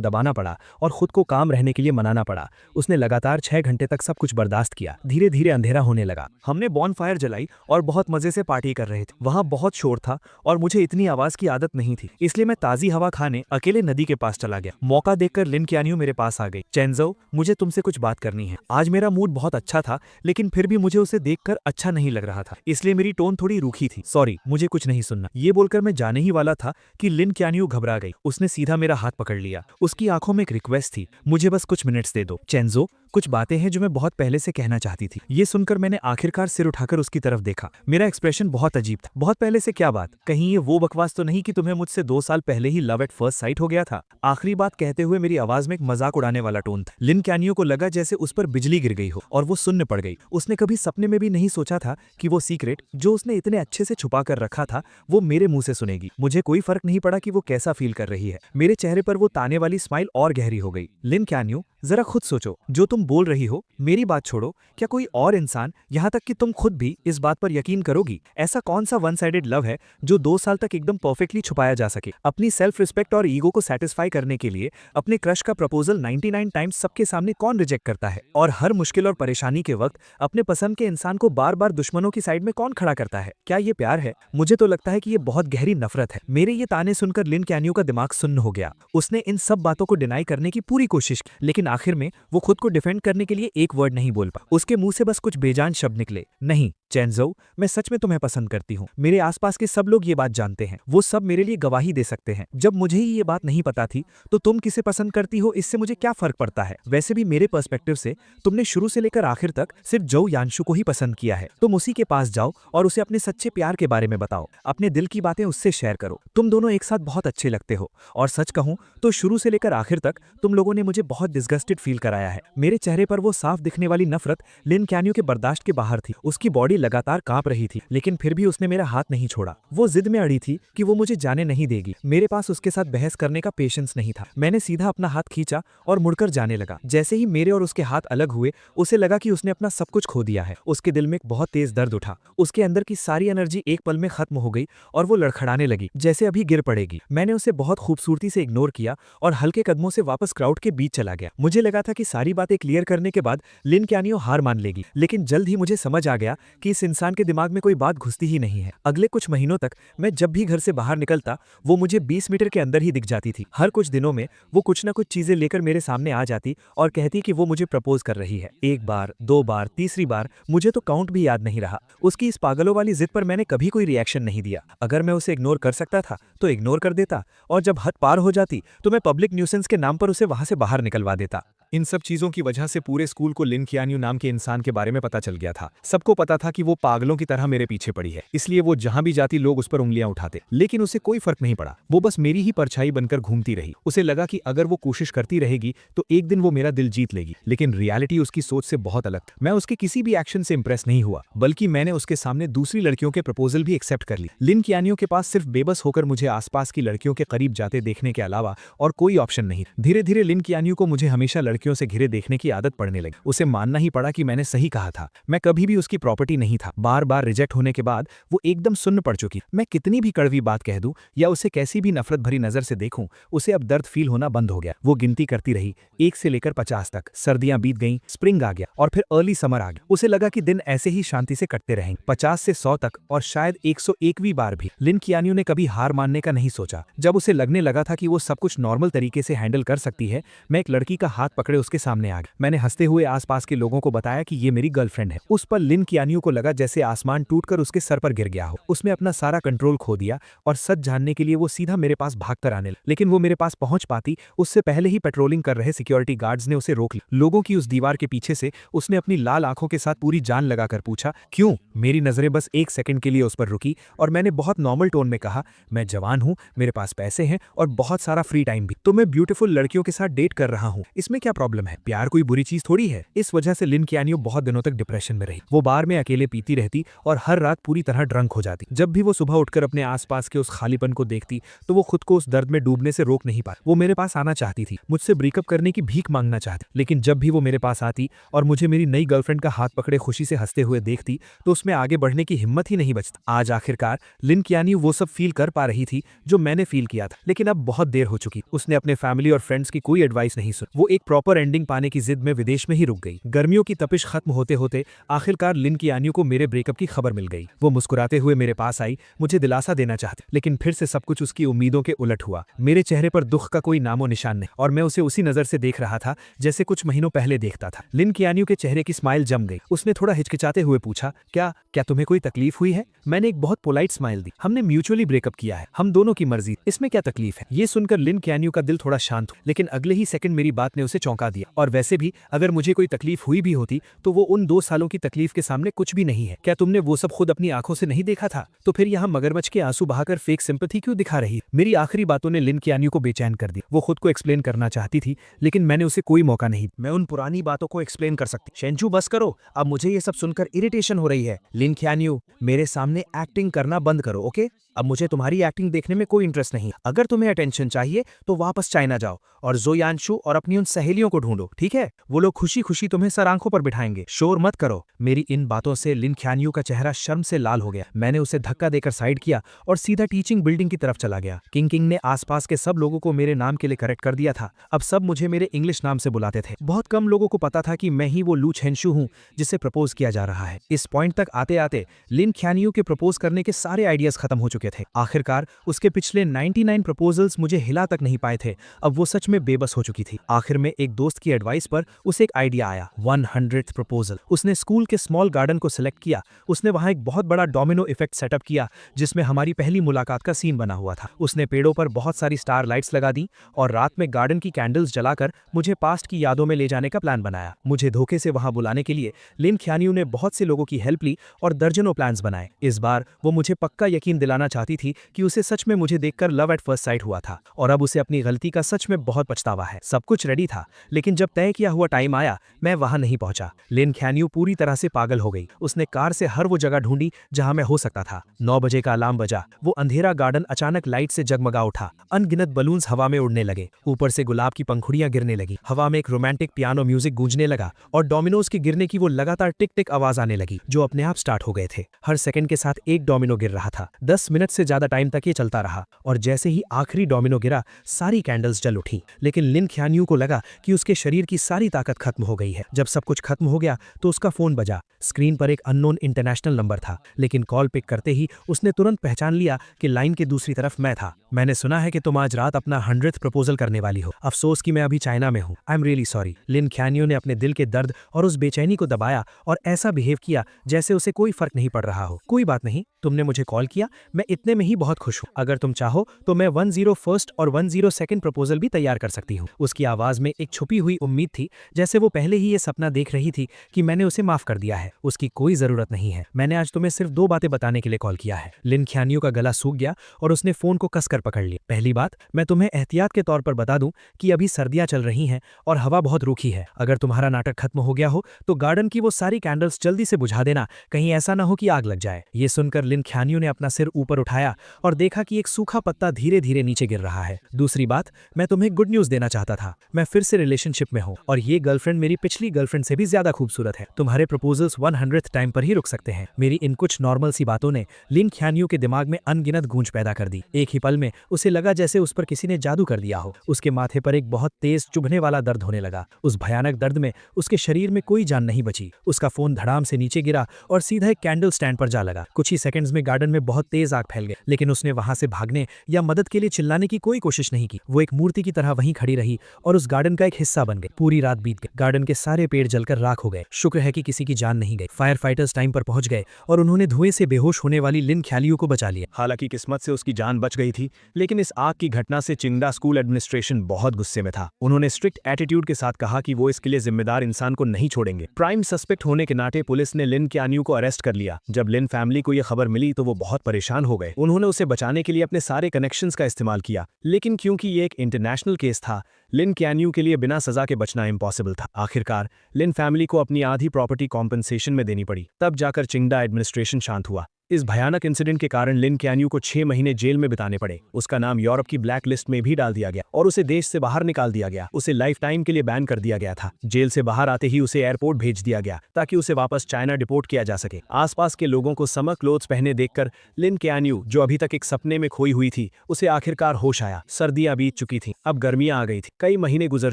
दबाना पड़ा और खुद को काम रहने के लिए मनाना पड़ा। उसने लगातार 6 घंटे तक सब कुछ बर्दाश्त किया। धीरे धीरे अंधेरा होने लगा। हमने बॉनफायर जलाई और बहुत मजे से पार्टी कर रहे थे। वहां बहुत शोर था और मुझे इतनी आवाज की आदत नहीं थी, इसलिए मैं ताजी हवा खाने अकेले नदी के पास चला गया। मौका देखकर लिन क्यानियो मेरे पास आ गई। चेंजो, मुझे तुमसे कुछ बात करनी है। आज मेरा मूड बहुत अच्छा था, लेकिन फिर भी मुझे उसे देखकर अच्छा नहीं लग रहा था, इसलिए मेरी टोन थोड़ी रूखी थी। सॉरी, मुझे कुछ नहीं सुनना। ये बोलकर मैं जाने ही वाला था कि लिन क्यानियो घबरा गई। उसने सीधा मेरा हाथ पकड़ लिया। उसकी आंखों में एक रिक्वेस्ट थी, मुझे बस कुछ मिनट्स दे दो। चेंजो, कुछ बातें हैं जो मैं बहुत पहले से कहना चाहती थी। ये सुनकर मैंने आखिरकार सिर उठाकर उसकी तरफ देखा। मेरा एक्सप्रेशन बहुत अजीब था। बहुत पहले से क्या बात? कहीं ये वो बकवास तो नहीं कि तुम्हें मुझसे 2 साल पहले ही लव एट फर्स्ट साइट हो गया था? आखिरी बात कहते हुए मेरी आवाज में एक मजाक उड़ाने वाला टोन था। लिन क्यानियो को लगा जैसे उस पर बिजली गिर गई हो और वो सुन्न पड़ गई। उसने कभी सपने में भी नहीं सोचा था कि वो सीक्रेट जो उसने इतने अच्छे से छुपा कर रखा था वो मेरे मुंह से सुनेगी। मुझे कोई फर्क नहीं पड़ा कि वो कैसा फील कर रही है। मेरे चेहरे पर वो ताने वाली स्माइल और गहरी हो गई। लिन क्यानियो, जरा खुद सोचो, जो तुम बोल रही हो, मेरी बात छोड़ो, क्या कोई और इंसान, यहाँ तक कि तुम खुद भी इस बात पर यकीन करोगी? ऐसा कौन सा वन साइडेड लव है जो 2 साल तक एकदम परफेक्टली छुपाया जा सके? अपनी सेल्फ रिस्पेक्ट और ईगो को सेटिस्फाई करने के लिए अपने क्रश का प्रपोजल 99 टाइम्स सबके सामने कौन रिजेक्ट करता है? और हर मुश्किल और परेशानी के वक्त अपने पसंद के इंसान को बार बार दुश्मनों की साइड में कौन खड़ा करता है? क्या ये प्यार है? मुझे तो लगता है कि ये बहुत गहरी नफरत है। मेरे ये ताने सुनकर लिन क्यानियो का दिमाग सुन्न हो गया। उसने इन सब बातों को डिनाई करने की पूरी कोशिश की, लेकिन आखिर में वो खुद को डिफेंड करने के लिए एक वर्ड नहीं बोल पा। उसके मुंह से बस कुछ बेजान शब्द निकले, नहीं चेंजो, मैं सच में तुम्हें पसंद करती हूँ। मेरे आसपास के सब लोग ये बात जानते हैं, वो सब मेरे लिए गवाही दे सकते हैं। जब मुझे ही ये बात नहीं पता थी तो तुम किसे पसंद करती हो इससे मुझे क्या फर्क पड़ता है? वैसे भी मेरे पर्सपेक्टिव से तुमने शुरू से लेकर आखिर तक सिर्फ जो यानशु को ही पसंद किया है। तुम उसी के पास जाओ और उसे अपने सच्चे प्यार के बारे में बताओ, अपने दिल की बातें उससे शेयर करो। तुम दोनों एक साथ बहुत अच्छे लगते हो और सच कहूं तो शुरू से लेकर आखिर तक तुम लोगों ने मुझे बहुत डिस्गस्टेड फील कराया है। मेरे चेहरे पर वो साफ दिखने वाली नफरत लिन क्यानियो के बर्दाश्त के बाहर थी। उसकी बॉडी लगातार कांप रही थी, लेकिन फिर भी उसने मेरा हाथ नहीं छोड़ा। वो जिद में अड़ी थी कि वो मुझे जाने नहीं देगी। मेरे पास उसके साथ बहस करने का पेशेंस नहीं था। मैंने सीधा अपना हाथ खींचा और मुड़कर जाने लगा। जैसे ही मेरे और उसके हाथ अलग हुए, उसे लगा कि उसने अपना सब कुछ खो दिया है। उसके दिल में एक बहुत तेज दर्द उठा। उसके अंदर की सारी एनर्जी एक पल में खत्म हो गई और वो लड़खड़ाने लगी जैसे अभी गिर पड़ेगी। मैंने उसे बहुत खूबसूरती से इग्नोर किया और हल्के कदमों से वापस क्राउड के बीच चला गया। मुझे लगा था कि सारी बातें क्लियर करने के बाद लिन क्यानियो हार मान लेगी, लेकिन जल्द ही मुझे समझ आ गया कि इस इंसान के दिमाग में कोई बात घुसती ही नहीं है। अगले कुछ महीनों तक मैं जब भी घर से बाहर निकलता वो मुझे 20 मीटर के अंदर ही दिख जाती थी। हर कुछ दिनों में वो कुछ ना कुछ चीजें लेकर मेरे सामने आ जाती और कहती कि वो मुझे प्रपोज कर रही है। 1 बार, 2 बार, तीसरी बार, मुझे तो काउंट भी याद नहीं रहा। उसकी इस पागलों वाली जिद पर मैंने कभी कोई रिएक्शन नहीं दिया। अगर मैं उसे इग्नोर कर सकता था तो इग्नोर कर देता, और जब हद पार हो जाती तो मैं पब्लिक न्यूसेंस के नाम पर उसे वहां से बाहर निकलवा देता। इन सब चीजों की वजह से पूरे स्कूल को लिन क्यानियो नाम के इंसान के बारे में पता चल गया था। सबको पता था कि वो पागलों की तरह मेरे पीछे पड़ी है, इसलिए वो जहां भी जाती लोग उस पर उंगलियां उठाते, लेकिन उसे कोई फर्क नहीं पड़ा। वो बस मेरी ही परछाई बनकर घूमती रही। उसे लगा कि अगर वो कोशिश करती रहेगी तो एक दिन वो मेरा दिल जीत लेगी, लेकिन रियलिटी उसकी सोच से बहुत अलग था। मैं उसके किसी भी एक्शन से इंप्रेस नहीं हुआ, बल्कि मैंने उसके सामने दूसरी लड़कियों के प्रपोजल भी एक्सेप्ट कर ली। लिन क्यानियो के पास सिर्फ बेबस होकर मुझे आसपास की लड़कियों के करीब जाते देखने के अलावा और कोई ऑप्शन नहीं। धीरे धीरे लिन क्यानियो को मुझे हमेशा लड़की लड़कियों से घिरे देखने की आदत पड़ने लगी। उसे मानना ही पड़ा कि मैंने सही कहा था, मैं कभी भी उसकी प्रॉपर्टी नहीं था। बार बार रिजेक्ट होने के बाद वो एकदम सुन्न पड़ चुकी। मैं कितनी भी कड़वी बात कह दूं या उसे कैसी भी नफरत भरी नजर से देखूं, उसे अब दर्द फील होना बंद हो गया। वो गिनती करती रही 1 से लेकर 50 तक। सर्दियां बीत गईं, स्प्रिंग आ गया और फिर अर्ली समर आ गया। उसे लगा कि दिन ऐसे ही शांति से कटते रहेंगे, 50 से 100 तक और शायद 101वीं बार भी। लिन कियानियो ने कभी हार मानने का नहीं सोचा। जब उसे लगने लगा था कि वो सब कुछ नॉर्मल तरीके से हैंडल कर सकती है, मैं एक लड़की का हाथ पकड़े उसके सामने आ गया। मैंने हंसते हुए आसपास के लोगों को बताया कि ये मेरी गर्लफ्रेंड है। उस पर लिन कियानियो को लगा जैसे आसमान टूटकर उसके सर पर गिर गया हो। उसने अपना सारा कंट्रोल खो दिया और सच जानने के लिए वो सीधा मेरे पास भागकर आने लगी। लेकिन वो मेरे पास पहुंच पाती उससे पहले ही पेट्रोलिंग कर रहे सिक्योरिटी गार्ड्स ने उसे रोक लिया। लोगों की उस दीवार के पीछे से उसने अपनी लाल आंखों के साथ पूरी जान लगाकर पूछा, क्यों? मेरी नजरें बस 1 सेकंड के लिए उस पर रुकी और मैंने बहुत नॉर्मल टोन में कहा, मैं जवान हूं, मेरे पास पैसे हैं और बहुत सारा फ्री टाइम भी, तो मैं ब्यूटीफुल लड़कियों के साथ डेट कर रहा हूं। इसमें क्या प्रॉब्लम है? प्यार कोई बुरी चीज थोड़ी है। इस वजह से लिन कियानियो बहुत दिनों तक डिप्रेशन में रही। वो बार में अकेले पीती रहती और हर रात पूरी तरह ड्रंक हो जाती। जब भी वो सुबह उठकर अपने आसपास के उस खालीपन को देखती तो वो खुद को उस दर्द में डूबने से रोक नहीं पाती। वो मेरे पास आना चाहती थी, मुझसे ब्रेकअप करने की भीख मांगना चाहती, लेकिन जब भी वो मेरे पास आती और मुझे मेरी नई गर्लफ्रेंड का हाथ पकड़े खुशी से हंसते हुए देखती तो उसमें आगे बढ़ने की हिम्मत ही नहीं बचती। आज आखिरकार लिन कियानियो वो सब फील कर पा रही थी जो मैंने फील किया था, लेकिन अब बहुत देर हो चुकी। उसने अपने फैमिली और फ्रेंड्स की कोई एडवाइस नहीं सुनी। वो एक प्रॉपर एंडिंग पाने की जिद में विदेश में ही रुक गई। गर्मियों की तपिश खत्म होते होते आखिरकार लिन कियानियो को मेरे ब्रेकअप की खबर मिल गई। वो मुस्कुराते हुए मेरे पास आई, मुझे दिलासा देना चाहती, लेकिन फिर से सब कुछ उसकी उम्मीदों के उलट हुआ। मेरे चेहरे पर दुख का कोई नामो निशान नहीं और मैं उसे उसी नजर से देख रहा था जैसे कुछ महीनों पहले देखता था। लिन कियानियो के चेहरे की स्माइल जम गई। उसने थोड़ा हिचकिचाते हुए पूछा, क्या तुम्हें कोई तकलीफ हुई है? मैंने एक बहुत पोलाइट स्माइल दी। हमने म्यूचुअली ब्रेकअप किया है, हम दोनों की मर्जी, इसमें क्या तकलीफ है? ये सुनकर लिन कियानियो का दिल थोड़ा शांत हुआ, लेकिन अगले ही सेकंड मेरी बात ने उसे चौंका दिया। और वैसे भी अगर मुझे कोई तकलीफ हुई भी होती तो वो उन 2 सालों की तकलीफ के सामने कुछ भी नहीं है। क्या तुमने वो सब खुद अपनी आंखों से नहीं देखा था? तो फिर यहाँ मगरमच्छ के आंसू बहाकर फेक सिंपैथी क्यों दिखा रही? मेरी आखिरी बातों ने लिन कियानियो को बेचैन कर दी। वो खुद को एक्सप्लेन करना चाहती थी, लेकिन मैंने उसे कोई मौका नहीं। मैं उन पुरानी बातों को एक्सप्लेन कर सकती। शेंचू बस करो, अब मुझे ये सब सुनकर इरिटेशन हो रही है। लिन कियानियो, मेरे सामने एक्टिंग करना बंद करो, ओके? अब मुझे तुम्हारी एक्टिंग देखने में कोई इंटरेस्ट नहीं। अगर तुम्हें अटेंशन चाहिए तो वापस चाइना जाओ और ज़ो यानशु और अपनी उन सहेलियों को ढूंढो, ठीक है? वो लोग खुशी खुशी तुम्हें सर आंखों पर बिठाएंगे। शोर मत करो। मेरी इन बातों से लिन कियानियो का चेहरा शर्म से लाल हो गया। मैंने उसे धक्का देकर साइड किया और सीधा टीचिंग बिल्डिंग की तरफ चला गया। किंग ने आसपास के सब लोगों को मेरे नाम के लिए करेक्ट कर दिया था। अब सब मुझे मेरे इंग्लिश नाम से बुलाते थे। बहुत कम लोगों को पता था कि मैं ही वो लू चेंशु हूं जिसे प्रपोज किया जा रहा है। इस पॉइंट तक आते आते लिन कियानियो के प्रपोज करने के सारे आइडियाज खत्म हो चुके थे। आखिरकार उसके पिछले 99 प्रपोजल्स मुझे हिला तक नहीं पाए थे। अब वो सच में बेबस हो चुकी थी। आखिर में एक दोस्त की एडवाइस पर उसे एक आइडिया आया, 100th प्रपोजल। उसने स्कूल के स्मॉल गार्डन को सिलेक्ट किया। उसने वहां एक बहुत बड़ा डोमिनो इफेक्ट सेटअप किया जिसमें हमारी पहली मुलाकात का सीन बना हुआ था। उसने पेड़ों पर बहुत सारी स्टार लाइट्स लगा दी और रात में गार्डन की कैंडल्स जलाकर मुझे पास्ट की यादों में ले जाने का प्लान बनाया। मुझे धोखे से वहां बुलाने के लिए लिन कियानियो ने बहुत से लोगों की हेल्प ली और दर्जनों प्लान्स बनाए। इस बार वो मुझे पक्का यकीन दिलाना चाहती थी कि उसे सच में मुझे देखकर लव एट फर्स्ट साइट हुआ था और अब उसे अपनी गलती का सच में बहुत पछतावा है। सब कुछ रेडी था, लेकिन जब तय किया हुआ टाइम आया मैं वहां नहीं पहुंचा। लिन कियानियो पूरी तरह से पागल हो गई। उसने कार से हर वो जगह ढूंढी जहां मैं हो सकता था। 9 बजे का अलार्म बजा। वो अंधेरा गार्डन अचानक लाइट से जगमगा उठा। अनगिनत बलून्स हवा में उड़ने लगे। ऊपर से गुलाब की पंखुड़ियां गिरने लगी। हवा में एक रोमांटिक पियानो म्यूजिक गूंजने लगा और डोमिनोज के गिरने की वो लगातार टिक टिक आवाज आने लगी जो अपने आप स्टार्ट हो गए थे। हर सेकंड के साथ एक डोमिनो गिर रहा था। 10 मिनट से ज्यादा टाइम तक ये चलता रहा और जैसे ही आखिरी डोमिनो गिरा सारी कैंडल्स जल उठी। लेकिन लिन कियानियो को लगा कि उसके शरीर की सारी ताकत खत्म हो गई है। जब सब कुछ खत्म हो गया तो उसका फोन बजा। स्क्रीन पर एक अननोन इंटरनेशनल नंबर था, लेकिन कॉल पिक करते ही उसने तुरंत पहचान लिया कि लाइन के दूसरी तरफ मैं था। मैंने सुना है कि तुम आज रात अपना 100th प्रपोजल करने वाली हो। अफसोस कि मैं अभी चाइना में हूँ। I am really sorry. Lin Qianyu ने अपने दिल के दर्द और उस बेचैनी को दबाया और ऐसा बिहेव किया जैसे उसे कोई फर्क नहीं पड़ रहा हो। कोई बात नहीं, तुमने मुझे कॉल किया, मैं इतने में ही बहुत खुश हूँ। अगर तुम चाहो तो मैं 101st और 102nd प्रपोजल भी तैयार कर सकती हूँ। उसकी आवाज में एक छुपी हुई उम्मीद थी, जैसे वो पहले ही ये सपना देख रही थी कि मैंने उसे माफ कर दिया है। उसकी कोई जरूरत नहीं है। मैंने आज तुम्हें सिर्फ 2 बातें बताने के लिए कॉल किया है। लिन कियानियो का गला सूख गया और उसने फोन को कसकर कर पकड़ लिया। पहली बात, मैं तुम्हें एहतियात के तौर पर बता दूं कि अभी सर्दियां चल रही हैं और हवा बहुत रूखी है। अगर तुम्हारा नाटक खत्म हो गया हो तो गार्डन की वो सारी कैंडल्स जल्दी से बुझा देना, कहीं ऐसा ना हो कि आग लग जाए। ये सुनकर लिन ख्यानियो ने अपना सिर ऊपर उठाया और देखा कि एक सूखा पत्ता धीरे धीरे नीचे गिर रहा है। दूसरी बात, मैं तुम्हें गुड न्यूज देना चाहता था। मैं फिर से रिलेशनशिप में हूँ और ये गर्लफ्रेंड मेरी पिछली गर्लफ्रेंड से भी ज्यादा खूबसूरत है। तुम्हारे प्रपोजल्स 100th टाइम पर ही रुक सकते हैं। मेरी इन कुछ नॉर्मल सी बातों ने लिन ख्यानियो के दिमाग में अनगिनत गूंज पैदा कर दी। एक ही पल में उसे लगा जैसे उस पर किसी ने जादू कर दिया हो। उसके माथे पर एक बहुत तेज चुभने वाला दर्द होने लगा। उस भयानक दर्द में उसके शरीर में कोई जान नहीं बची। उसका फोन धड़ाम से नीचे गिरा और सीधा एक कैंडल स्टैंड पर जा लगा। कुछ ही सेकंड्स में गार्डन में बहुत तेज आग फैल गई, लेकिन उसने वहां से भागने या मदद के लिए चिल्लाने की कोई कोशिश नहीं की। वो एक मूर्ति की तरह वहीं खड़ी रही और उस गार्डन का एक हिस्सा बन गई। पूरी रात बीत गई। गार्डन के सारे पेड़ जलकर राख हो गए। शुक्र है कि किसी की जान नहीं गई। फायर फाइटर्स टाइम पर पहुंच गए और उन्होंने धुएं से बेहोश होने वाली लिन ख्यालियो को बचा लिया। हालांकि किस्मत से उसकी जान बच गई थी, लेकिन इस आग की घटना से चिंगडा स्कूल एडमिनिस्ट्रेशन बहुत गुस्से में था। उन्होंने स्ट्रिक्ट एटीट्यूड के साथ कहा कि वो इसके लिए जिम्मेदार इंसान को नहीं छोड़ेंगे। प्राइम सस्पेक्ट होने के नाते पुलिस ने लिन ख्यानियो को अरेस्ट कर लिया। जब लिन फैमिली को यह खबर मिली तो वो बहुत परेशान हो गए। उन्होंने उसे बचाने के लिए अपने सारे कनेक्शंस का इस्तेमाल किया, लेकिन क्योंकि ये एक इंटरनेशनल केस था, लिन ख्यानियो के लिए बिना सजा के बचना इम्पॉसिबल था। आखिरकार लिन फैमिली को अपनी आधी प्रॉपर्टी कॉम्पनसेशन में देनी पड़ी। तब जाकर चिंगडा एडमिनिस्ट्रेशन शांत हुआ। इस भयानक इंसिडेंट के कारण लिन ख्यानियो को 6 महीने जेल में बिताने पड़े। उसका नाम यूरोप की ब्लैक लिस्ट में भी डाल दिया गया और उसे देश से बाहर निकाल दिया गया। उसे लाइफ टाइम के लिए बैन कर दिया गया था। जेल से बाहर आते ही उसे एयरपोर्ट भेज दिया गया ताकि उसे वापस चाइना डिपोर्ट किया जा सके। आसपास के लोगों को समर क्लोथ्स पहने देखकर लिन ख्यानियो, जो अभी तक एक सपने में खोई हुई थी, उसे आखिरकार होश आया। सर्दियां बीत चुकी थीं, अब गर्मियां आ गई थी। कई महीने गुजर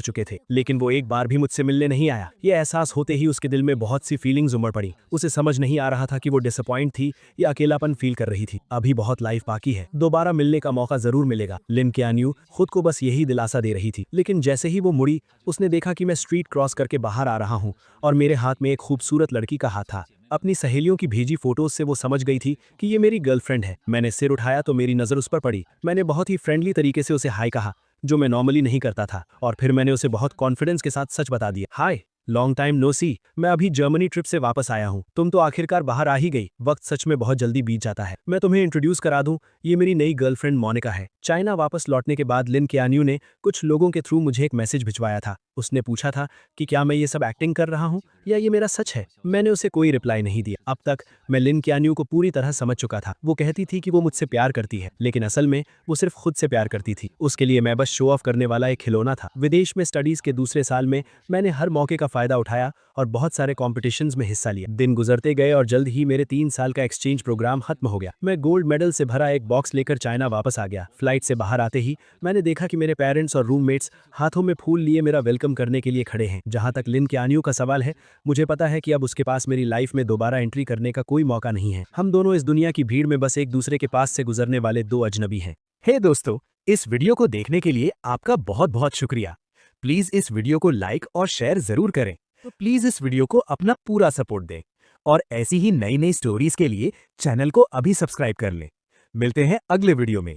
चुके थे, लेकिन वो एक बार भी मुझसे मिलने नहीं आया। ये एहसास होते ही उसके दिल में बहुत सी फीलिंग्स उमड़ पड़ी। उसे समझ नहीं आ रहा था कि वो डिसअपॉइंट थी या अकेलापन फील कर रही थी। अभी बहुत लाइफ बाकी है, दोबारा मिलने का मौका जरूर मिलेगा। लिन ख्यानियो खुद को बस यही दिलासा दे रही थी। लेकिन जैसे ही वो मुड़ी, उसने देखा कि मैं स्ट्रीट क्रॉस करके बाहर आ रहा हूँ और मेरे हाथ में एक खूबसूरत लड़की का हाथ था। अपनी सहेलियों की भेजी फोटोज से वो समझ गई थी कि ये मेरी गर्लफ्रेंड है। मैंने सिर उठाया तो मेरी नजर उस पर पड़ी। मैंने बहुत ही फ्रेंडली तरीके से उसे हाय कहा, जो मैं नॉर्मली नहीं करता था, और फिर मैंने उसे बहुत कॉन्फिडेंस के साथ सच बता दिया। हाय, लॉन्ग टाइम नो सी, मैं अभी जर्मनी ट्रिप से वापस आया हूँ। तुम तो आखिरकार बाहर आ ही गई। वक्त सच में बहुत जल्दी बीत जाता है। मैं तुम्हें इंट्रोड्यूस करा दूं, ये मेरी नई गर्लफ्रेंड मोनिका है। चाइना वापस लौटने के बाद लिन ख्यानियो ने कुछ लोगों के थ्रू मुझे एक मैसेज भिजवाया था। उसने पूछा था कि क्या मैं ये सब एक्टिंग कर रहा हूँ या ये मेरा सच है। मैंने उसे कोई रिप्लाई नहीं दिया। अब तक मैं लिन ख्यानियो को पूरी तरह समझ चुका था। वो कहती थी कि वो मुझसे प्यार करती है, लेकिन असल में वो सिर्फ खुद से प्यार करती थी। उसके लिए मैं बस शो ऑफ करने वाला एक खिलौना था। विदेश में स्टडीज के दूसरे साल में मैंने हर मौके का फायदा उठाया और बहुत सारे कॉम्पिटिशन्स में हिस्सा लिया। दिन गुजरते गए और जल्द ही मेरे 3 साल का एक्सचेंज प्रोग्राम खत्म हो गया। मैं गोल्ड मेडल से भरा एक बॉक्स लेकर चाइना वापस आ गया। फ्लाइट से बाहर आते ही मैंने देखा कि मेरे पेरेंट्स और रूममेट्स हाथों में फूल लिए मेरा वेलकम करने के लिए खड़े हैं। जहां तक लिन ख्यानियो का सवाल है, मुझे पता है कि अब उसके पास मेरी लाइफ में दोबारा एंट्री करने का कोई मौका नहीं है। हम दोनों इस दुनिया की भीड़ में बस एक दूसरे के पास से गुजरने वाले 2 अजनबी हैं। हे दोस्तों, इस वीडियो को देखने के लिए आपका बहुत बहुत शुक्रिया। प्लीज इस वीडियो को लाइक और शेयर जरूर करें। तो प्लीज इस वीडियो को अपना पूरा सपोर्ट दें और ऐसी ही नई नई स्टोरीज के लिए चैनल को अभी सब्सक्राइब कर लें। मिलते हैं अगले वीडियो में।